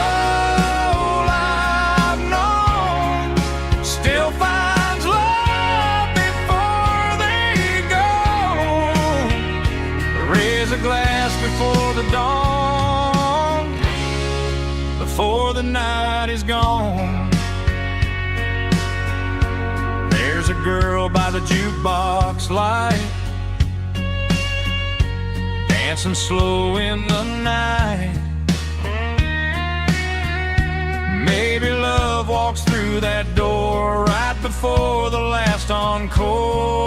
I've known still finds love before they go. Raise a glass before the dawn, before the night is gone. There's a girl by the jukebox light, dancing slow in the night. Maybe love walks through that door right before the last encore.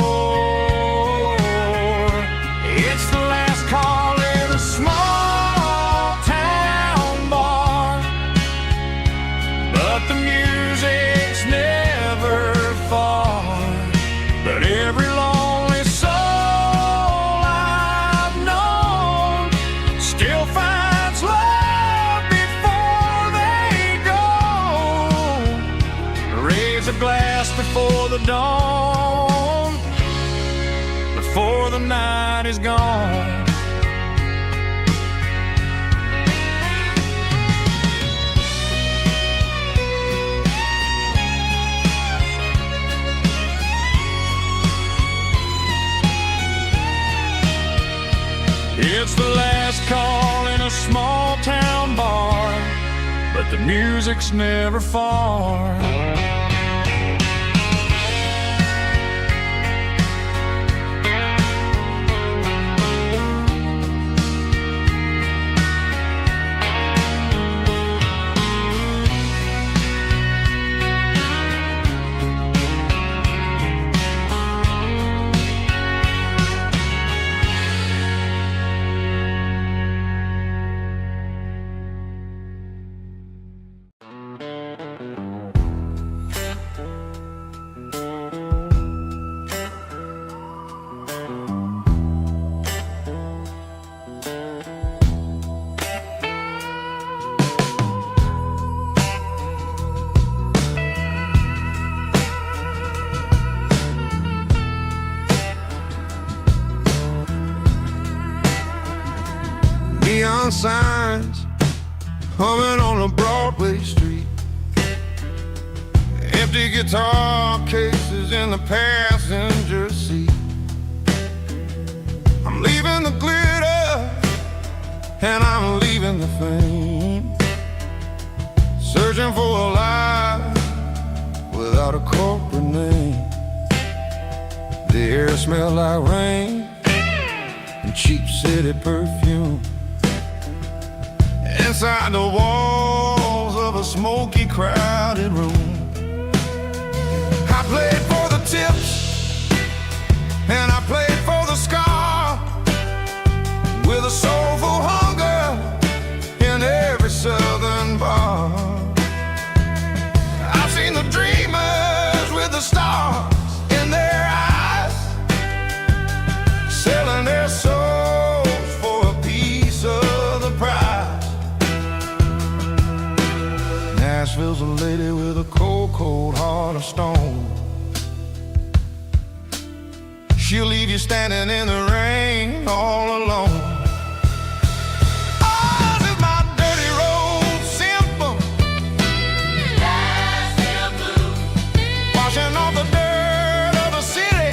It's the last call in a small town bar, but the music's never far. But every lonely soul I've known still finds love before they go. Raise a glass before the dawn, before the night is gone. It's the last call in a small town bar, but the music's never far. Neon signs humming on a Broadway street, empty guitar cases in the passenger seat. I'm leaving the glitter and I'm leaving the fame, searching for a life without a corporate name. The air smells like rain and cheap city perfume. Inside the walls of a smoky, crowded room, I played for the tips and I played for the scar, with a soulful hunger in every southern bar. I've seen the dreamers with the stars in their eyes, selling their souls for a piece of the prize. Nashville's a lady with a cold, cold heart of stone. She'll leave you standing in the rain all alone. Ours is my dirty road symphony, washing off the dirt of the city.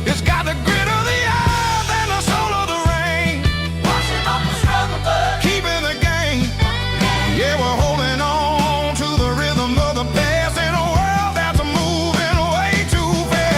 It's got the grit of the earth and the soul of the rain, washing off the struggle, but keeping the game. Yeah, we're holding on to the rhythm of the past in a world that's moving way too fast.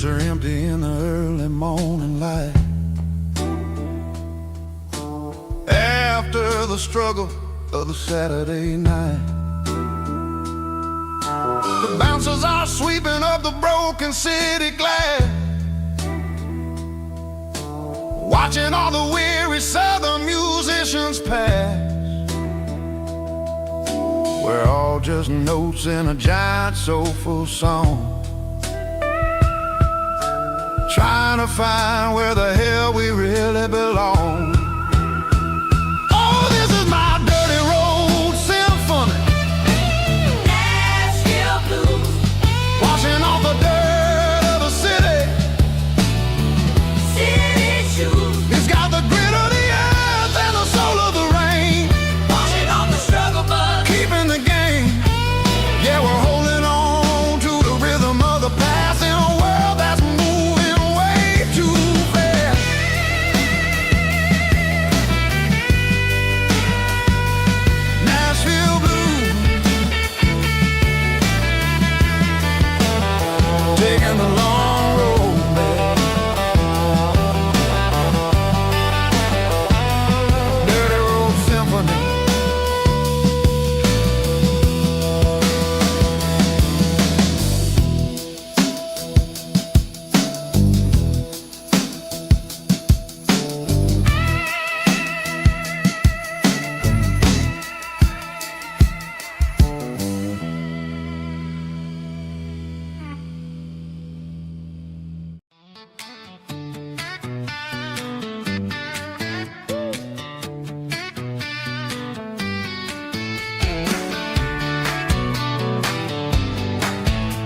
streets are empty in the early morning light. After the struggle of the Saturday night, the bouncers are sweeping up the broken city glass, watching all the weary southern musicians pass. We're all just notes in a giant soulful song, trying to find where the hell we really belong. Oh, this is my dirty road symphony, Nashville blues, washing off the dirt of the city. city shoes, It's got the grit of the earth and the soul of the rain, washing off the struggle bug. keeping the game. Yeah, we're holding on to the rhythm of the past in a world that's moving way too fast. Nashville blues, taking the long road back. Dirty road symphony.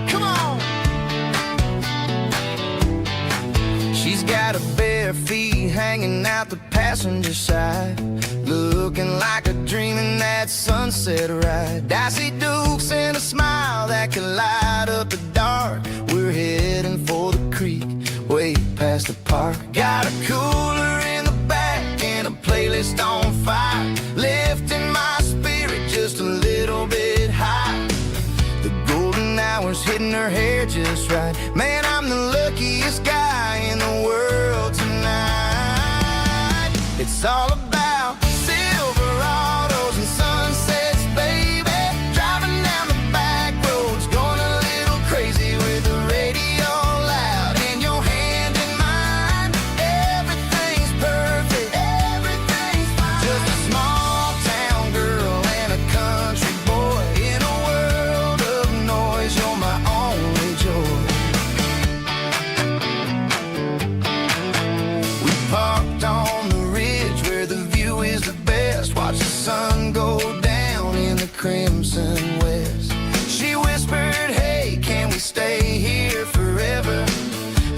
Come on. She's got her bare feet hanging out the passenger side, looking like a dream in that sunset ride. Dicey dukes and a smile that can light up the dark. We're heading for the creek, way past the park. Got a cooler in the back and a playlist on fire, lifting my spirit just a little bit high. The golden hours hitting her hair just right. Man, I'm the luckiest guy in the world tonight. It's all about Silverados and sunsets, baby. Driving down the back roads, going a little crazy with the radio loud and your hand in mine. Everything's perfect, everything's fine. Just a small town girl and a country boy in a world of noise. You're my only joy. We parked on the ridge where the view is the best. Watch the sun go down in the crimson west. She whispered, hey, can we stay here forever?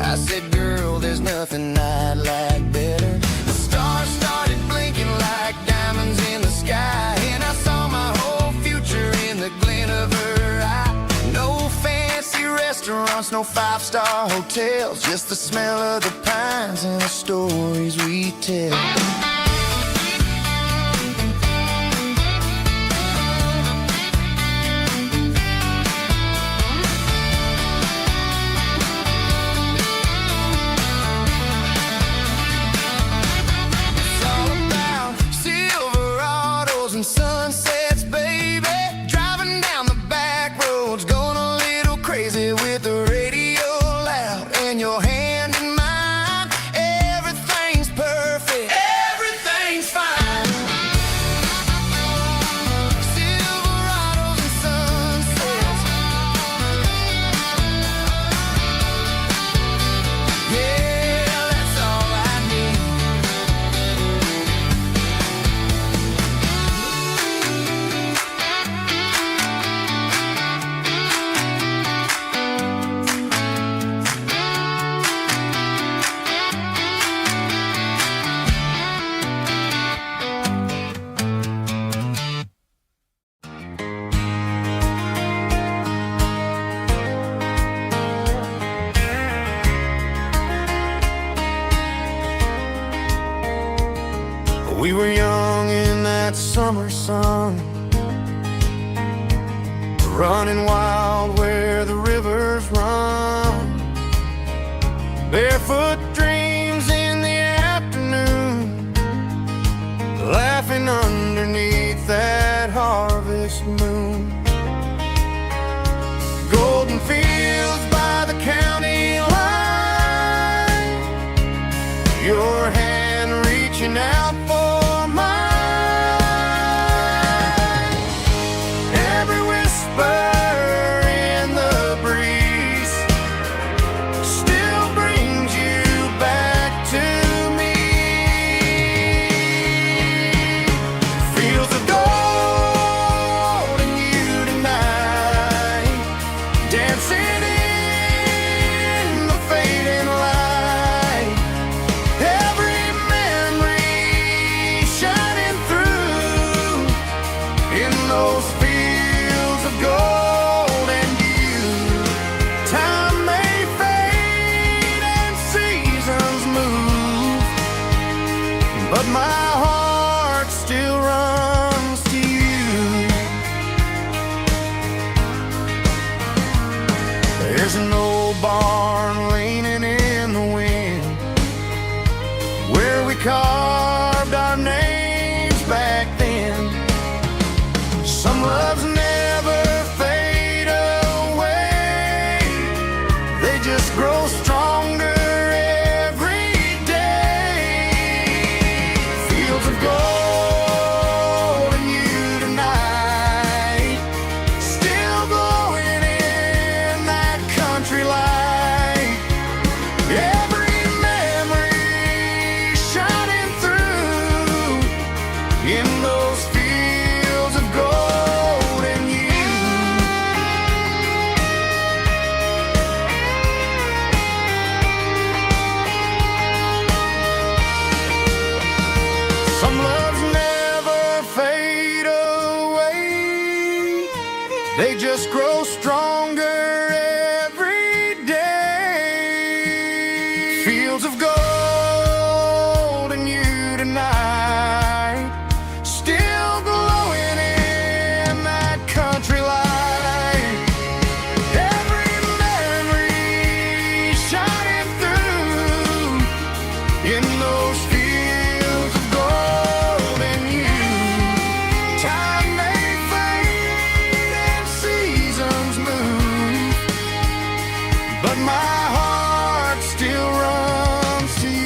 I said, girl, there's nothing I'd like better. The stars started blinking like diamonds in the sky, and I saw my whole future in the glint of her eye. No fancy restaurants, no five-star hotels, just the smell of the pines and the stories we tell. It's all about Silverados and sunsets, baby. Driving down the back roads, going a little crazy with the radio loud and your hand in mine. Everything's perfect, everything's fine. Silverados and sunsets, yeah, that's all I need. We were young in that summer sun, running wild where the rivers run. Barefoot dreams in the afternoon, laughing underneath that harvest moon. Golden fields by the county line, your hand reaching out for mine. Every whisper in the breeze still brings you back to me. Fields of gold and you tonight, dancing in the fading light. Every memory shining through in those fields of gold and you. Time may fade and seasons move, but my heart still runs to you. There's an old barn leaning in the wind where we carved our names back then. Some loves never fade away, they just grow stronger every day. Fields of gold and you tonight, still glowing in that country light. Every memory shining through in those fields of gold and you. Some loves never fade away, they just grow stronger every day. Fields of gold and you tonight, still glowing in that country light. Every memory shining through in those fields of gold and you. Time may fade and seasons move, but my heart still runs to you.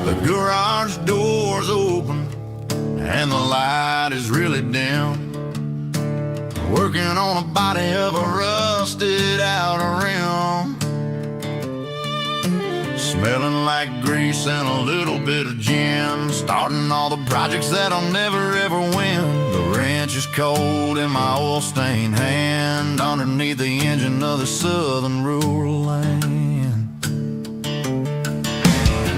The garage door's open and the light is really dim. Working on a body of a rusted out rim. Smelling like grease and a little bit of gin. Starting all the projects that I'll never ever win. The wrench is cold in my oil stained hand, underneath the engine of the southern rural land.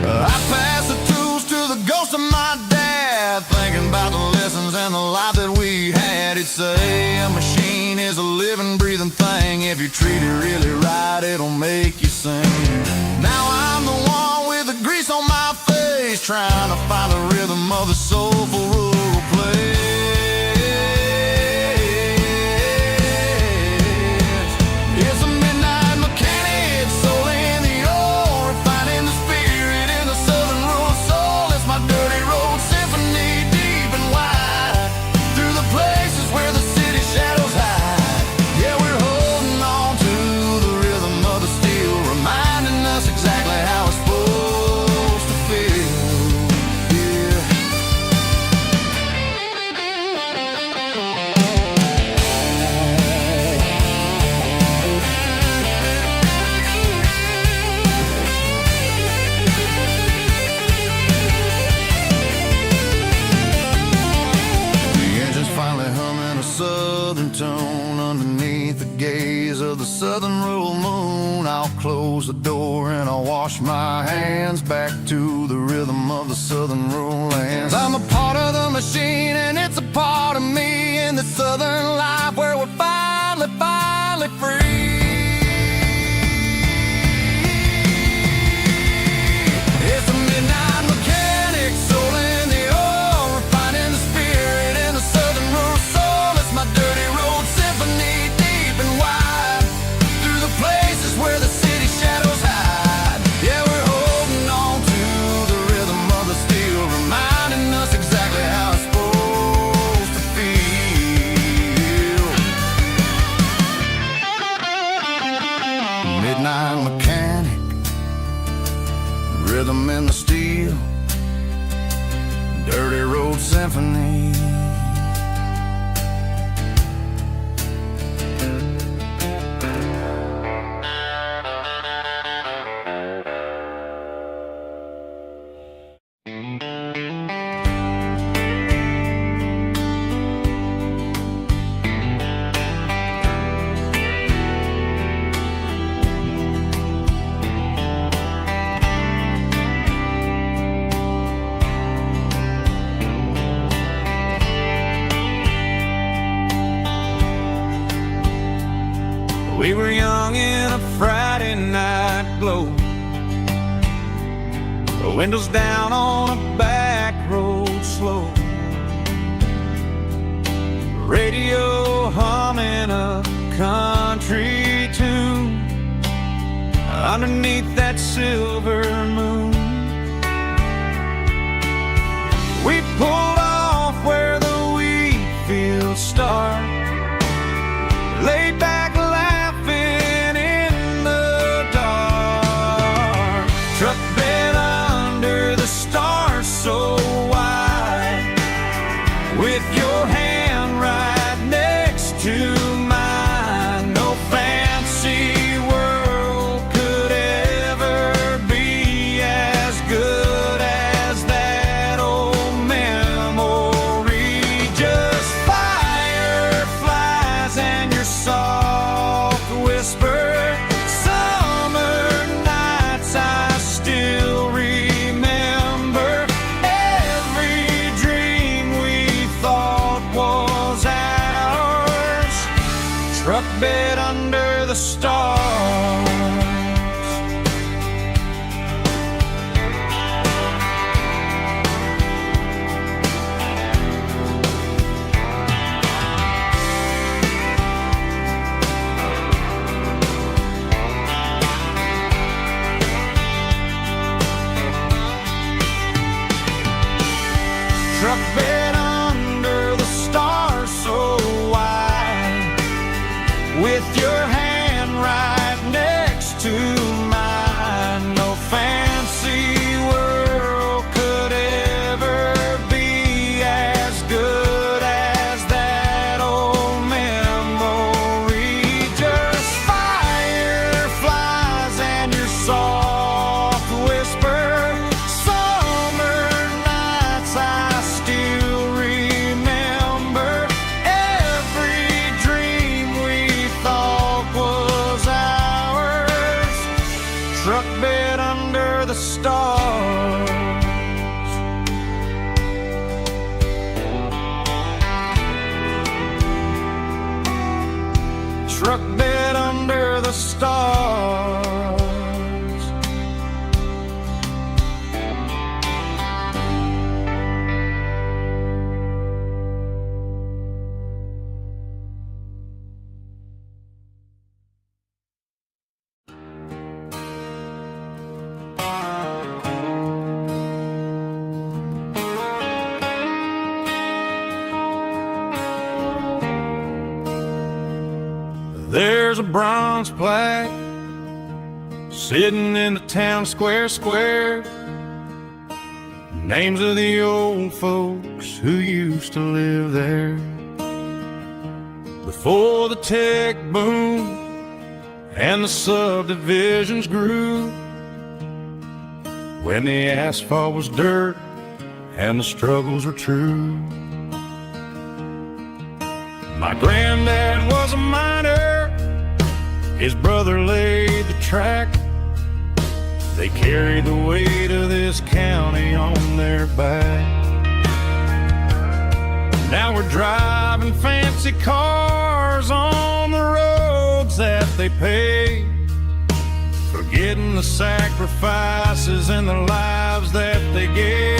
I pass the tools to the ghost of my dad, thinking about the lessons and the life that we had. He'd say a machine is a living, breathing thing. If you treat it really right, it'll make you sing. Now I'm the one with the grease on my face, trying to find the rhythm of the soulful rural place. It's a midnight mechanic, soul in the ore, refining the spirit in the southern rural soul. It's my dirty road symphony, deep and wide, through the places where the city shadows hide. Yeah, we're holding on to the rhythm of the steel, reminding us exactly how it's supposed to feel. Yeah. close the door and I wash my hands back to the rhythm of the southern rural lands. I'm a part of the machine and it's a part of me in the southern life where we're finally free. It's a midnight mechanic, soul in the oil, refining the spirit in the southern rural soul. It's my dirty road symphony, deep and wide, through the places where the city shadows hide. Yeah, we're holding on to the rhythm of the steel, reminding us exactly how it's supposed to feel. Midnight mechanic, rhythm in the steel, dirty road symphony. We were young in a Friday night glow, the windows down on a back road slow, radio humming a country tune underneath that silver moon. We pulled off where the wheat fields start, laid back laughing in the dark, truck bed under the stars so wide, with your hand right next to mine. No fancy world could ever be as good as that old memory. Just fireflies and your soft whisper. Summer nights I still remember. Every dream we thought was ours, truck bed under the stars. Truck bed under the stars so wide, with your hand right next to mine. No fancy world could ever be as good as that old memory. Just fireflies and your soft whisper. Summer nights I still remember. Every dream we thought was ours, truck bed under the stars. Truck bed under the stars. There's a bronze plaque sitting in the town square. Names of the old folks who used to live there before the tech boom and the subdivisions grew, when the asphalt was dirt and the struggles were true. My granddad was a miner, his brother laid the track. They carry the weight of this county on their back. Now we're driving fancy cars on the roads that they pay, forgetting the sacrifices and the lives that they gave.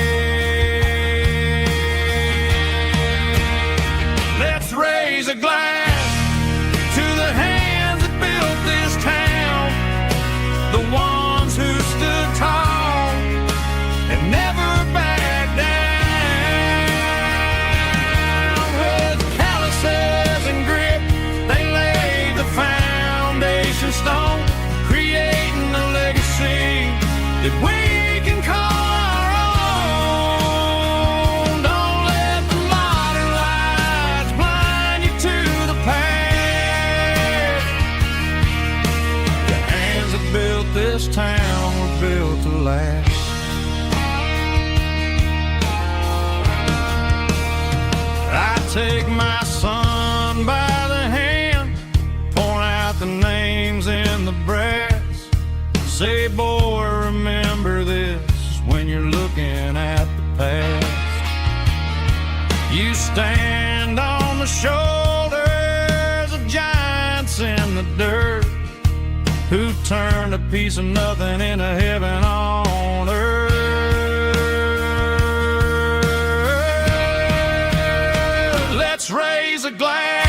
Let's raise a glass to the hands that built this town, the ones who stood tall and never backed down. With calluses and grit, they laid the foundation stone, creating a legacy that we can call our own. Don't let the modern lights blind you to the past. The hands that built this town were built to last. I take my son by the hand, point out the names in the brass, say, boy, remember this when you're looking at the past. You stand on the shoulders of giants in the dirt, who turned a piece of nothing into heaven on earth. Let's raise a glass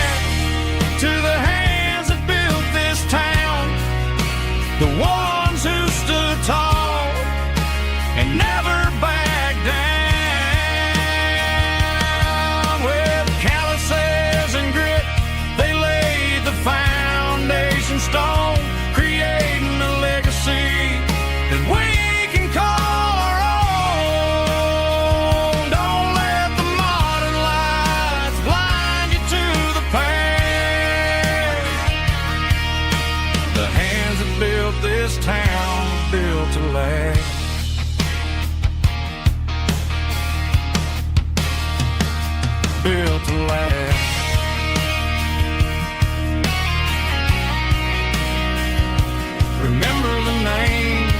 to the hands that built this town, the ones who stood tall and never backed down. With calluses and grit, they laid the foundation stone, creating a legacy that we can call our own. Don't let the modern lights blind you to the past. The hands that built this town built to last. Built to last. Remember the names.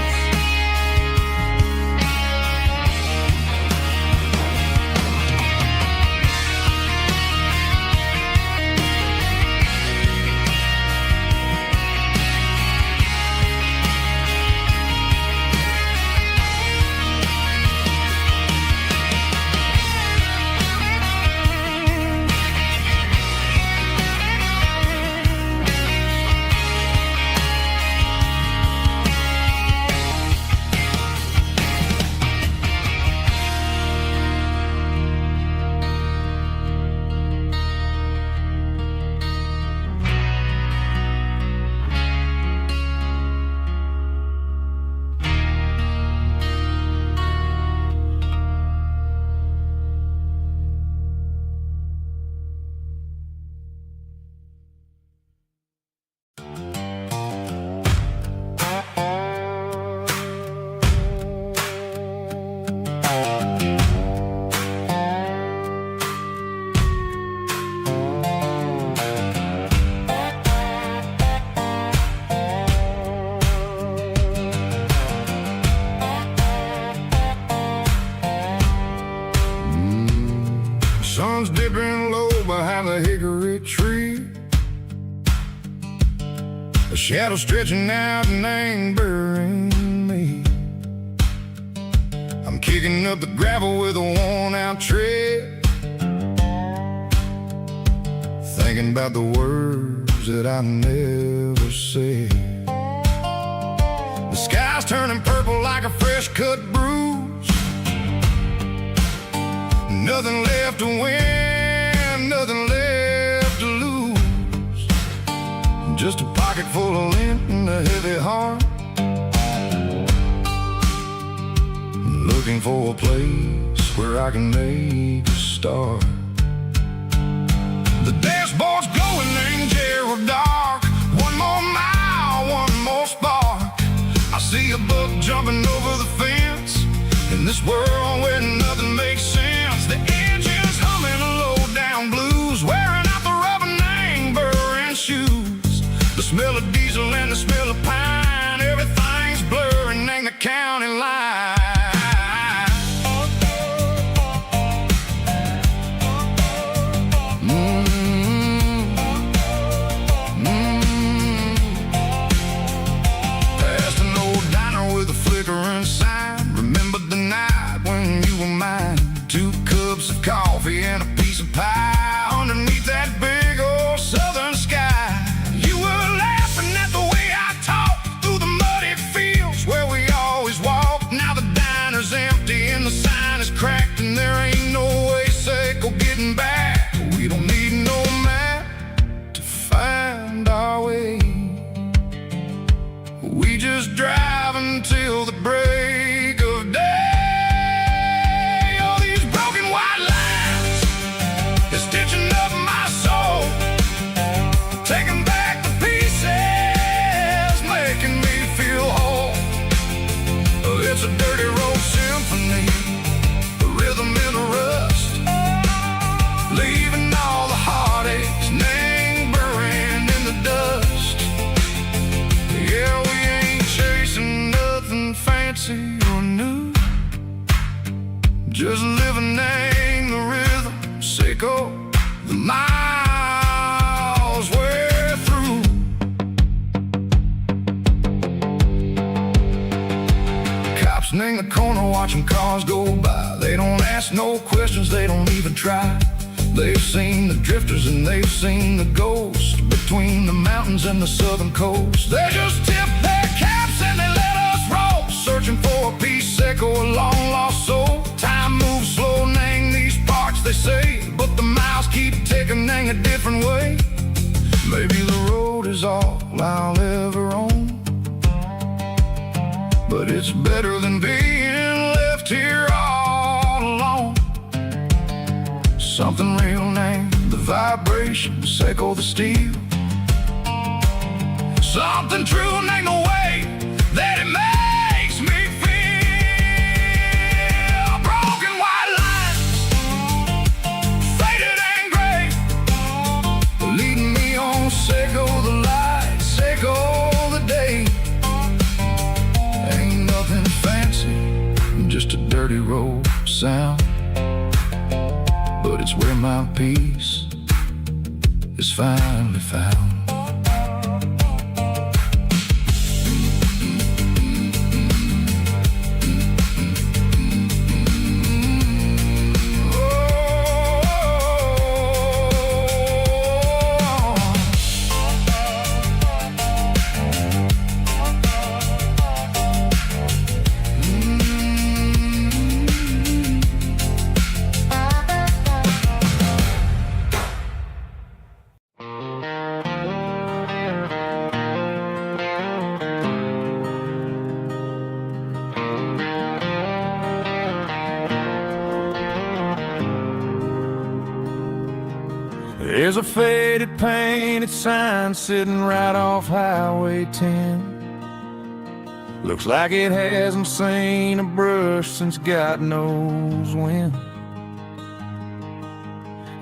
Sun's dipping low behind the hickory tree, a shadow stretching out and angering me. I'm kicking up the gravel with a worn-out tread, thinking about the words that I never said. The sky's turning purple like a fresh-cut bruise, nothing left to win, nothing left to lose, just a pocket full of lint and a heavy heart, looking for a place where I can make a start. The dashboard's glowing in Gerald dark, one more mile, one more spark. I see a buck jumping over the fence, in this world where nothing makes sense. The engine's humming a low-down blues, wearing out the rubber name burring shoes. The smell of diesel and the smell of pine, everything's blurring, ain't the just driving till the break of day. All these broken white lines is stitching up my soul, taking back the pieces, making me feel whole. It's a dirty road symphony, a rhythm in the rust, leaving all the heartaches lingering in the dust. Yeah, we ain't chasing nothing fancy or new, just living in the rhythm, sicko, the miles we're through. Cops in the corner watching cars go by. They don't ask no questions, they don't even try. They've seen the drifters and they've seen the ghosts between the mountains and the southern coast. They just tip their caps and they let us roll, searching for a piece sick or a long lost soul. Time moves slow, nang these parts they say, but the miles keep ticking, nang a different way. Maybe the road is all I'll ever own, but it's better than being left here all alone. Something real named the vibration, echo the steel. Something true named the way that it makes me feel. Broken white lines, faded and gray, leading me on, sicko the light, sicko the day. Ain't nothing fancy, just a dirty road sound, but it's where my peace is finally found. There's a faded painted sign sitting right off Highway 10. Looks like it hasn't seen a brush since God knows when.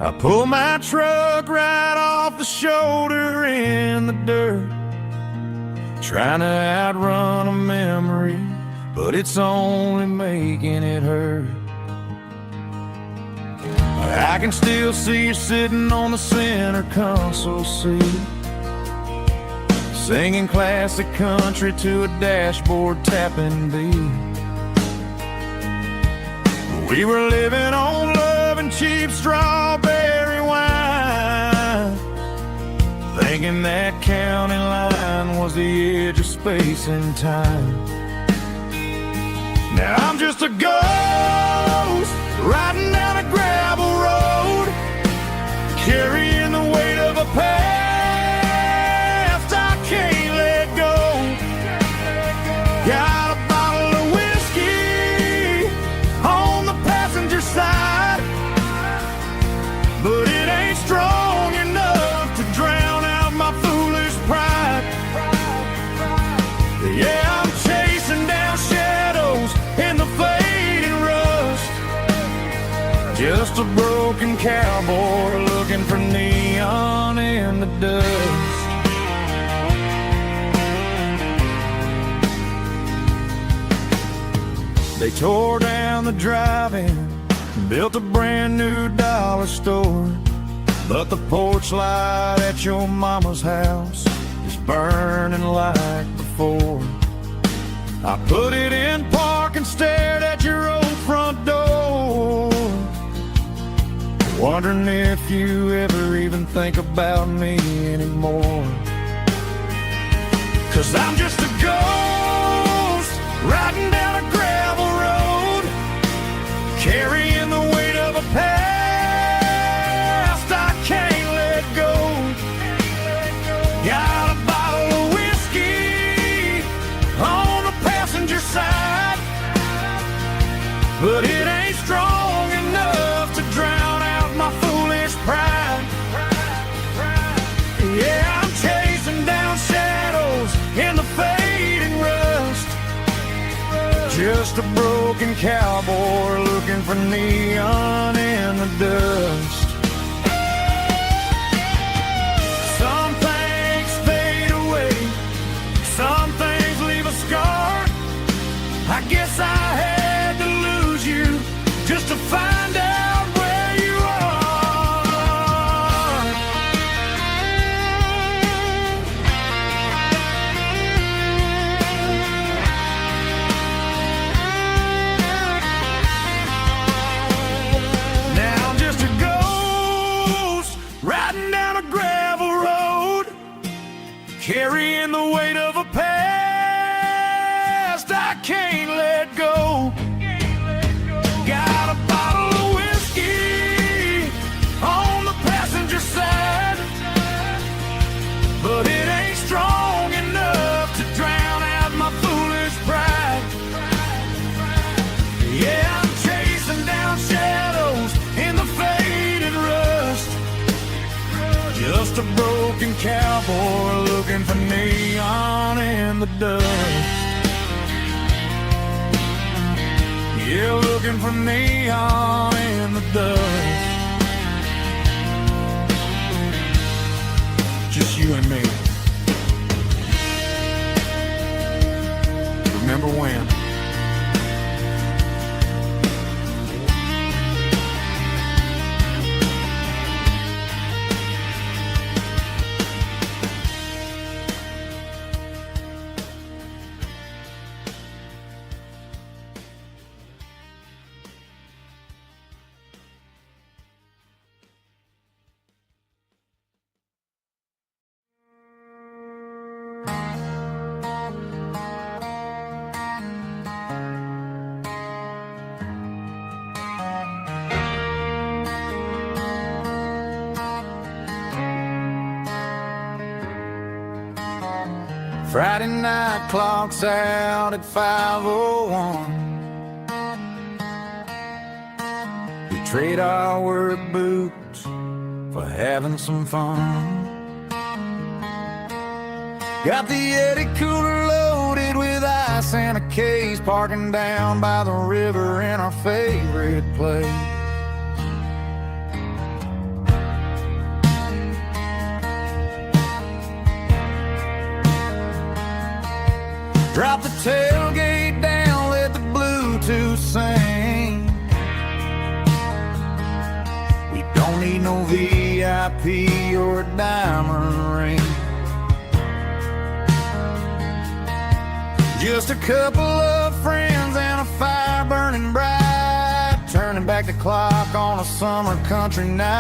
I pull my truck right off the shoulder in the dirt, trying to outrun a memory, but it's only making it hurt. I can still see you sitting on the center console seat, singing classic country to a dashboard tapping beat. We were living on love and cheap strawberry wine, thinking that county line was the edge of space and time. Now I'm just a ghost riding down a gravel road, carrying the weight of a past I can't let go. Got a bottle of whiskey on the passenger side, but it ain't strong enough to drown out my foolish pride. Yeah, I'm chasing down shadows in the fading rust, just a broken cowboy looking for neon in the dust. They tore down the drive-in, built a brand new dollar store, but the porch light at your mama's house is burning like before. I put it in park and stared at your old front door, wondering if you ever even think about me anymore. 'Cause I'm just a ghost riding down a gravel road, carrying the weight of a past I can't let go. Got a bottle of whiskey on but it ain't strong enough to drown out my foolish pride. Yeah, I'm chasing down shadows in the fading rust, just a broken cowboy looking for neon in the dust. Some things fade away, some things leave a scar. I guess I had to lose you just to find out where you are. Now I'm just a ghost riding down a gravel road, carrying the weight of a past I can't let go. Got a bottle of whiskey on the passenger side, but it ain't strong enough to drown out my foolish pride. Yeah, I'm chasing down shadows in the faded rust, just a broken cowboy looking for neon in the dust. Yeah, looking for neon in the dust. Just you and me. Remember when? Friday night clock's out at 5:01. We trade our work boots for having some fun. Got the Yeti cooler loaded with ice and a case, parking down by the river in our favorite place. Drop the tailgate down, let the Bluetooth sing. We don't need no VIP or a diamond ring. Just a couple of friends and a fire burning bright, turning back the clock on a summer country night.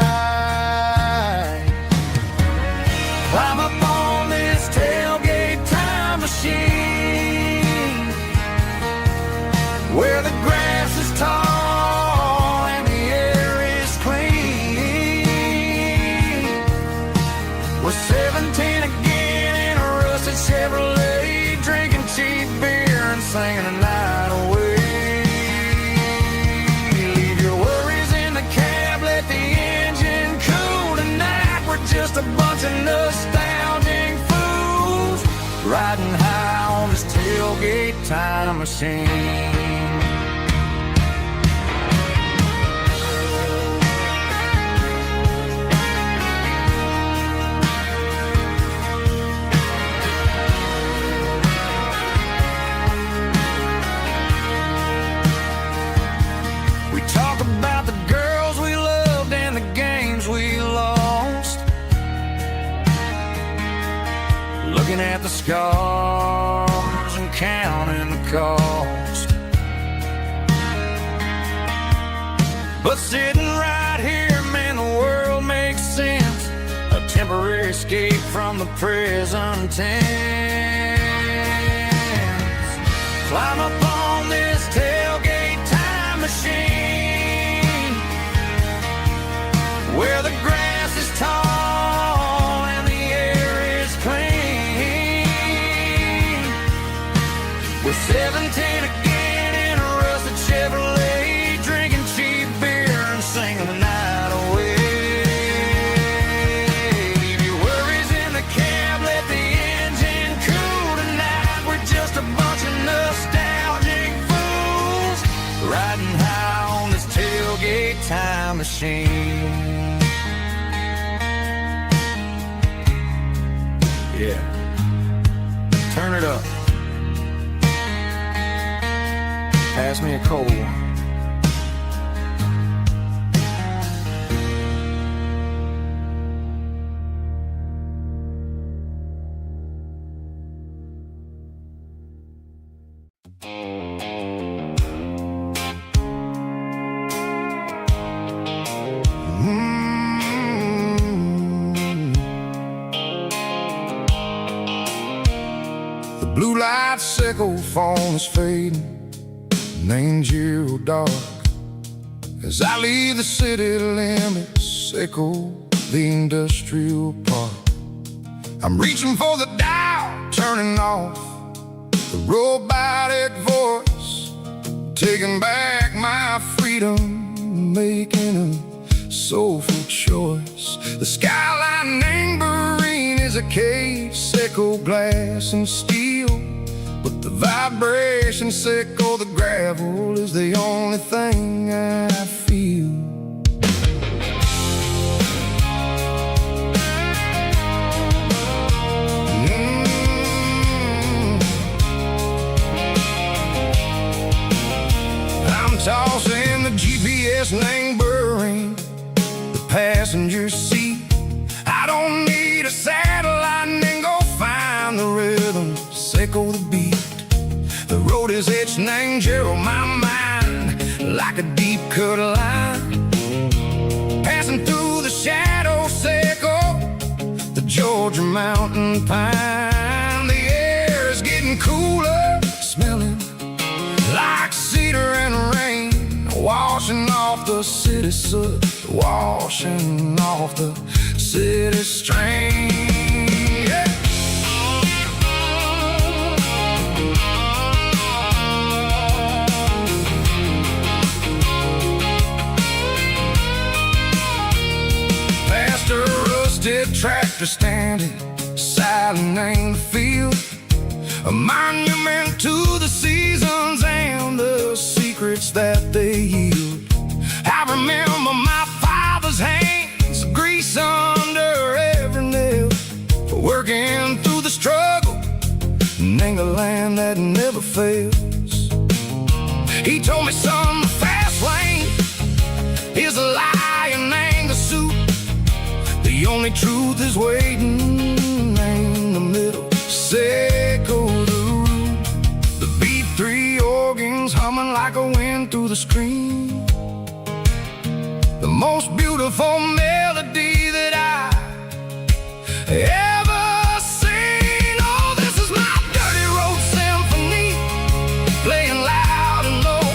Climb up on this tailgate time machine, where the grass is tall and the air is clean. We're 17 again in a rusted Chevrolet, drinking cheap beer and singing the night away. Leave your worries in the cab, let the engine cool tonight. We're just a bunch of nostalgic fools riding high on this tailgate time machine. We talk about the girls we loved and the games we lost, looking at the scars and counting the cost. But sitting right here, man, the world makes sense. A temporary escape from the present tense. Climb up on this tailgate time machine, where the grass is tall and the air is clean. We're 17 again in a rusted Chevrolet, machine. Yeah, turn it up. Pass me a cold one. The blue light sickle phone is fading, named Giro dark. As I leave the city limits, echo the industrial park. I'm reaching for the dial, turning off the robotic voice, taking back my freedom, making a soulful choice. The skyline named Marine is a case, echo glass and steel, but the vibration echo the gravel is the only thing I feel. I'm tossing the GPS name burring the passenger seat. I don't need a satellite and go find the rhythm, echo the beat. The road is etched named Gerald my mind like a deep cut line, passing through the shadows, echo the Georgia mountain pine. The air is getting cooler, smelling like cedar and rain, washing off the city soot, washing off the city strain. Yeah. Past a rusted tractor standing silent in the field, a monument to the seasons and the secrets that they yield. I remember my father's hands, grease under every nail, for working through the struggle in the land that never fails. He told me, son, the fast lane is a lie and anger suit. The only truth is waiting in the middle, echo the root. The B3 organs humming like a wind through the screen, the most beautiful melody that I ever seen. Oh, this is my dirty road symphony, playing loud and low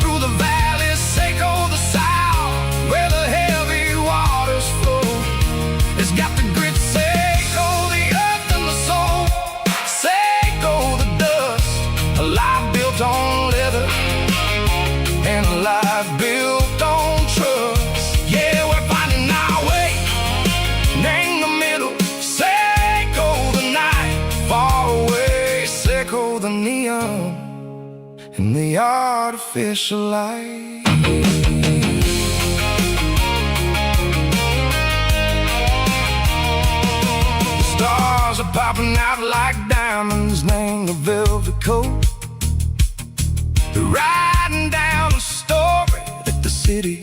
through the valleys, echo the south, where the heavy waters flow. It's got the grit, echo the earth and the soul, echo the dust, a life built on leather and a life built on trust. Yeah, we're finding our way in the middle, echo the night far away, echo the neon and the artificial light. The stars are popping out like diamonds, named the velvet coat. They're riding down a story that the city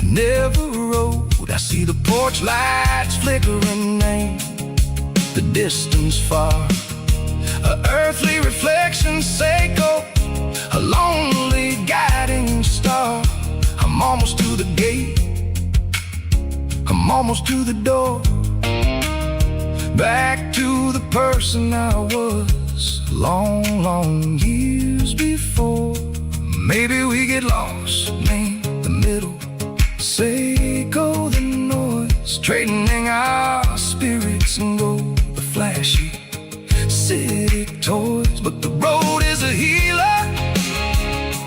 never wrote. I see the porch lights flickering, name the distance far, a earthly reflection, echo a lonely guiding star. I'm almost to the gate, I'm almost to the door, back to the person I was long, long years before. Maybe we get lost in the middle, echo the noise, trading our spirits and go the flashy city toys. But the road is a healer,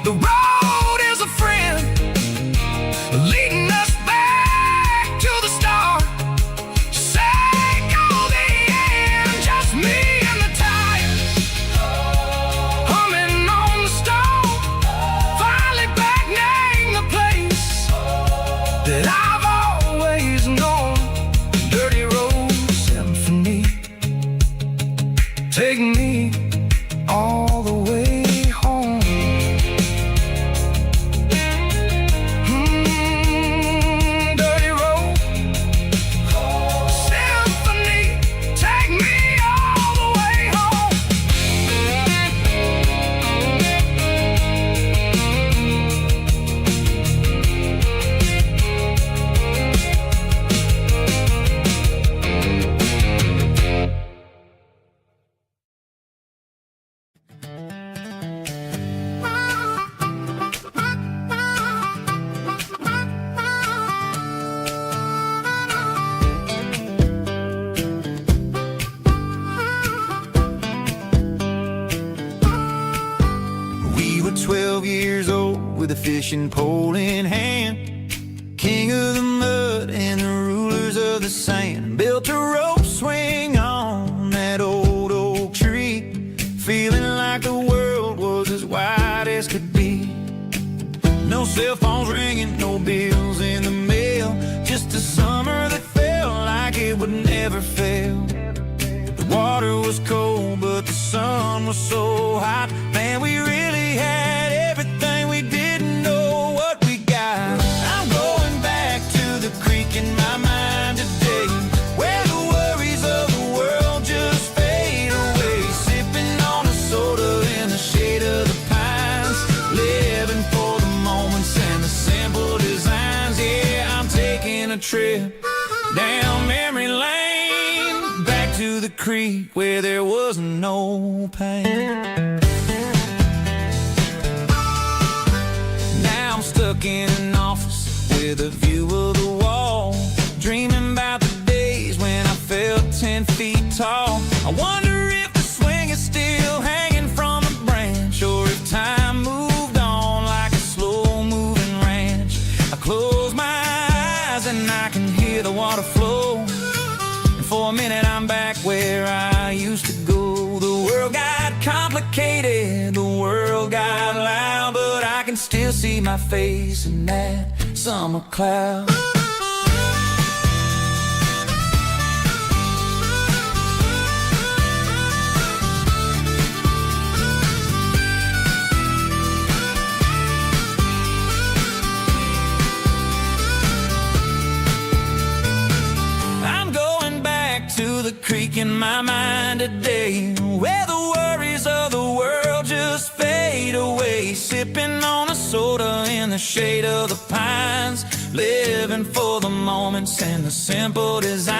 the road is a friend, leading us back to the start. Echo the end, just me and the tires, humming on the stove, finally back name the place. were 12 years old with a fishing pole in hand, king of the mud and the rulers of the sand. Built a rope swing on that old oak tree, feeling like the world was as wide as could be. No cell phones ringing, no bills in the mail, just a summer that felt like it would never fail. The water was cold, but the sun was so hot. Man, we really had everything, we didn't know what we got. I'm going back to the creek in my mind today, where the worries of the world just fade away. Sipping on a soda in the shade of the pines, living for the moments and the simple designs. Yeah, I'm taking a trip down memory lane, back to the creek where there was no pain. Now I'm stuck in an office with a view of the wall, dreaming about the days when I felt 10 feet tall. I wonder if the swing is still hanging from a branch, or if time moved on like a slow-moving ranch. I close my eyes and I can hear the water flow, and for a minute I'm back where I used to go. The world got complicated, the world got loud, but I can still see my face in that summer cloud. To the creek in my mind today, where the worries of the world just fade away. Sipping on a soda in the shade of the pines, living for the moments and the simple designs.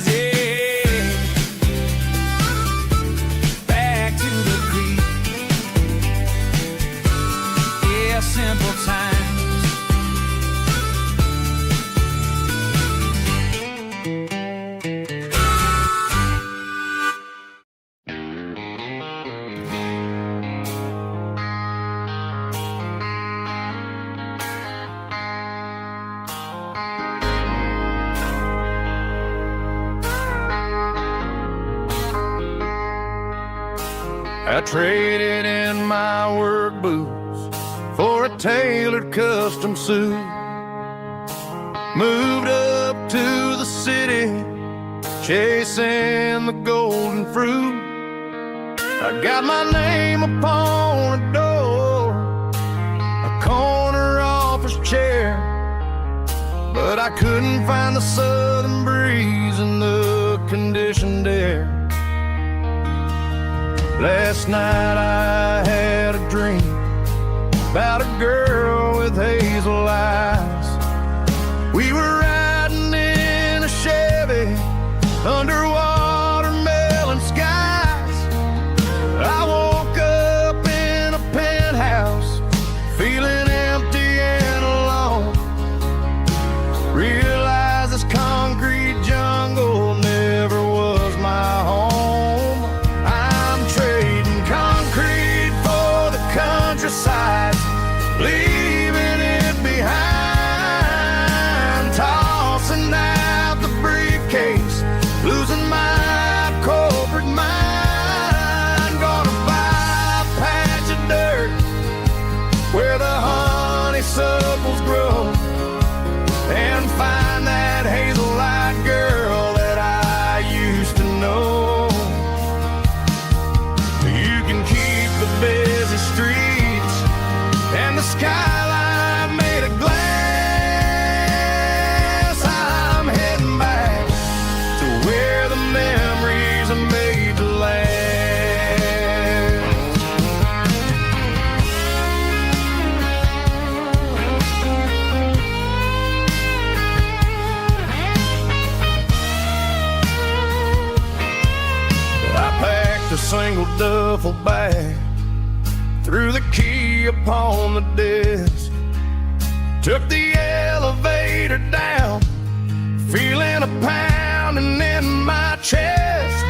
Yeah, back to the creek. Yeah, simple times. I traded in my work boots for a tailored custom suit. Moved up to the city, chasing the golden fruit. I got my name upon a door, a corner office chair, but I couldn't find the southern breeze in the conditioned air. Last night I had a dream about a girl with hazel eyes. We were riding in a Chevy under watermelon skies. I woke up in a penthouse, feeling empty and alone. Realized this concrete jungle never was my home. Countryside, leaving it behind, tossing out the briefcase, losing my corporate mind. Gonna buy a patch of dirt where the honeysuckles grow, and find that hazel-eyed girl that I used to know. You can keep the busy streets and the skyline made of glass. I'm heading back to where the memories are made to last. I packed a single duffel bag, threw the key upon the desk, took the elevator down, feeling a pounding in my chest.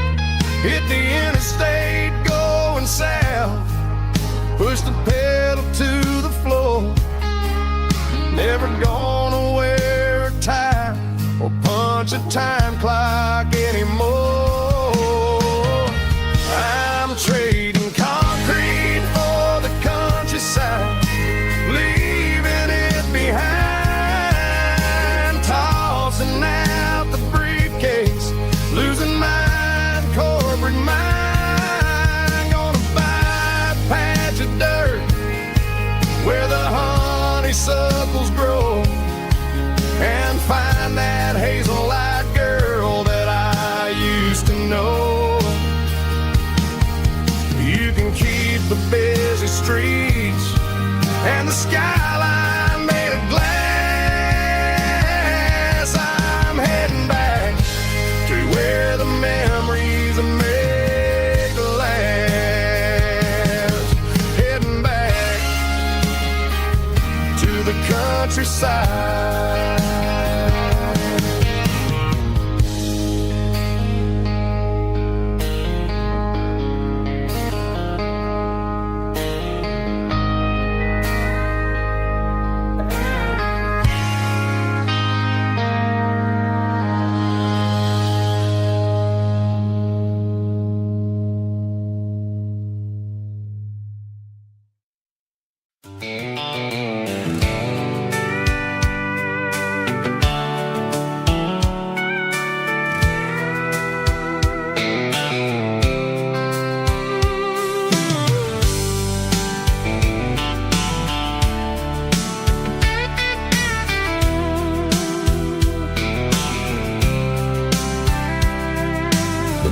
Hit the interstate going south, push the pedal to the floor. Never gonna wear a tie or punch a time clock anymore. I'm trading concrete for the countryside, leaving it behind, tossing out the briefcase, losing my corporate mind. Gonna buy a patch of dirt where the honeysuckles grow, and find that hazel-eyed girl that I used to know. You can keep the busy streets and the skyline made of glass. I'm heading back to where the memories are made to last. Heading back to the countryside.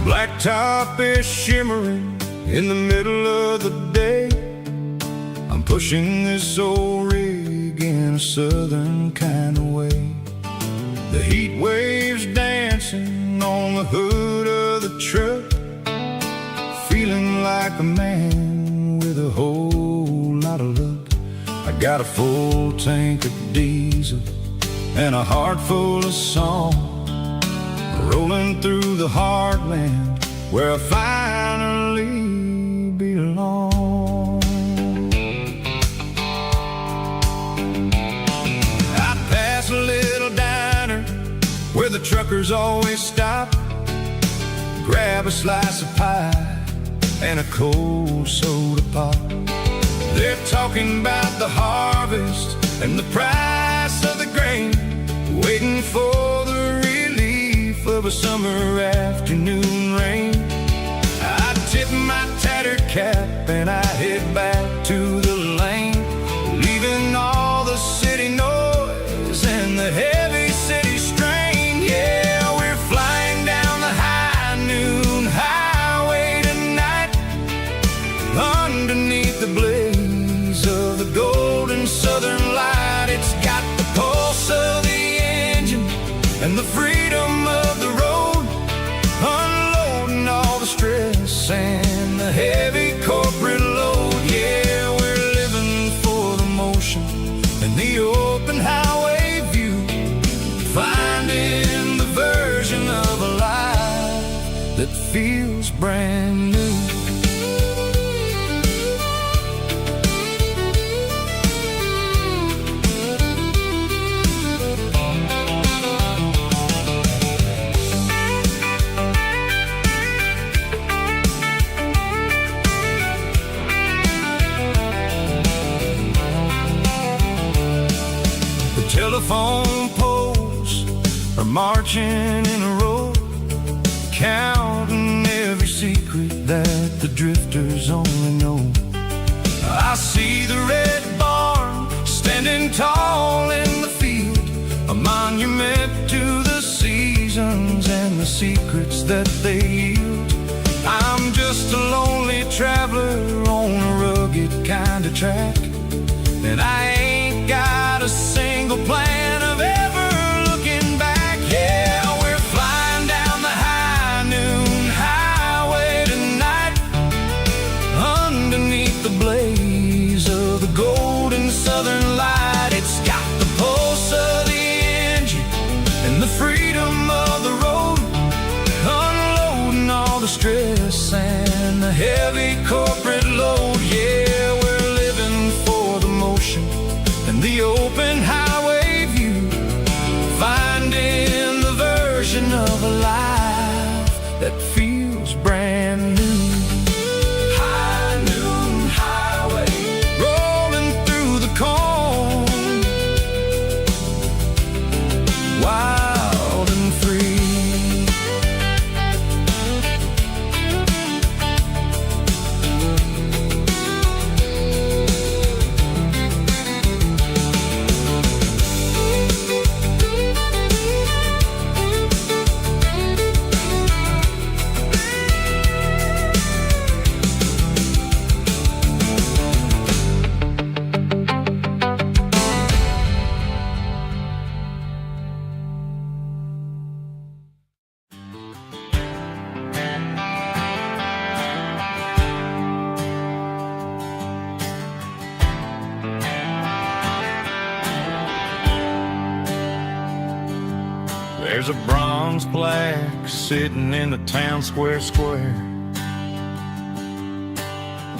Blacktop is shimmering in the middle of the day. I'm pushing this old rig in a southern kind of way. The heat waves dancing on the hood of the truck, feeling like a man with a whole lot of luck. I got a full tank of diesel and a heart full of song, rolling through the heartland where I finally belong. I pass a little diner where the truckers always stop, grab a slice of pie and a cold soda pop. They're talking about the harvest and the price of the grain, waiting for the relief of a summer afternoon rain. I tip my tattered cap and I head back to the lane, leaving all the city noise and the heavy city strain. Yeah, we're flying down the high noon highway tonight, underneath the blaze of the golden southern light. It's got the pulse of the engine and the freedom of the road, unloading all the stress and the heavy corporate load. Yeah, we're living for the motion and the open highway view, finding the version of a life that feels brand new. Telephone poles are marching in a row, counting every secret that the drifters only know. I see the red barn standing tall in the field, a monument to the seasons and the secrets that they yield. I'm just a lonely traveler on a rugged kind of track, and I ain't got a single plan of ever looking back. Yeah, we're flying down the high noon highway tonight, underneath the blaze of the golden southern light. It's got the pulse of the engine and the freedom of the road, unloading stress and the heavy corporate load. Yeah, we're living for the motion and the open highway view, finding the version of a life that feels brand new. High noon highway, rolling through the corn, wild and free. There's a bronze plaque sitting in the town square.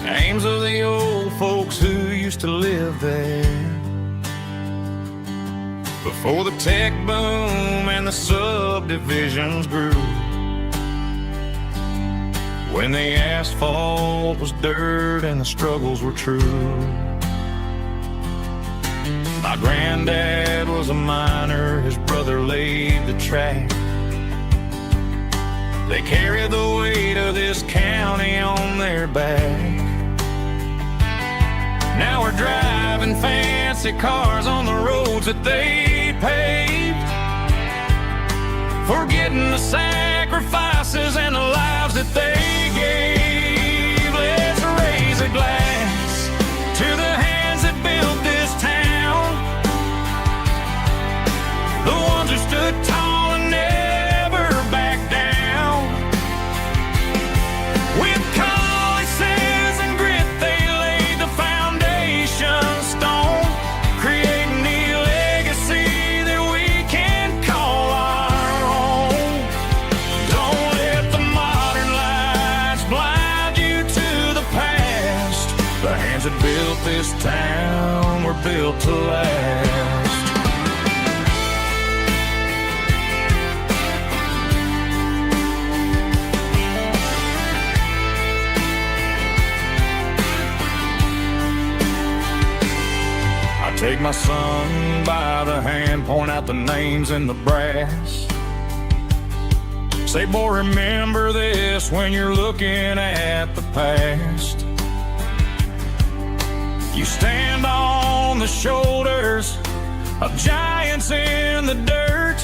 Names of the old folks who used to live there before the tech boom and the subdivisions grew, when the asphalt was dirt and the struggles were true. My granddad was a miner, his brother laid the track. They carried the weight of this county on their back. Now we're driving fancy cars on the roads that they paved, forgetting the sacrifices and the lives that they gave. Let's raise a glass to the hands that built this town, the ones who stood tall and never backed down. With calluses and grit, they laid the foundation stone, creating the legacy that we can call our own. Don't let the modern lights blind you to the past. The hands that built this town were built to last. Take my son by the hand, point out the names in the brass. Say, boy, remember this when you're looking at the past. You stand on the shoulders of giants in the dirt,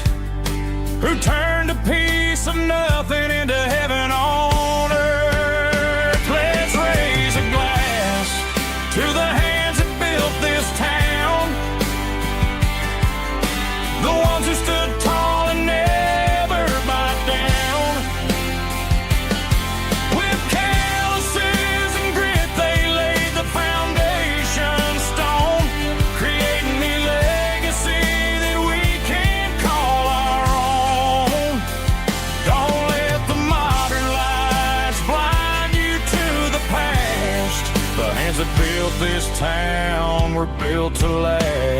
who turned a piece of nothing into heaven on earth. Let's raise a glass to the hands that built this town, the ones who stood tall and never backed down. With calluses and grit, they laid the foundation stone, creating the legacy that we can call our own. Don't let the modern lights blind you to the past. The hands that built this town were built to last.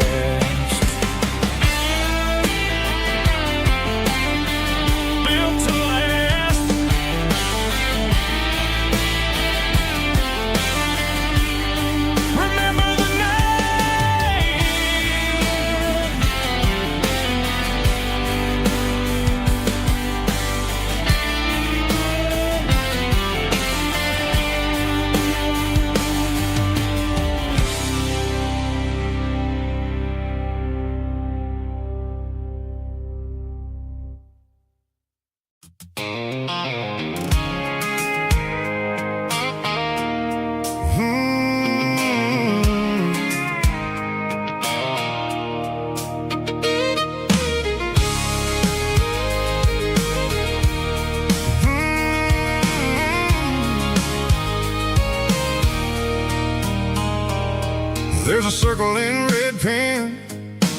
There's a circle in red pen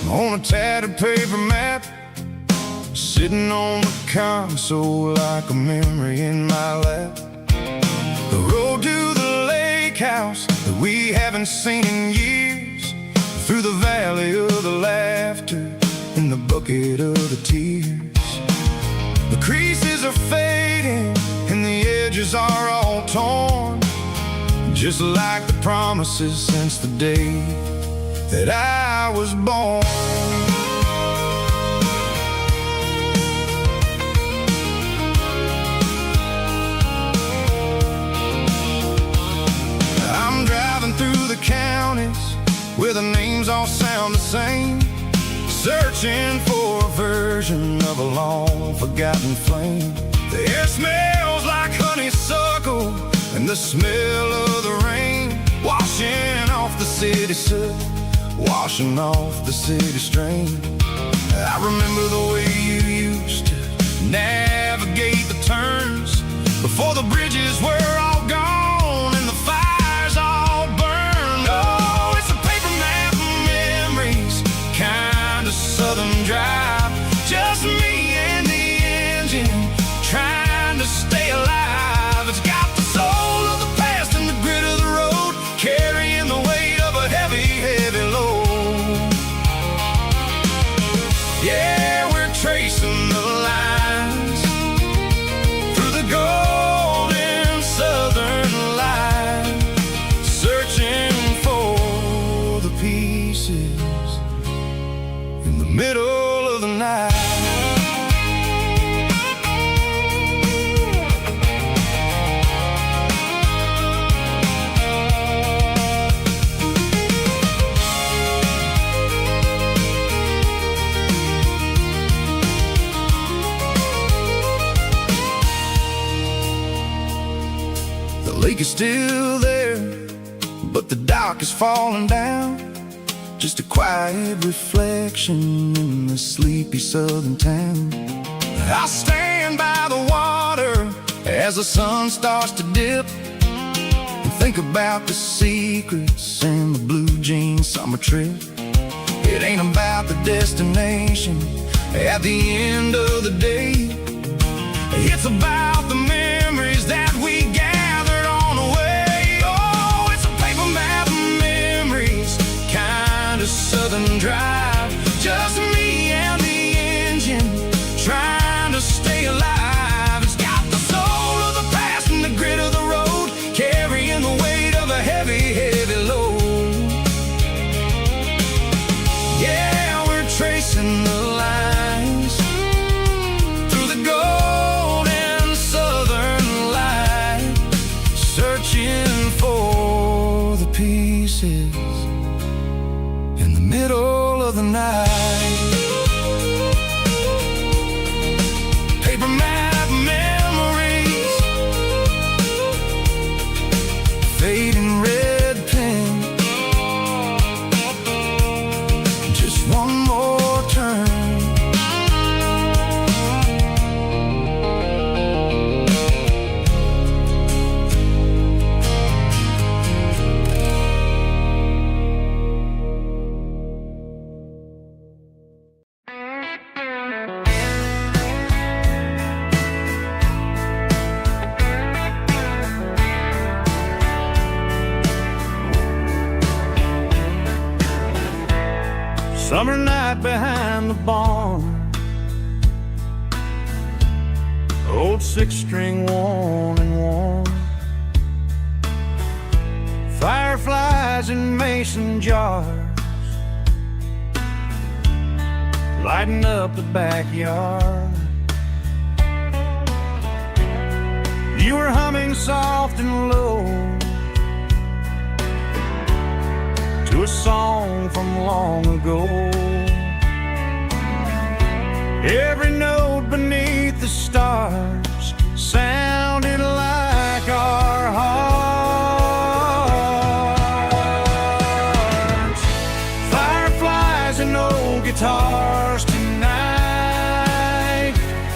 on a tattered paper map, sitting on the console like a memory in my lap. haven't seen in years, through the valley of the laughter, in the bucket of the tears. The creases are fading and the edges are all torn, just like the promises since the day that I was born. I'm driving through the counties where the names all sound the same, searching for a version of a long forgotten flame. The air smells like honeysuckle and the smell of the rain, washing off the city soot, washing off the city strain. I remember the way you used to navigate the turns before the bridges were all gone and the fires all burned. Oh, it's a paper map of memories, kind of southern drive, just me and the engine trying to stay alive. It's got the soul of the past and the grit of the road, carrying the weight of a heavy, heavy load. Yeah, we're tracing the lines through the golden southern light, searching for the pieces in the middle of the night. The lake is still there, but the dock is falling down, just a quiet reflection in the sleepy southern town. I stand by the water as the sun starts to dip and think about the secrets and the blue jean summer trip. It ain't about the destination at the end of the day, it's about the memories that we gathered on the way. Oh, it's a paper map of memories, kind of southern drive, just me and the engine trying to stay alive. It's got the soul of the past and the grit of the road, carrying the weight of a heavy, heavy load. Yeah, we're tracing the lines through the golden southern light, searching for the pieces in the middle of the night. Paper map memories, fading red pen, just one more turn. Summer night behind the barn, old six-string worn and worn, fireflies in mason jars, lighting up the backyard. You were humming soft and low to a song from long ago. Every note beneath the stars sounded like our hearts. Fireflies and old guitars tonight,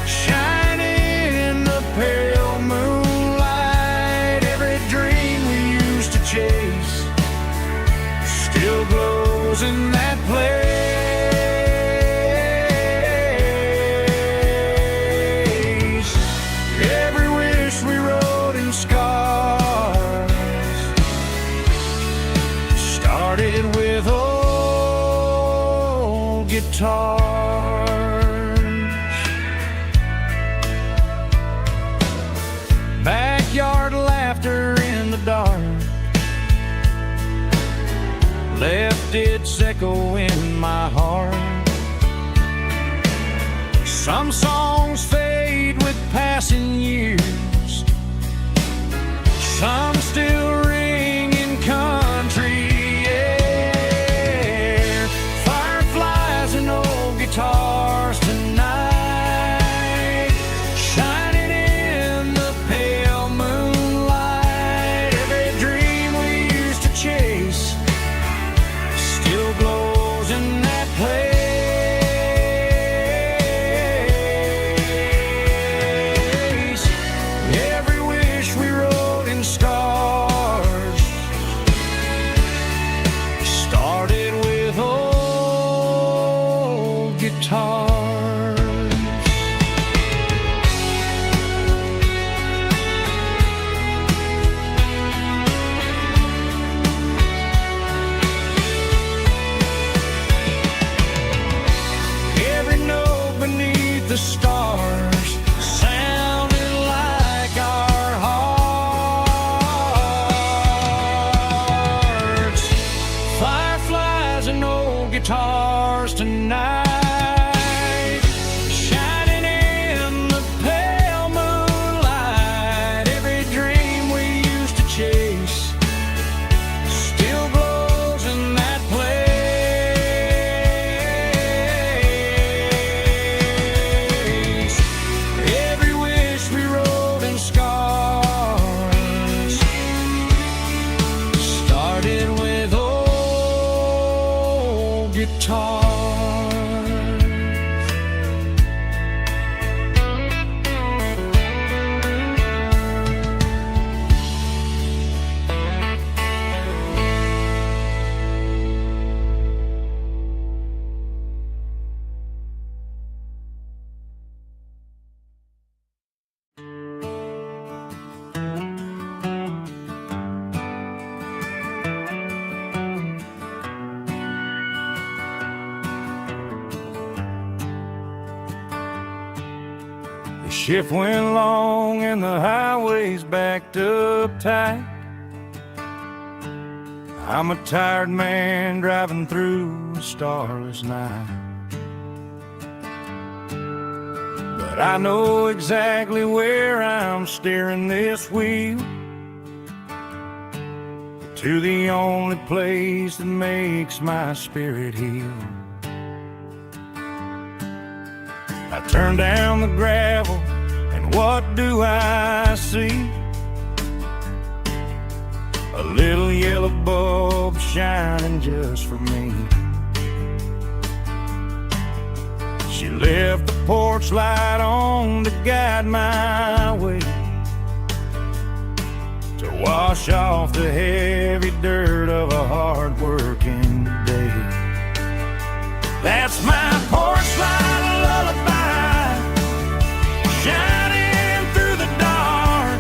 shining in the pale moonlight. Every dream we used to chase still glows in that place. guitars. Backyard laughter in the dark left its echo in my heart. Some songs fade with passing years, some still ring in country air. Fireflies and old guitars tonight, shining in the pale moonlight. Every dream we used to chase still glows in that place. Every wish we wrote in scars started with old guitars. Every note beneath the stars sounded like our hearts. Fireflies and old guitars tonight, shining in the pale moonlight. Every dream we used to chase still glows in that place. Every wish we wrote in scars started with old guitars. The shift went long and the highways backed up tight. I'm a tired man driving through a starless night, but I know exactly where I'm steering this wheel, to the only place that makes my spirit heal. I turn down the gravel, and what do I see? A little yellow bulb shining just for me. She left the porch light on to guide my way, to wash off the heavy dirt of a hard-working day. That's my porch light lullaby, shining through the dark,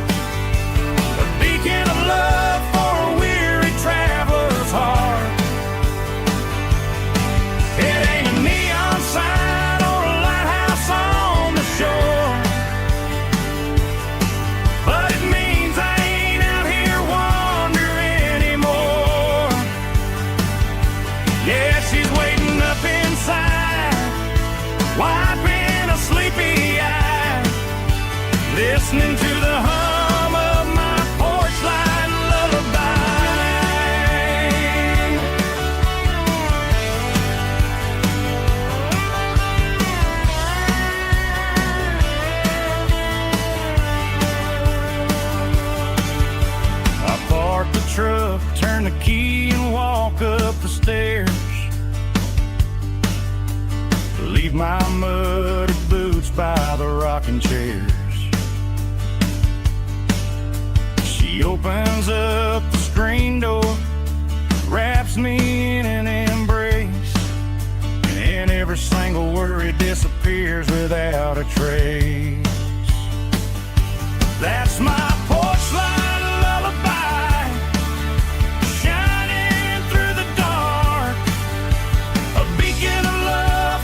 a beacon of love for a weary traveler's heart. It ain't a neon sign or a lighthouse on the shore, but it means I ain't out here wandering anymore. Yeah, she's waiting up inside, wiping a sleepy eye, listening to the hum of my porch light lullaby. I park the truck, turn the key, and walk up the stairs. Leave my muddy boots by the rocking chairs. She opens up the screen door, wraps me in an embrace, and every single worry disappears without a trace. That's my porch light lullaby, shining through the dark, a beacon of love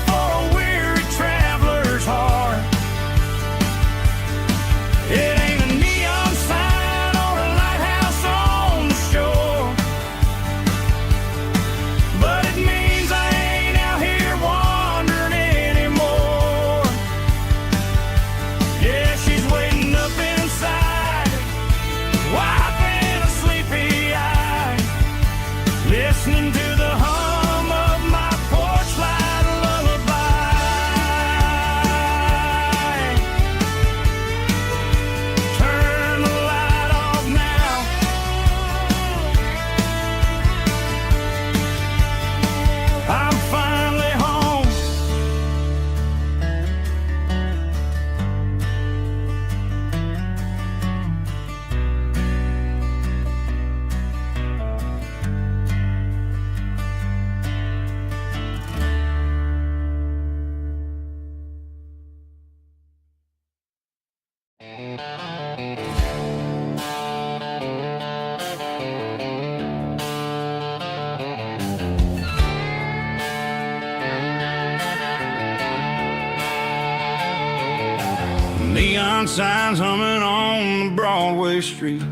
neon signs humming on the Broadway street.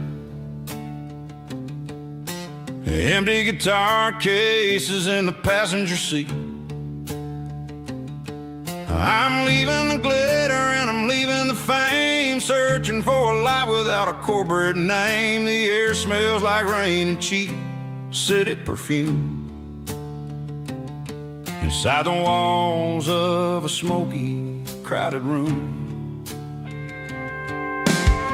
Empty guitar cases in the passenger seat. I'm leaving the glitter and I'm leaving the fame, searching for a life without a corporate name. The air smells like rain and cheap city perfume. Inside the walls of a smoky, crowded room.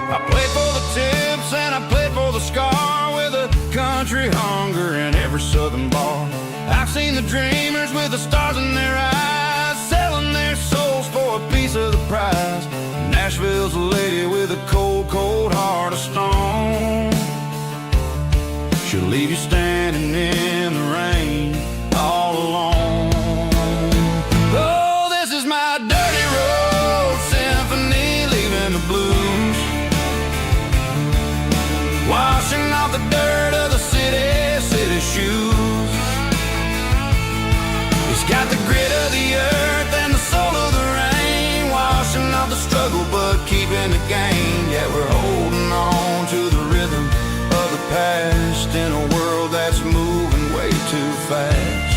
I played for the tips and I played for the scar, with a country hunger in every southern bar. I've seen the dreamers with the stars in their eyes, selling their souls for a piece of the prize. Nashville's a lady with a cold, cold heart of stone. She'll leave you standing in the rain all alone. Oh, this is my dirty road symphony, leaving the blues, washing off the dirt of the city shoes. It's got the grit of the earth and the soul of the rain, washing off the struggle but keeping the gain. Yeah, we're holding on to the rhythm of the past in a world that's moving way too fast.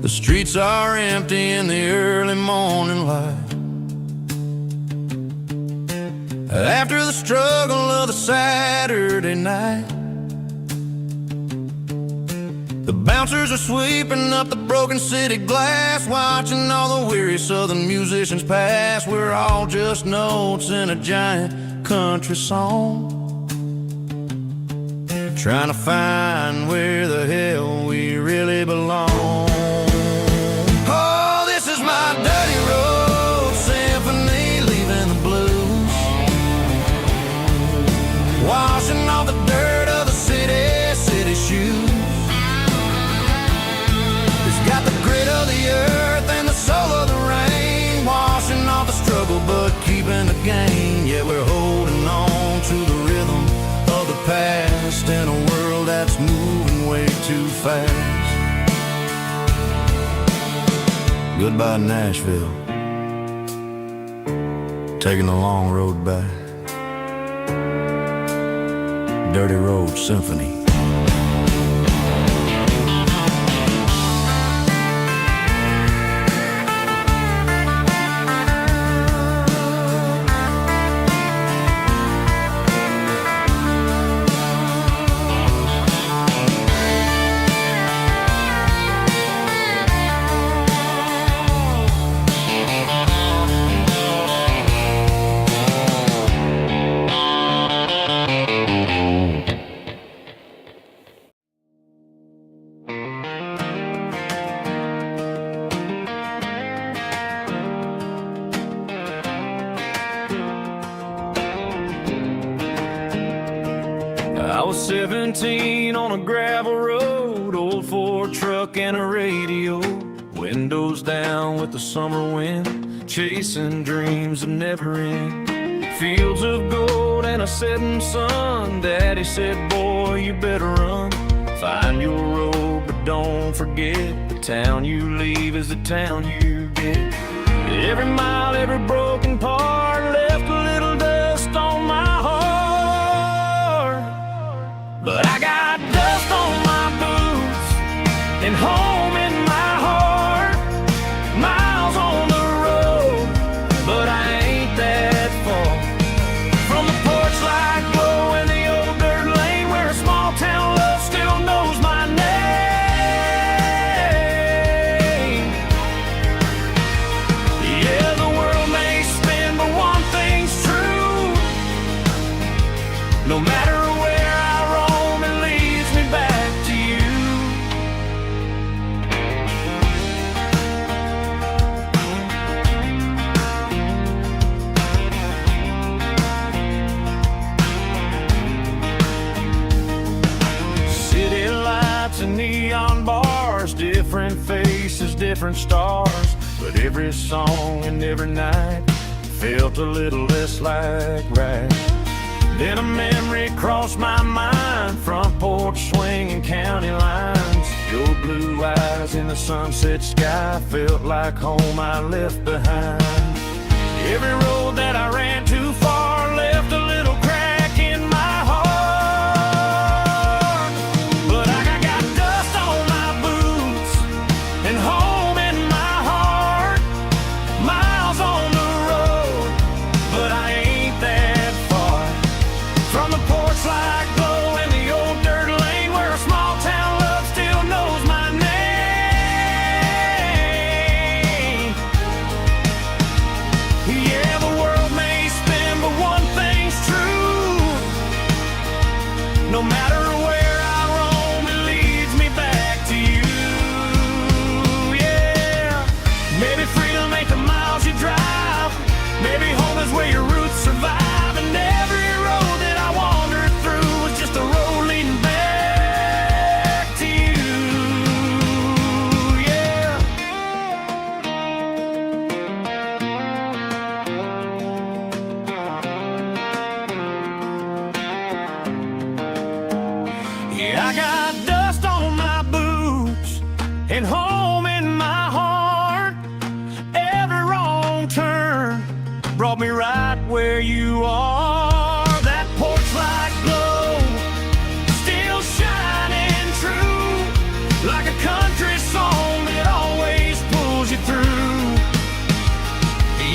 The streets are empty in the early morning light, after the struggle of the Saturday night. The bouncers are sweeping up the broken city glass, watching all the weary southern musicians pass. We're all just notes in a giant country song, trying to find where the hell we really belong. My dirty road symphony, leaving the blues, washing off the dirt of the city shoes. It's got the grit of the earth and the soul of the rain, washing off the struggle but keeping the gain. Yeah, we're holding on to the rhythm of the past in a world that's moving way too fast. Goodbye, Nashville, taking the long road back. Dirty Road Symphony. I was 17 on a gravel road, old Ford truck and a radio, windows down with the summer wind, chasing dreams that never end. Fields of gold and a setting sun. Daddy said, boy, you better run. Find your road, but don't forget, the town you leave is the town you get. Every mile, every broken part left a little dust on my heart. But I got dust on my boots and home in my heart. Miles on the road, but I ain't that far from the porch light glow and the old dirt lane where a small town love still knows my name. Yeah, the world may different faces, different stars, but every song and every night felt a little less like right. Then a memory crossed my mind, front porch swinging county lines. Your blue eyes in the sunset sky felt like home I left behind. Every road that I ran too far left a little crack in my heart. But I got dust on my boots and home in my heart. Miles on the road, but I ain't that far from the porch light glow and the old dirt lane where a small town love still knows my name. Yeah, the world may spin, but one thing's true. No matter where I roam, it leads me back to you. Yeah, maybe freedom ain't the miles you drive. Maybe home is where your roots survive. And every road that I wandered through was just a road leading back to you. Yeah. Yeah, I got dust on my boots and home in my heart. Every wrong turn brought me right where you are. That porch light glow still shining true, like a country song that always pulls you through.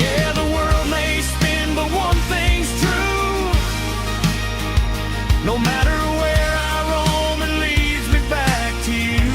Yeah, the world may spin, but one thing's true. No matter where I roam, it leads me back to you.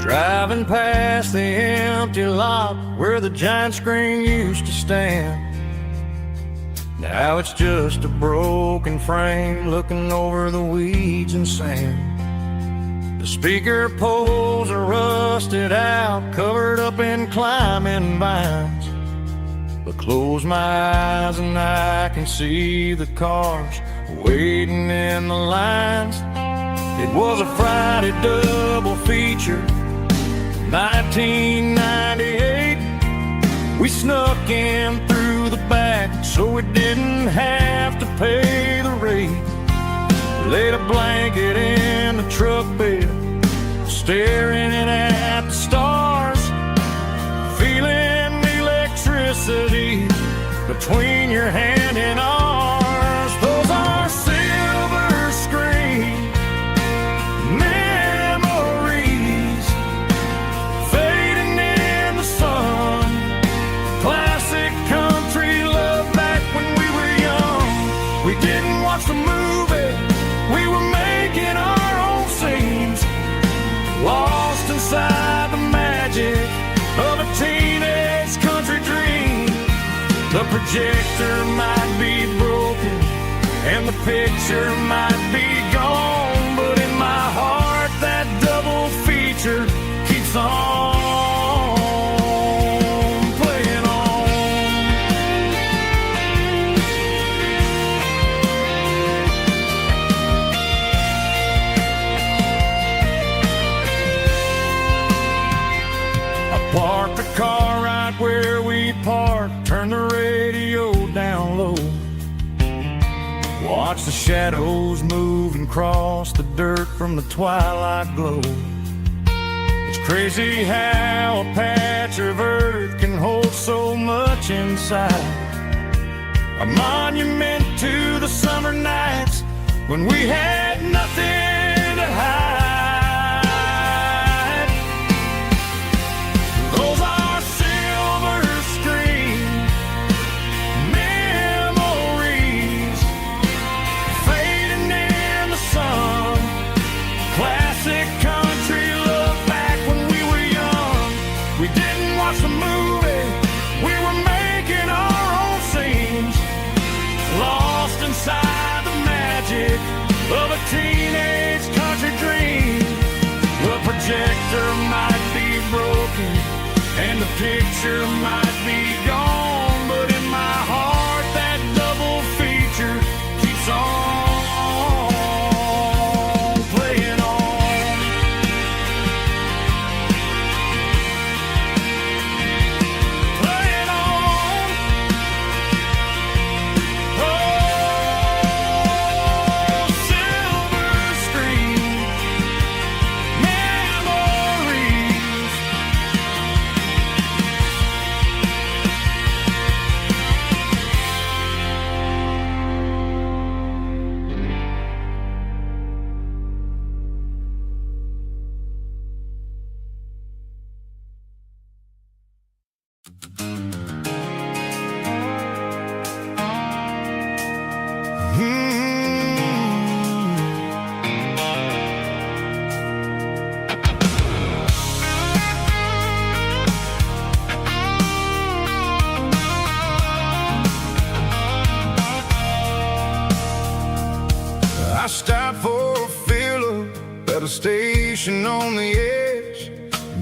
Driving past the empty lot where the giant screen used to stand. Now it's just a broken frame looking over the weeds and sand. The speaker poles are rusted out, covered up in climbing vines. But close my eyes and I can see the cars waiting in the lines. It was a Friday double feature, 1998. We snuck in through the back so we didn't have to pay the rate. Laid a blanket in the truck bed, staring at the stars, feeling the electricity between your hand and ours. Those are silver screen memories fading in the sun. Classic country love back when we were young. We didn't watch the movie, we were making our own scenes, lost inside the magic of a teenage country dream. The projector might be broken and the picture might be gone, but in my heart that double feature keeps on playing on. I parked the car right where we parked, turned the radio down low, watch the shadows move and cross the dirt from the twilight glow. It's crazy how a patch of earth can hold so much inside. A monument to the summer nights when we had nothing to hide. Those are silver screen memories fading in the sun. watched a movie. We were making our own scenes, lost inside the magic of a teenage country dream. The projector might be broken and the picture might be gone, but in my heart that double feature keeps on playing on. Playing on. Oh, silver screen memories. I stopped for a fill-up at a station on the edge.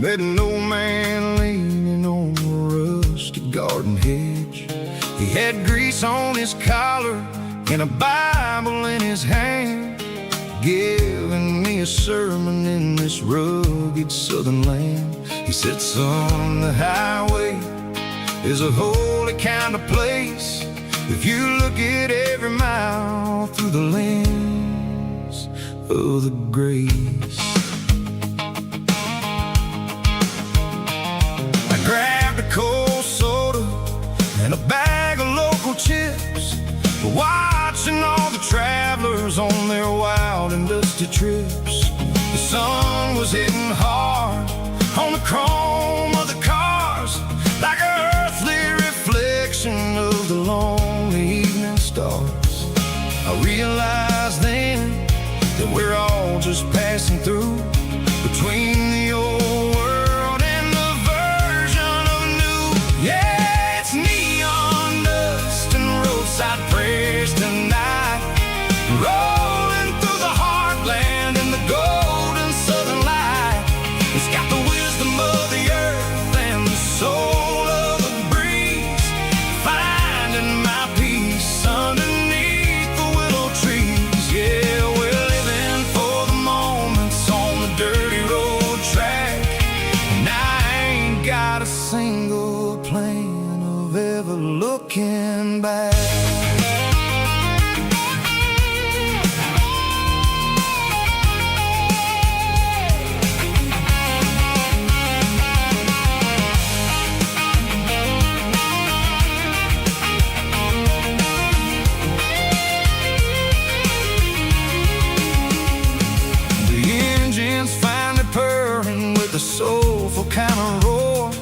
Met an old man leaning on a rusty garden hedge. He had grease on his collar and a Bible in his hand, giving me a sermon in this rugged southern land. He said, son, the highway is a holy kind of place if you look at every mile through the lens of the grace. I grabbed a cold soda and a bag of local chips, watching all the travelers on their wild and dusty trips. The sun was hitting hard on the chrome of the cars, like an earthly reflection of the lonely evening stars. I realized then that we're all just passing through between the old world and the version of new. Yeah, it's neon dust and roadside prayers tonight, rolling through the heartland in the golden southern light. It's got the wisdom of the earth and the soul of the breeze, finding my peace underneath the willow trees. Yeah, we're living for the moments on the dirty road track, and I ain't got a single plan of ever looking back. Soulful kind of roar,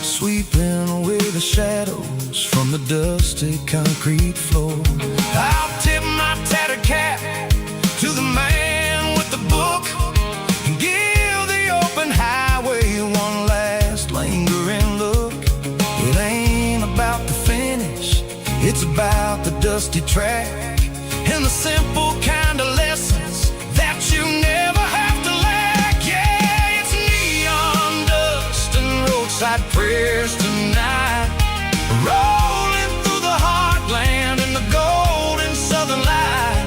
sweeping away the shadows from the dusty concrete floor. I'll tip my tattered cap to the man with the book and give the open highway one last lingering look. It ain't about the finish, it's about the dusty track and the simple kind of lessons that you never have to lack. Yeah, it's neon dust and roadside prayers tonight, rolling through the heartland in the golden southern light.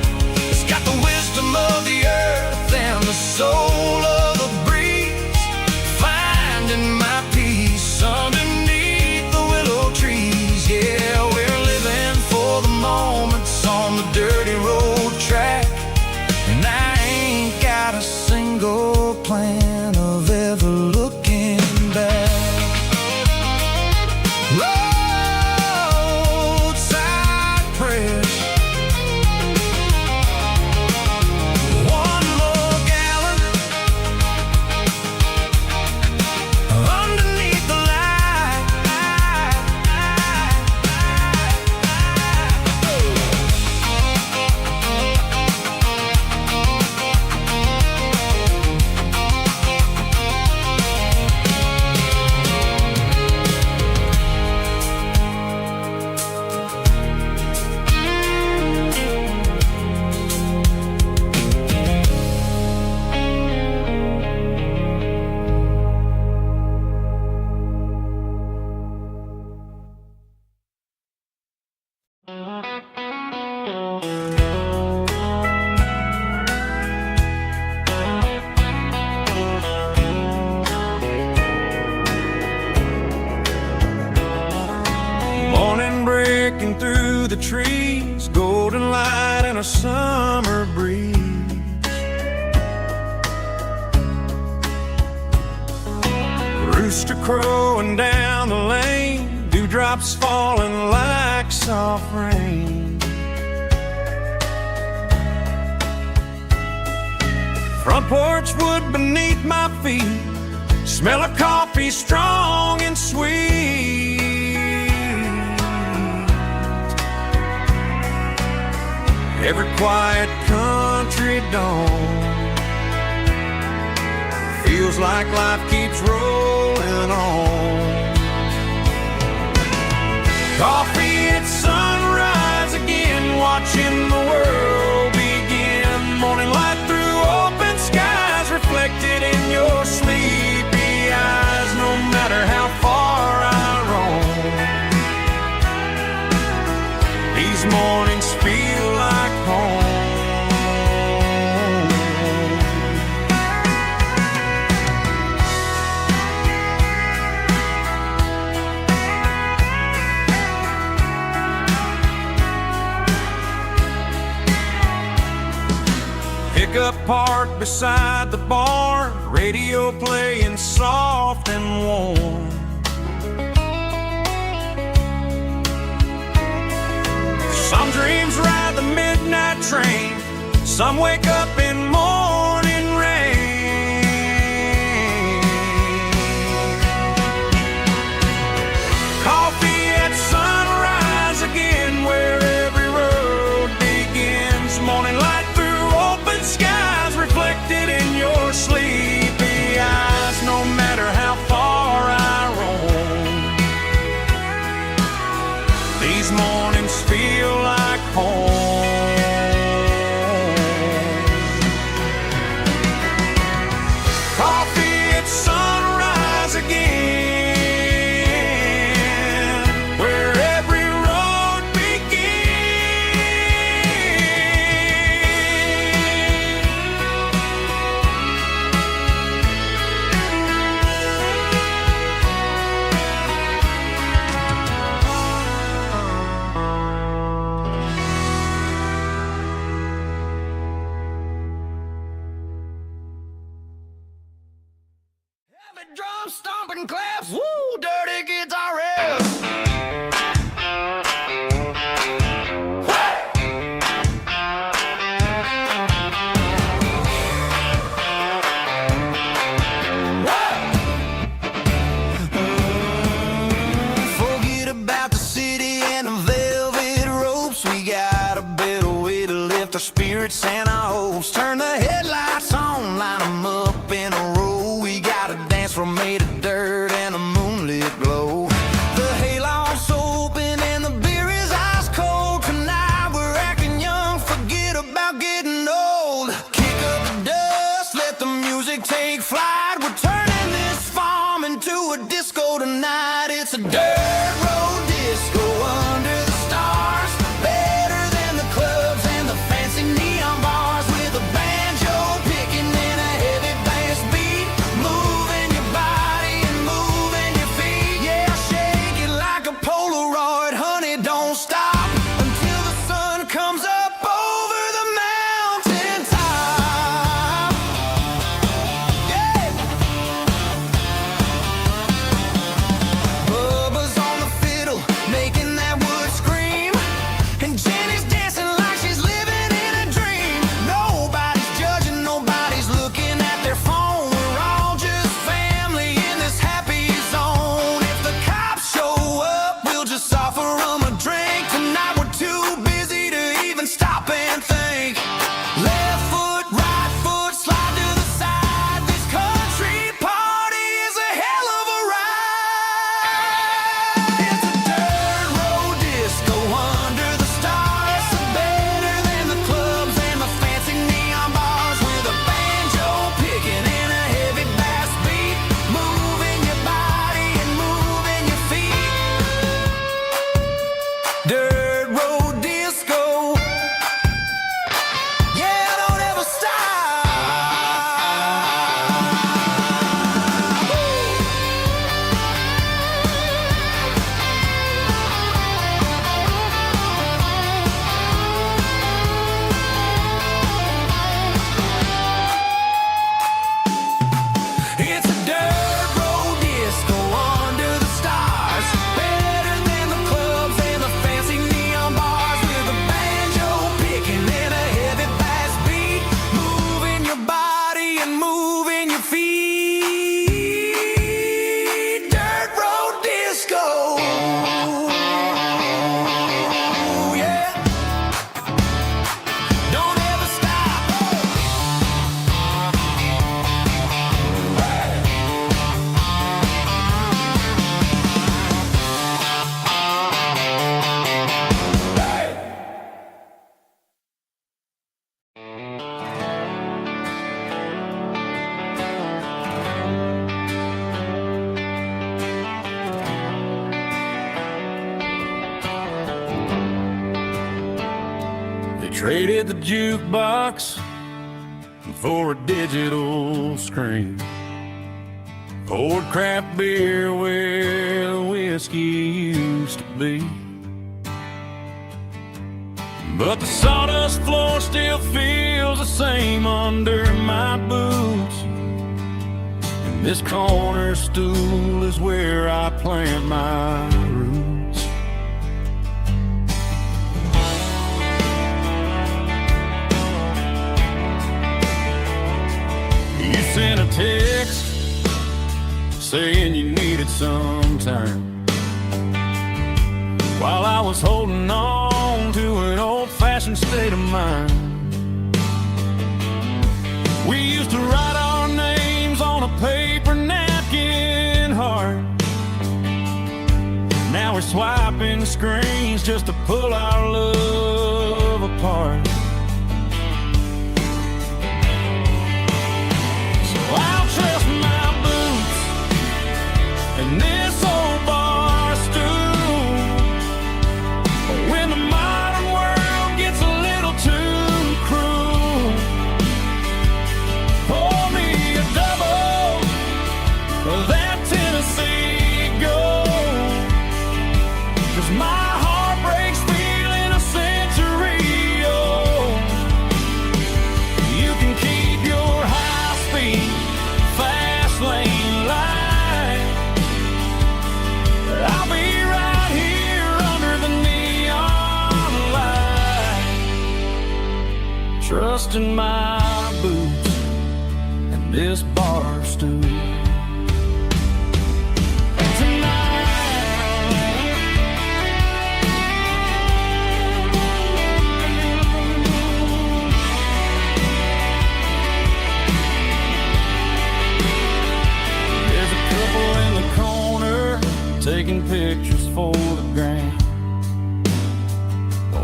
It's got the wisdom of the earth and the soul of the breeze, finding my peace underneath the willow trees. Yeah, we're living for the moments on the dirty road track, and I ain't got a single plan of ever looking back. Roadside prayers, one more gallon underneath the light. flicking through the trees, golden light and a summer breeze. Rooster crowing down the lane, dewdrops falling like soft rain. Front porch wood beneath my feet, smell of coffee strong and sweet. Every quiet country dawn feels like life keeps rolling on. Coffee at sunrise again, watching the world begin. Morning light through open skies, reflected in your sleepy eyes. No matter how far I roam, these mornings feel like home. Pickup parked beside the barn, radio playing soft and warm. Some dreams ride the midnight train, some wake up in morning rain. Coffee at sunrise again, where every road begins. Morning light through open skies, reflected in your sleepy eyes. No matter how far I roam, these mornings feel like home. Coffee at sunrise again, where every road Heavy drum stomping claps, woo, dirty guitar riffs. Forget about the city and the velvet ropes. We got a better way to lift our spirits and our hopes. Turn the headlights on, line 'em up in a row. We got a dance floor made of dirt and a moonlit glow. The hayloft's open and the beer is ice cold. Tonight we're acting young, forget about getting old. Kick up the dust, let the music take flight. We're turning this farm into a disco tonight. It's a dirt road disco under the stars. Better than the clubs and the fancy neon bars. With a banjo picking in a heavy bass beat. Moving your body and moving your feet. Yeah, shake it like a Polaroid, honey, don't stop until the sun comes up over the mountain top. Yeah. Bubba's on the Traded the jukebox for a digital screen. Poured craft beer where the whiskey used to be. But the sawdust floor still feels the same under my boots. And this corner stool is where I plant my roots. You sent a text saying you needed some time, while I was holding on to an old-fashioned state of mind. We used to write our names on a paper napkin heart. Now we're swiping screens just to pull our love apart. So I'll trust my boots and this old bar stool. When the modern world gets a little too cruel, pour me a double of that Tennessee Gold. 'Cause my heart breaks feeling a century old. You can keep your high-speed, fast lane light. I'll be right here under the neon light, trusting my boots and this bar stool. There's a couple in the corner taking pictures for the gram,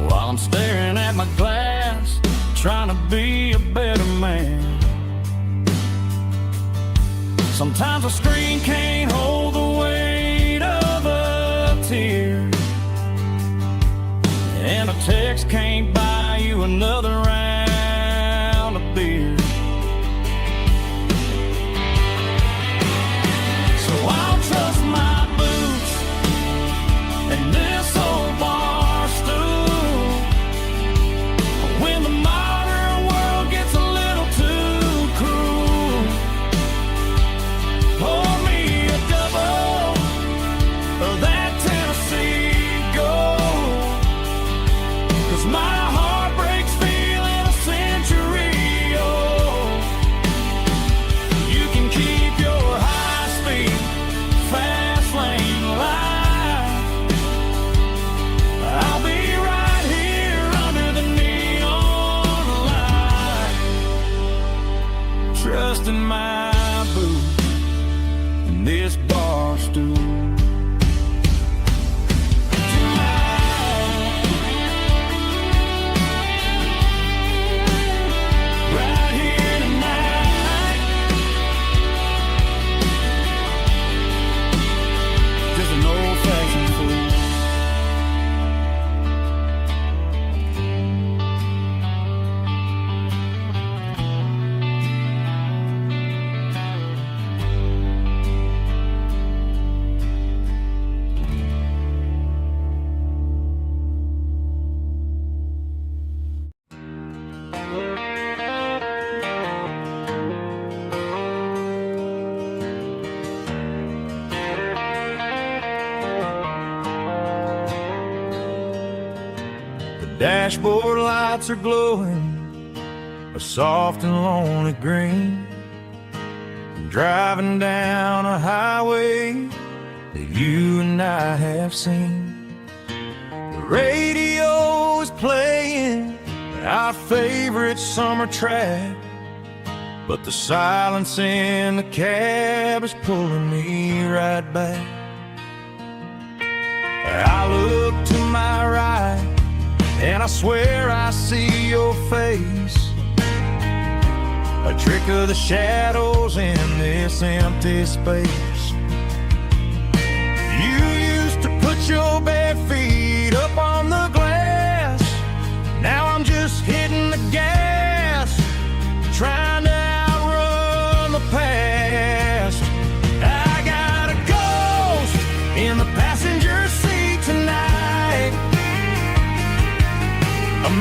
while I'm staring at my glass, trying to be a better man. Sometimes a screen can't hold the weight of a tear, and a text can't buy you another round of beer. So I'll trust my boots and this old bar stool. When the modern world gets a little too cruel, pour me a double of that Tennessee Gold. 'Cause my heart breaks feeling a century old. You can keep your high-speed, fast lane light. I'll be right here under the neon light, trusting my boots and this bar stool. Right here tonight, just an old-fashioned fool. The dashboard lights are glowing a soft and lonely green. I'm driving down a highway that you and I have seen. The radio is playing our favorite summer track, but the silence in the cab is pulling me right back. I look to my right and I swear I see your face, a trick of the shadows in this empty space. You used to put your bare feet up on the glass. Now I'm just here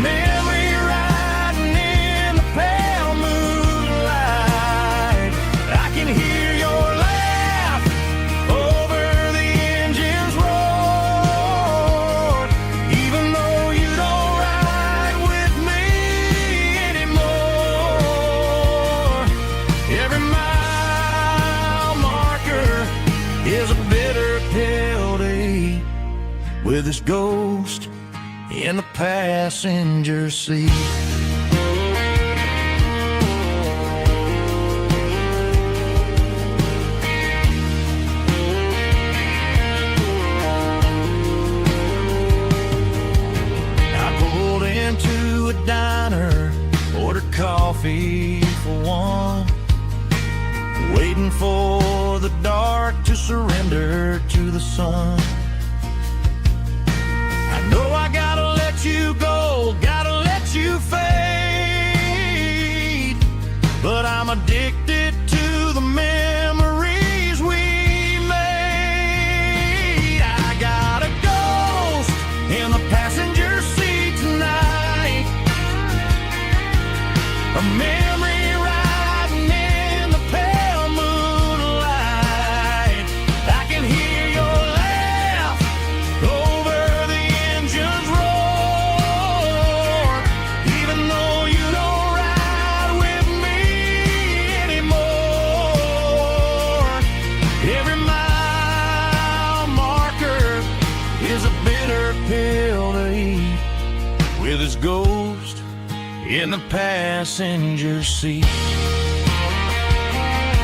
memory riding in the pale moonlight. I can hear your laugh over the engine's roar. Even though you don't ride with me anymore, every mile marker is a bitter pill to eat, with this ghost in the passenger seat. I pulled into a diner, ordered coffee for one, waiting for the dark to surrender to the sun. I know I gotta let you go, gotta let you fade, but I'm addicted to the memories we made. I got a ghost in the passenger seat tonight, a memory riding in the pale moonlight. I can hear your laugh over the engine's roar, even though you don't ride with me anymore. Every mile marker is a bitter pill to eat, with his ghost in the passenger seat.